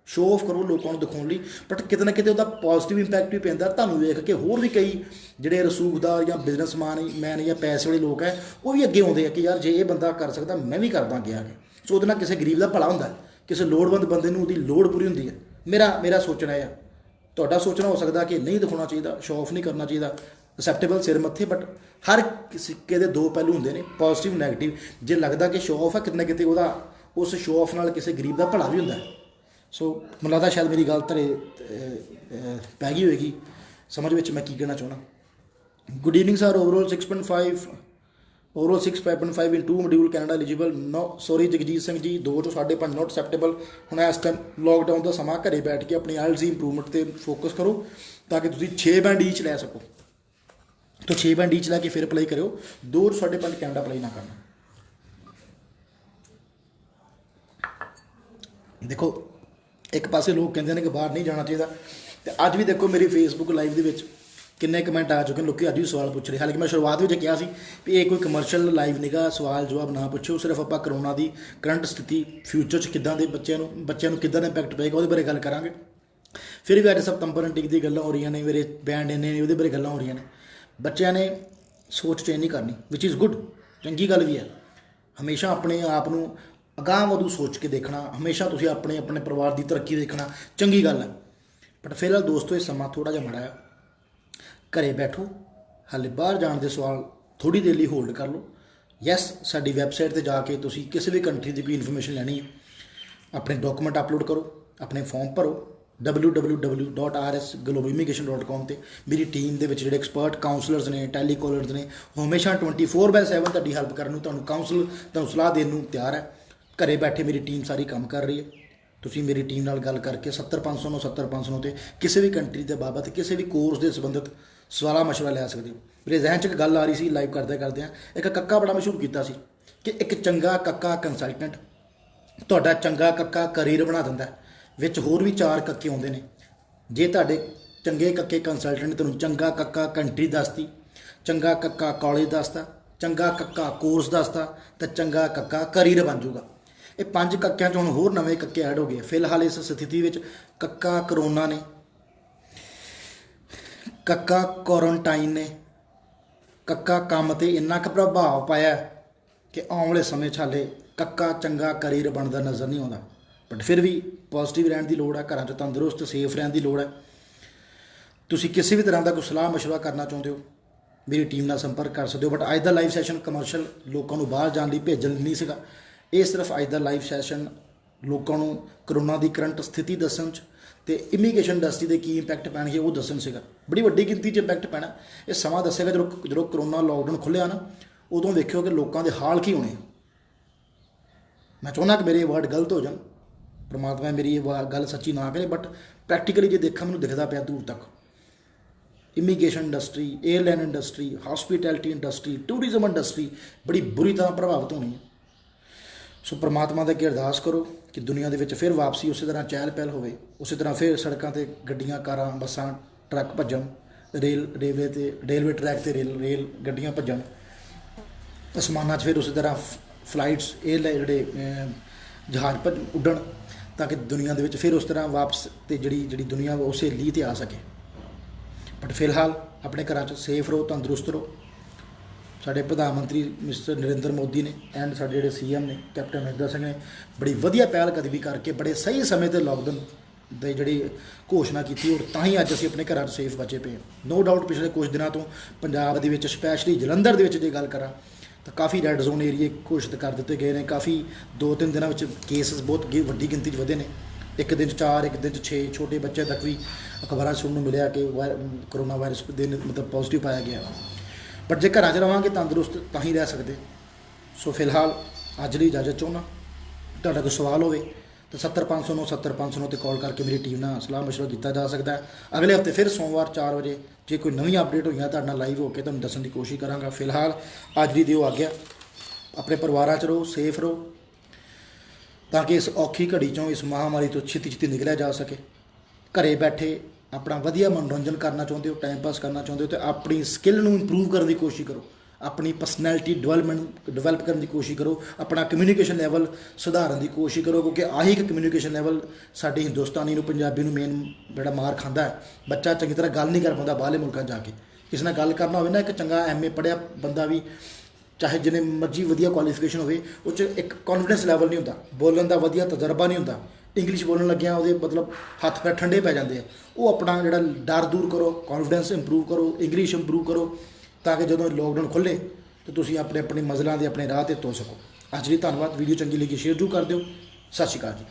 ਸ਼ੋਅ ਆਫ ਕਰੋ ਲੋਕਾਂ ਨੂੰ ਦਿਖਾਉਣ ਲਈ, ਬਟ ਕਿਤੇ ਨਾ ਕਿਤੇ ਉਹਦਾ ਪੋਜ਼ੀਟਿਵ ਇੰਪੈਕਟ ਵੀ ਪੈਂਦਾ। ਤੁਹਾਨੂੰ ਵੇਖ ਕੇ ਹੋਰ ਵੀ ਕਈ ਜਿਹੜੇ ਰਸੂਖਦਾਰ ਜਾਂ ਬਿਜ਼ਨਸਮੈਨ ਜਾਂ ਪੈਸੇ ਵਾਲੇ ਲੋਕ ਹੈ, ਉਹ ਵੀ ਅੱਗੇ ਆਉਂਦੇ ਆ ਕਿ ਯਾਰ ਜੇ ਇਹ ਬੰਦਾ ਕਰ ਸਕਦਾ ਮੈਂ ਵੀ ਕਰਦਾ ਅੱਗੇ ਆ ਕੇ। ਸੋ ਉਹਦੇ ਨਾਲ ਕਿਸੇ ਗਰੀਬ ਦਾ ਭਲਾ ਹੁੰਦਾ, ਕਿਸੇ ਲੋੜਵੰਦ ਬੰਦੇ ਨੂੰ ਉਹਦੀ ਲੋੜ ਪੂਰੀ ਹੁੰਦੀ ਹੈ। ਮੇਰਾ ਸੋਚਣਾ ਇਹ ਆ, ਤੁਹਾਡਾ ਸੋਚਣਾ ਹੋ ਸਕਦਾ ਕਿ ਨਹੀਂ ਦਿਖਾਉਣਾ ਚਾਹੀਦਾ, ਸ਼ੋਅ ਆਫ ਨਹੀਂ ਕਰਨਾ ਚਾਹੀਦਾ, ਅਸੈਪਟੇਬਲ ਸਿਰ ਮੱਥੇ। ਬਟ ਹਰ ਸਿੱਕੇ ਦੇ 2 ਪਹਿਲੂ ਹੁੰਦੇ ਨੇ, ਪੋਜ਼ੀਟਿਵ ਨੈਗੇਟਿਵ। ਜੇ ਲੱਗਦਾ ਕਿ ਸ਼ੋਅ ਆਫ ਹੈ, ਕਿਤੇ ਨਾ ਕਿਤੇ ਉਹਦਾ ਉਸ ਸ਼ੋਅ ਆਫ ਨਾਲ ਕਿਸੇ ਗਰੀਬ ਦਾ ਭਲਾ ਵੀ ਹੁੰਦਾ। ਸੋ ਮੈਨੂੰ ਲੱਗਦਾ ਸ਼ਾਇਦ ਮੇਰੀ ਗੱਲ ਧਰੇ ਪੈ ਗਈ ਹੋਏਗੀ ਸਮਝ ਵਿੱਚ ਮੈਂ ਕੀ ਕਹਿਣਾ ਚਾਹੁੰਦਾ। Good evening sir. ਓਵਰਆਲ 6.5 ਇਨ 2 ਮੋਡਿਊਲ ਕੈਨੇਡਾ ਐਲੀਜੀਬਲ। ਨੋ ਸੌਰੀ ਜਗਜੀਤ ਸਿੰਘ ਜੀ, 2 ਚੋਂ 5.5 ਨੋਟ ਅਸੈਪਟੇਬਲ। ਹੁਣ ਇਸ ਟਾਈਮ ਲੋਕਡਾਊਨ ਦਾ ਸਮਾਂ, ਘਰੇ ਬੈਠ ਕੇ ਆਪਣੀ ਆਇਲਜ਼ ਦੀ ਇੰਪਰੂਵਮੈਂਟ 'ਤੇ ਫੋਕਸ ਕਰੋ ਤਾਂ ਕਿ ਤੁਸੀਂ 6 ਬੈਂਡ ਈਚ ਲੈ ਸਕੋ। ਤਾਂ 6 ਬੈਂਡ ਈਚ ਲੈ ਕੇ ਫਿਰ ਅਪਲਾਈ ਕਰਿਓ, 2 ਤੋਂ 5.5 ਕੈਨੇਡਾ ਅਪਲਾਈ ਨਾ ਕਰਨਾ। ਦੇਖੋ, ਇੱਕ ਪਾਸੇ ਲੋਕ ਕਹਿੰਦੇ ਨੇ ਕਿ ਬਾਹਰ ਨਹੀਂ ਜਾਣਾ ਚਾਹੀਦਾ, ਤੇ ਅੱਜ ਵੀ ਦੇਖੋ ਮੇਰੀ ਫੇਸਬੁੱਕ ਲਾਈਵ ਦੇ ਵਿੱਚ ਕਿੰਨੇ ਕਮੈਂਟ ਆ ਚੁੱਕੇ ਨੇ, ਲੋਕੀ ਅੱਜ ਵੀ ਸਵਾਲ ਪੁੱਛ ਰਹੇ। ਹਾਲਾਂਕਿ ਮੈਂ ਸ਼ੁਰੂਆਤ ਵਿੱਚ ਕਿਹਾ ਸੀ ਵੀ ਇਹ ਕੋਈ ਕਮਰਸ਼ੀਅਲ ਲਾਈਵ ਨਿਗਾ, ਸਵਾਲ ਜਵਾਬ ਨਾ ਪੁੱਛੋ, ਸਿਰਫ ਆਪਾਂ ਕਰੋਨਾ ਦੀ ਕਰੰਟ ਸਥਿਤੀ, ਫਿਊਚਰ 'ਚ ਕਿੱਦਾਂ ਦੇ ਬੱਚਿਆਂ ਨੂੰ ਕਿੱਦਾਂ ਦਾ ਇੰਪੈਕਟ ਪਏਗਾ ਉਹਦੇ ਬਾਰੇ ਗੱਲ ਕਰਾਂਗੇ। ਫਿਰ ਵੀ ਅੱਜ ਸਤੰਬਰ ਇੰਟੇਕ ਦੀ ਗੱਲਾਂ ਹੋ ਰਹੀਆਂ ਨੇ, ਮੇਰੇ ਬੈਂਡ ਇੰਨੇ ਨੇ, ਉਹਦੇ ਬਾਰੇ ਗੱਲਾਂ ਹੋ ਰਹੀਆਂ ਨੇ। ਬੱਚਿਆਂ ਨੇ ਸੋਚ ਚੇਂਜ ਨਹੀਂ ਕਰਨੀ, ਵਿਚ ਇਜ਼ ਗੁੱਡ, ਚੰਗੀ ਗੱਲ ਵੀ ਹੈ। ਹਮੇਸ਼ਾ ਆਪਣੇ ਆਪ ਨੂੰ ਅਗਾਂਹ ਵਧੂ ਸੋਚ ਕੇ ਦੇਖਣਾ, ਹਮੇਸ਼ਾ ਤੁਸੀਂ ਆਪਣੇ ਪਰਿਵਾਰ ਦੀ ਤਰੱਕੀ ਦੇਖਣਾ, ਚੰਗੀ ਗੱਲ ਹੈ। ਬਟ ਫਿਲਹਾਲ ਦੋਸਤੋ ਇਹ ਸਮਾਂ ਥੋੜ੍ਹਾ ਜਿਹਾ ਮਾੜਾ ਹੈ, ਘਰੇ ਬੈਠੋ। ਹਾਲੇ ਬਾਹਰ ਜਾਣ ਦੇ ਸਵਾਲ ਥੋੜ੍ਹੀ ਦੇਰ ਲਈ ਹੋਲਡ ਕਰ ਲਓ। ਯੈਸ, ਸਾਡੀ ਵੈਬਸਾਈਟ 'ਤੇ ਜਾ ਕੇ ਤੁਸੀਂ ਕਿਸੇ ਵੀ ਕੰਟਰੀ ਦੀ ਕੋਈ ਇਨਫੋਰਮੇਸ਼ਨ ਲੈਣੀ ਹੈ, ਆਪਣੇ ਡਾਕੂਮੈਂਟ ਅਪਲੋਡ ਕਰੋ, ਆਪਣੇ ਫਾਰਮ ਭਰੋ, www.rsglobalimigration.com ਤੇ ਮੇਰੀ ਟੀਮ ਦੇ ਵਿੱਚ ਜਿਹੜੇ ਐਕਸਪਰਟ ਕਾਉਂਸਲਰਸ ਨੇ, ਟੈਲੀਕਾਲਰਸ ਨੇ, ਉਹ ਹਮੇਸ਼ਾ 24/7 ਤੁਹਾਡੀ ਹੈਲਪ ਕਰਨ ਨੂੰ, ਤੁਹਾਨੂੰ ਤੁਹਾਨੂੰ ਸਲਾਹ ਦੇਣ ਨੂੰ ਤਿਆਰ ਹੈ। ਘਰੇ ਬੈਠੇ ਮੇਰੀ ਟੀਮ ਸਾਰੀ ਕੰਮ ਕਰ ਰਹੀ ਹੈ। ਤੁਸੀਂ ਮੇਰੀ ਟੀਮ ਨਾਲ ਗੱਲ ਕਰਕੇ 70509 70509 ਤੇ ਕਿਸੇ ਵੀ ਕੰਟਰੀ ਦੇ ਬਾਬਤ, ਕਿਸੇ ਵੀ ਕੋਰਸ ਦੇ ਸੰਬੰਧਿਤ ਸਵਾਲਾਂ ਮਸ਼ਵਰਾ ਲੈ ਸਕਦੇ ਹੋ। ਮੇਰੇ ਜ਼ਿਹਨ 'ਚ ਇੱਕ ਗੱਲ ਆ ਰਹੀ ਸੀ ਲਾਈਵ ਕਰਦਿਆਂ, ਇੱਕ ਕੱਕਾ ਬੜਾ ਮਸ਼ਹੂਰ ਕੀਤਾ ਸੀ ਕਿ ਇੱਕ ਚੰਗਾ ਕੱਕਾ ਕੰਸਲਟੈਂਟ ਤੁਹਾਡਾ ਚੰਗਾ ਕੱਕਾ ਕਰੀਅਰ ਬਣਾ ਦਿੰਦਾ। ਵਿੱਚ ਹੋਰ ਵੀ 4 ਕੱਕੇ ਆਉਂਦੇ ਨੇ। ਜੇ ਤੁਹਾਡੇ ਚੰਗੇ ਕੱਕੇ ਕੰਸਲਟੈਂਟ ਨੇ ਤੁਹਾਨੂੰ ਚੰਗਾ ਕੱਕਾ ਕੰਟਰੀ ਦੱਸਤੀ, ਚੰਗਾ ਕੱਕਾ ਕਾਲਜ ਦੱਸਤਾ, ਚੰਗਾ ਕੱਕਾ ਕੋਰਸ ਦੱਸਤਾ, ਤਾਂ ਚੰਗਾ ਕੱਕਾ ਕਰੀਅਰ ਬਣ ਜਾਊਗਾ। ਇਹ 5 ਕੱਕਿਆਂ 'ਚ ਹੁਣ ਹੋਰ ਨਵੇਂ ਕੱਕੇ ਐਡ ਹੋ ਗਏ। ਫਿਲਹਾਲ ਇਸ ਸਥਿਤੀ ਵਿੱਚ ਕੱਕਾ ਕਰੋਨਾ ਨੇ, ਕੱਕਾ ਕੁਆਰੰਟਾਈਨ ਨੇ, ਕੱਕਾ ਕੰਮ 'ਤੇ ਇੰਨਾ ਕੁ ਪ੍ਰਭਾਵ ਪਾਇਆ ਕਿ ਆਉਣ ਵਾਲੇ ਸਮੇਂ 'ਚ ਹਾਲੇ ਕੱਕਾ ਚੰਗਾ ਕਰੀਅਰ ਬਣਦਾ ਨਜ਼ਰ ਨਹੀਂ ਆਉਂਦਾ। ਬਟ ਫਿਰ ਵੀ ਪੋਜ਼ੀਟਿਵ ਰਹਿਣ ਦੀ ਲੋੜ ਹੈ, ਘਰਾਂ 'ਚ ਤੰਦਰੁਸਤ ਸੇਫ ਰਹਿਣ ਦੀ ਲੋੜ ਹੈ। ਤੁਸੀਂ ਕਿਸੇ ਵੀ ਤਰ੍ਹਾਂ ਦਾ ਕੋਈ ਸਲਾਹ ਮਸ਼ਵਰਾ ਕਰਨਾ ਚਾਹੁੰਦੇ ਹੋ, ਮੇਰੀ ਟੀਮ ਨਾਲ ਸੰਪਰਕ ਕਰ ਸਕਦੇ ਹੋ। ਬਟ ਅੱਜ ਦਾ ਲਾਈਵ ਸੈਸ਼ਨ ਕਮਰਸ਼ੀਅਲ ਲੋਕਾਂ ਨੂੰ ਬਾਹਰ ਜਾਣ ਲਈ ਭੇਜਣ ਨਹੀਂ ਸੀਗਾ। ਇਹ ਸਿਰਫ ਅੱਜ ਦਾ ਲਾਈਵ ਸੈਸ਼ਨ ਲੋਕਾਂ ਨੂੰ ਕਰੋਨਾ ਦੀ ਕਰੰਟ ਸਥਿਤੀ ਦੱਸਣ 'ਚ ਤੇ ਇਮੀਗ੍ਰੇਸ਼ਨ ਇੰਡਸਟਰੀ ਦੇ ਕੀ ਇੰਪੈਕਟ ਪੈਣਗੇ ਉਹ ਦੱਸਣ ਸੀਗਾ। ਬੜੀ ਵੱਡੀ ਗਿਣਤੀ 'ਚ ਇੰਪੈਕਟ ਪੈਣਾ। ਇਹ ਸਮਾਂ ਦੱਸੇਗਾ ਜਦੋਂ ਕਰੋਨਾ ਲੋਕਡਾਊਨ ਖੁੱਲ੍ਹਿਆ ਨਾ, ਉਦੋਂ ਵੇਖਿਓ ਕਿ ਲੋਕਾਂ ਦੇ ਹਾਲ ਕੀ ਹੋਣੇ। ਮੈਂ ਚਾਹੁੰਦਾ ਕਿ ਮੇਰੇ ਵਰਡ ਗਲਤ ਹੋ ਜਾਣ, ਪਰਮਾਤਮਾ ਮੇਰੀ ਇਹ ਗੱਲ ਸੱਚੀ ਨਾ ਕਰੇ, ਬਟ ਪ੍ਰੈਕਟੀਕਲੀ ਜੇ ਦੇਖਾਂ ਮੈਨੂੰ ਦਿਖਦਾ ਪਿਆ ਦੂਰ ਤੱਕ immigration industry, airline industry, hospitality industry, tourism industry ਬੜੀ ਬੁਰੀ ਤਰ੍ਹਾਂ ਪ੍ਰਭਾਵਿਤ ਹੋਣੀ ਹੈ। ਸੋ ਪਰਮਾਤਮਾ ਦਾ ਅੱਗੇ ਅਰਦਾਸ ਕਰੋ ਕਿ ਦੁਨੀਆ ਦੇ ਵਿੱਚ ਫਿਰ ਵਾਪਸੀ ਉਸੇ ਤਰ੍ਹਾਂ ਚਹਿਲ ਪਹਿਲ ਹੋਵੇ, ਉਸੇ ਤਰ੍ਹਾਂ ਫਿਰ ਸੜਕਾਂ 'ਤੇ ਗੱਡੀਆਂ, ਕਾਰਾਂ, ਬੱਸਾਂ, ਟਰੱਕ ਭੱਜਣ, ਰੇਲਵੇ ਟਰੈਕ 'ਤੇ ਰੇਲ ਗੱਡੀਆਂ ਭੱਜਣ, ਅਸਮਾਨਾਂ 'ਚ ਫਿਰ ਉਸੇ ਤਰ੍ਹਾਂ ਫਲਾਈਟਸ, ਜਿਹੜੇ ਜਹਾਜ਼ ਉੱਡਣ, ਤਾਂ ਕਿ ਦੁਨੀਆ ਦੇ ਵਿੱਚ ਫਿਰ ਉਸ ਤਰ੍ਹਾਂ ਵਾਪਸ ਤੇ ਜਿਹੜੀ ਦੁਨੀਆ ਉਸੇ ਲੀਹ 'ਤੇ ਆ ਸਕੇ। ਬਟ ਫਿਲਹਾਲ ਆਪਣੇ ਘਰਾਂ 'ਚ ਸੇਫ ਰਹੋ, ਤੰਦਰੁਸਤ ਰਹੋ। ਸਾਡੇ ਪ੍ਰਧਾਨ ਮੰਤਰੀ ਮਿਸਟਰ ਨਰਿੰਦਰ ਮੋਦੀ ਨੇ ਐਂਡ ਸਾਡੇ ਜਿਹੜੇ CM ਨੇ ਕੈਪਟਨ ਅਮਰਿੰਦਰ ਸਿੰਘ ਨੇ ਬੜੀ ਵਧੀਆ ਪਹਿਲ ਕਦਮੀ ਕਰਕੇ ਬੜੇ ਸਹੀ ਸਮੇਂ 'ਤੇ ਲੋਕਡਾਊਨ ਦੀ ਜਿਹੜੀ ਘੋਸ਼ਣਾ ਕੀਤੀ, ਔਰ ਤਾਂ ਹੀ ਅੱਜ ਅਸੀਂ ਆਪਣੇ ਘਰਾਂ 'ਚ ਸੇਫ ਬਚੇ ਪਏ ਹਾਂ। ਨੋ ਡਾਊਟ ਪਿਛਲੇ ਕੁਝ ਦਿਨਾਂ ਤੋਂ ਪੰਜਾਬ ਦੇ ਵਿੱਚ, ਸਪੈਸ਼ਲੀ ਜਲੰਧਰ ਦੇ ਵਿੱਚ ਜੇ ਗੱਲ ਕਰਾਂ ਤਾਂ ਕਾਫੀ ਰੈੱਡ ਜ਼ੋਨ ਏਰੀਏ ਘੋਸ਼ਿਤ ਕਰ ਦਿੱਤੇ ਗਏ ਨੇ। ਕਾਫੀ 2-3 ਦਿਨਾਂ ਵਿੱਚ ਕੇਸਿਸ ਬਹੁਤ ਵੱਡੀ ਗਿਣਤੀ 'ਚ ਵਧੇ ਨੇ। ਇੱਕ ਦਿਨ 'ਚ 4, ਇੱਕ ਦਿਨ 'ਚ 6 ਛੋਟੇ ਬੱਚੇ ਤੱਕ ਵੀ ਅਖਬਾਰਾਂ 'ਚ ਸੁਣਨ ਨੂੰ ਮਿਲਿਆ ਕਿ ਕਰੋਨਾ ਵਾਇਰਸ ਦੇ ਮਤਲਬ ਪੋਜ਼ੀਟਿਵ ਪਾਇਆ ਗਿਆ। ਬਟ ਜੇ ਘਰਾਂ 'ਚ ਰਵਾਂਗੇ ਤੰਦਰੁਸਤ ਤਾਂ ਹੀ ਰਹਿ ਸਕਦੇ। ਸੋ ਫਿਲਹਾਲ ਅੱਜ ਲਈ ਇਜਾਜ਼ਤ ਚਾਹੁੰਦਾ। ਤੁਹਾਡਾ ਕੋਈ ਸਵਾਲ ਹੋਵੇ ਤਾਂ 70509 70509 ਤੇ ਕਾਲ ਕਰਕੇ ਮੇਰੀ ਟੀਮ ਨਾਲ ਸਲਾਹ ਮਸ਼ਵਰਾ ਕੀਤਾ ਜਾ ਸਕਦਾ ਹੈ। ਅਗਲੇ ਹਫਤੇ ਫਿਰ ਸੋਮਵਾਰ 4 ਵਜੇ ਜੇ ਕੋਈ ਨਵੀਂ ਅਪਡੇਟ ਹੋਈਆਂ ਤੁਹਾਡੇ ਨਾਲ ਲਾਈਵ ਹੋ ਕੇ ਤੁਹਾਨੂੰ ਦੱਸਣ ਦੀ ਕੋਸ਼ਿਸ਼ ਕਰਾਂਗਾ। ਫਿਲਹਾਲ ਅੱਜ ਦੀ ਦਿਓ ਆਗਿਆ। ਆਪਣੇ ਪਰਿਵਾਰਾਂ 'ਚ ਰਹੋ, ਸੇਫ ਰਹੋ, ਤਾਂ ਕਿ ਇਸ ਔਖੀ ਘੜੀ 'ਚੋਂ, ਇਸ ਮਹਾਂਮਾਰੀ ਤੋਂ ਛੇਤੀ ਨਿਕਲਿਆ ਜਾ ਸਕੇ। ਘਰੇ ਬੈਠੇ ਆਪਣਾ ਵਧੀਆ ਮਨੋਰੰਜਨ ਕਰਨਾ ਚਾਹੁੰਦੇ ਹੋ, ਟਾਈਮ ਪਾਸ ਕਰਨਾ ਚਾਹੁੰਦੇ ਹੋ, ਤਾਂ ਆਪਣੀ ਸਕਿੱਲ ਨੂੰ ਇੰਪਰੂਵ ਕਰਨ ਦੀ ਕੋਸ਼ਿਸ਼ ਕਰੋ, ਆਪਣੀ ਪਰਸਨੈਲਿਟੀ ਡਿਵੈਲਪ ਕਰਨ ਦੀ ਕੋਸ਼ਿਸ਼ ਕਰੋ, ਆਪਣਾ ਕਮਿਊਨੀਕੇਸ਼ਨ ਲੈਵਲ ਸੁਧਾਰਨ ਦੀ ਕੋਸ਼ਿਸ਼ ਕਰੋ, ਕਿਉਂਕਿ ਆਹੀ ਇੱਕ ਕਮਿਊਨੀਕੇਸ਼ਨ ਲੈਵਲ ਸਾਡੇ ਹਿੰਦੁਸਤਾਨੀ ਨੂੰ, ਪੰਜਾਬੀ ਨੂੰ ਮੇਨ ਜਿਹੜਾ ਮਾਰ ਖਾਂਦਾ ਹੈ। ਬੱਚਾ ਚੰਗੀ ਤਰ੍ਹਾਂ ਗੱਲ ਨਹੀਂ ਕਰ ਪਾਉਂਦਾ ਬਾਹਰਲੇ ਮੁਲਕਾਂ ਜਾ ਕੇ। ਕਿਸੇ ਨਾਲ ਗੱਲ ਕਰਨਾ ਹੋਵੇ ਨਾ, ਇੱਕ ਚੰਗਾ MA ਪੜ੍ਹਿਆ ਬੰਦਾ ਵੀ, ਚਾਹੇ ਜਿੰਨੇ ਮਰਜ਼ੀ ਵਧੀਆ ਕੁਆਲੀਫਿਕੇਸ਼ਨ ਹੋਵੇ, ਉਹ 'ਚ ਇੱਕ ਕੌਨਫੀਡੈਂਸ ਲੈਵਲ ਨਹੀਂ ਹੁੰਦਾ, ਬੋਲਣ ਦਾ ਵਧੀਆ ਤਜਰਬਾ ਨਹੀਂ ਹੁੰਦਾ। ਇੰਗਲਿਸ਼ ਬੋਲਣ ਲੱਗਿਆ ਉਹਦੇ ਮਤਲਬ ਹੱਥ ਪੈਰ ਠੰਡੇ ਪੈ ਜਾਂਦੇ ਆ। ਉਹ ਆਪਣਾ ਜਿਹੜਾ ਡਰ ਦੂਰ ਕਰੋ, ਕੌਨਫੀਡੈਂਸ ਇੰਪਰੂਵ ਕਰੋ, ਇੰਗਲਿਸ਼ ਇੰਪਰੂਵ ਕਰੋ, ਤਾਂ ਕਿ ਜਦੋਂ ਲੋਕਡਾਊਨ ਖੁੱਲ੍ਹੇ ਤਾਂ ਤੁਸੀਂ ਆਪਣੀ ਮਜ਼ਲਾਂ ਦੇ ਆਪਣੇ ਰਾਹ 'ਤੇ ਤੁਰ ਸਕੋ। ਅੱਜ ਲਈ ਧੰਨਵਾਦ। ਵੀਡੀਓ ਚੰਗੀ ਲੱਗੀ ਸ਼ੇਅਰ ਜ਼ਰੂਰ ਕਰ ਦਿਓ। ਸਤਿ ਸ਼੍ਰੀ ਅਕਾਲ ਜੀ।